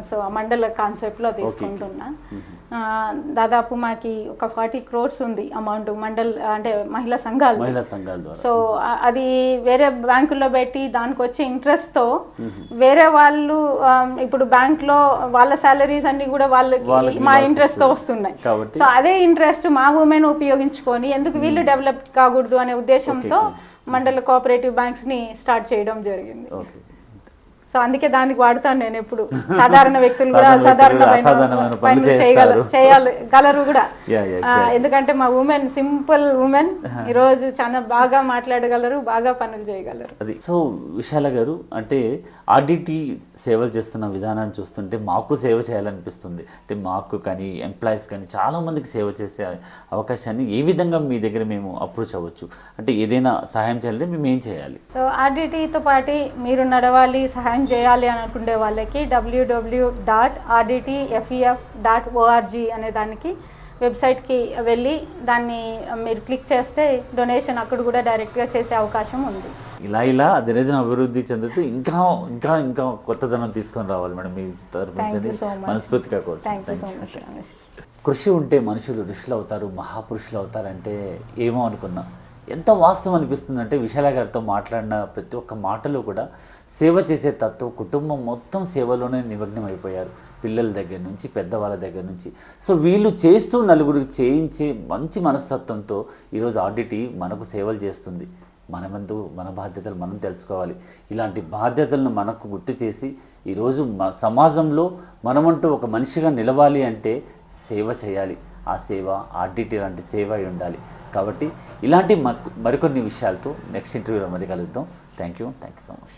సో ఆ మండల కాన్సెప్ట్లో తీసుకుంటున్నా. దాదాపు మాకి ఒక 40 crores ఉంది అమౌంట్ అంటే మహిళా సంఘాల ద్వారా. సో అది వేరే బ్యాంకుల్లో పెట్టి దానికి వచ్చే ఇంట్రెస్ట్తో వేరే వాళ్ళు ఇప్పుడు బ్యాంక్లో వాళ్ళ సాలరీస్ అన్ని కూడా వాళ్ళకి మా ఇంట్రెస్ట్తో వస్తున్నాయి. సో అదే ఇంట్రెస్ట్ మా ఉమెన్ ఉపయోగించుకొని ఎందుకు వీళ్ళు డెవలప్ కాకూడదు అనే ఉద్దేశంతో మండల కోఆపరేటివ్ బ్యాంక్స్ని స్టార్ట్ చేయడం జరిగింది. సో అందుకే దానికి వాడతాను నేను ఎప్పుడు. సాధారణ వ్యక్తులు కూడా అసాధారణమైన పనులు చేయగలరు కూడా. ఎందుకంటే మా ఉమెన్ సింపుల్ ఉమెన్ ఈరోజు చాలా బాగా మాట్లాడగలరు, బాగా పనులు చేయగలరు. అది. సో విశాల గారు, అంటే ఆర్డిటి సేవలు చేస్తున్న విధానాన్ని చూస్తుంటే మాకు సేవ చేయాలనిపిస్తుంది. అంటే మాకు కానీ ఎంప్లాయీస్ కానీ చాలా మందికి సేవ చేసే అవకాశాన్ని ఏ విధంగా మీ దగ్గర మేము అప్రోచ్ అవ్వచ్చు, అంటే ఏదైనా సహాయం చేయాలంటే మేము ఏం చేయాలి? సో ఆర్డిటితో పాటు మీరు నడవాలి, సహాయం చేయాలి అని అనుకునే వాళ్ళకి www.rdtfef.org అనే దానికి వెబ్సైట్కి వెళ్ళి దాన్ని మీరు క్లిక్ చేస్తే డొనేషన్ అక్కడ కూడా డైరెక్ట్గా చేసే అవకాశం ఉంది. ఇలా దినదిన అభివృద్ధి చెందుతూ ఇంకా ఇంకా ఇంకా కొత్తదనం తీసుకొని రావాలి మేడం మీ తరఫు నుంచి మనస్ఫూర్తిగా కోరుతున్నాను. కృషి ఉంటే మనుషులు ఋషులు అవుతారు, మహాపురుషులు అవుతారంటే ఏమో అనుకున్నా. ఎంత వాస్తవం అనిపిస్తుందంటే విశాల గారితో మాట్లాడిన ప్రతి ఒక్క మాటలో కూడా సేవ చేసే తత్వం, కుటుంబం మొత్తం సేవలోనే నిమగ్నం అయిపోయారు, పిల్లల దగ్గర నుంచి పెద్దవాళ్ళ దగ్గర నుంచి. సో వీళ్ళు చేస్తూ నలుగురికి చేయించే మంచి మనస్తత్వంతో ఈరోజు ఆర్డిటి మనకు సేవలు చేస్తుంది. మనమంతు మన బాధ్యతలు మనం తెలుసుకోవాలి. ఇలాంటి బాధ్యతలను మనకు గుర్తు చేసి ఈరోజు సమాజంలో మనమంటూ ఒక మనిషిగా నిలవాలి అంటే సేవ చేయాలి. ఆ సేవ ఆర్డిటి లాంటి సేవ అయి ఉండాలి. కాబట్టి ఇలాంటి మరికొన్ని విషయాలతో నెక్స్ట్ ఇంటర్వ్యూలో మరి కలుద్దాం. Thank you so much.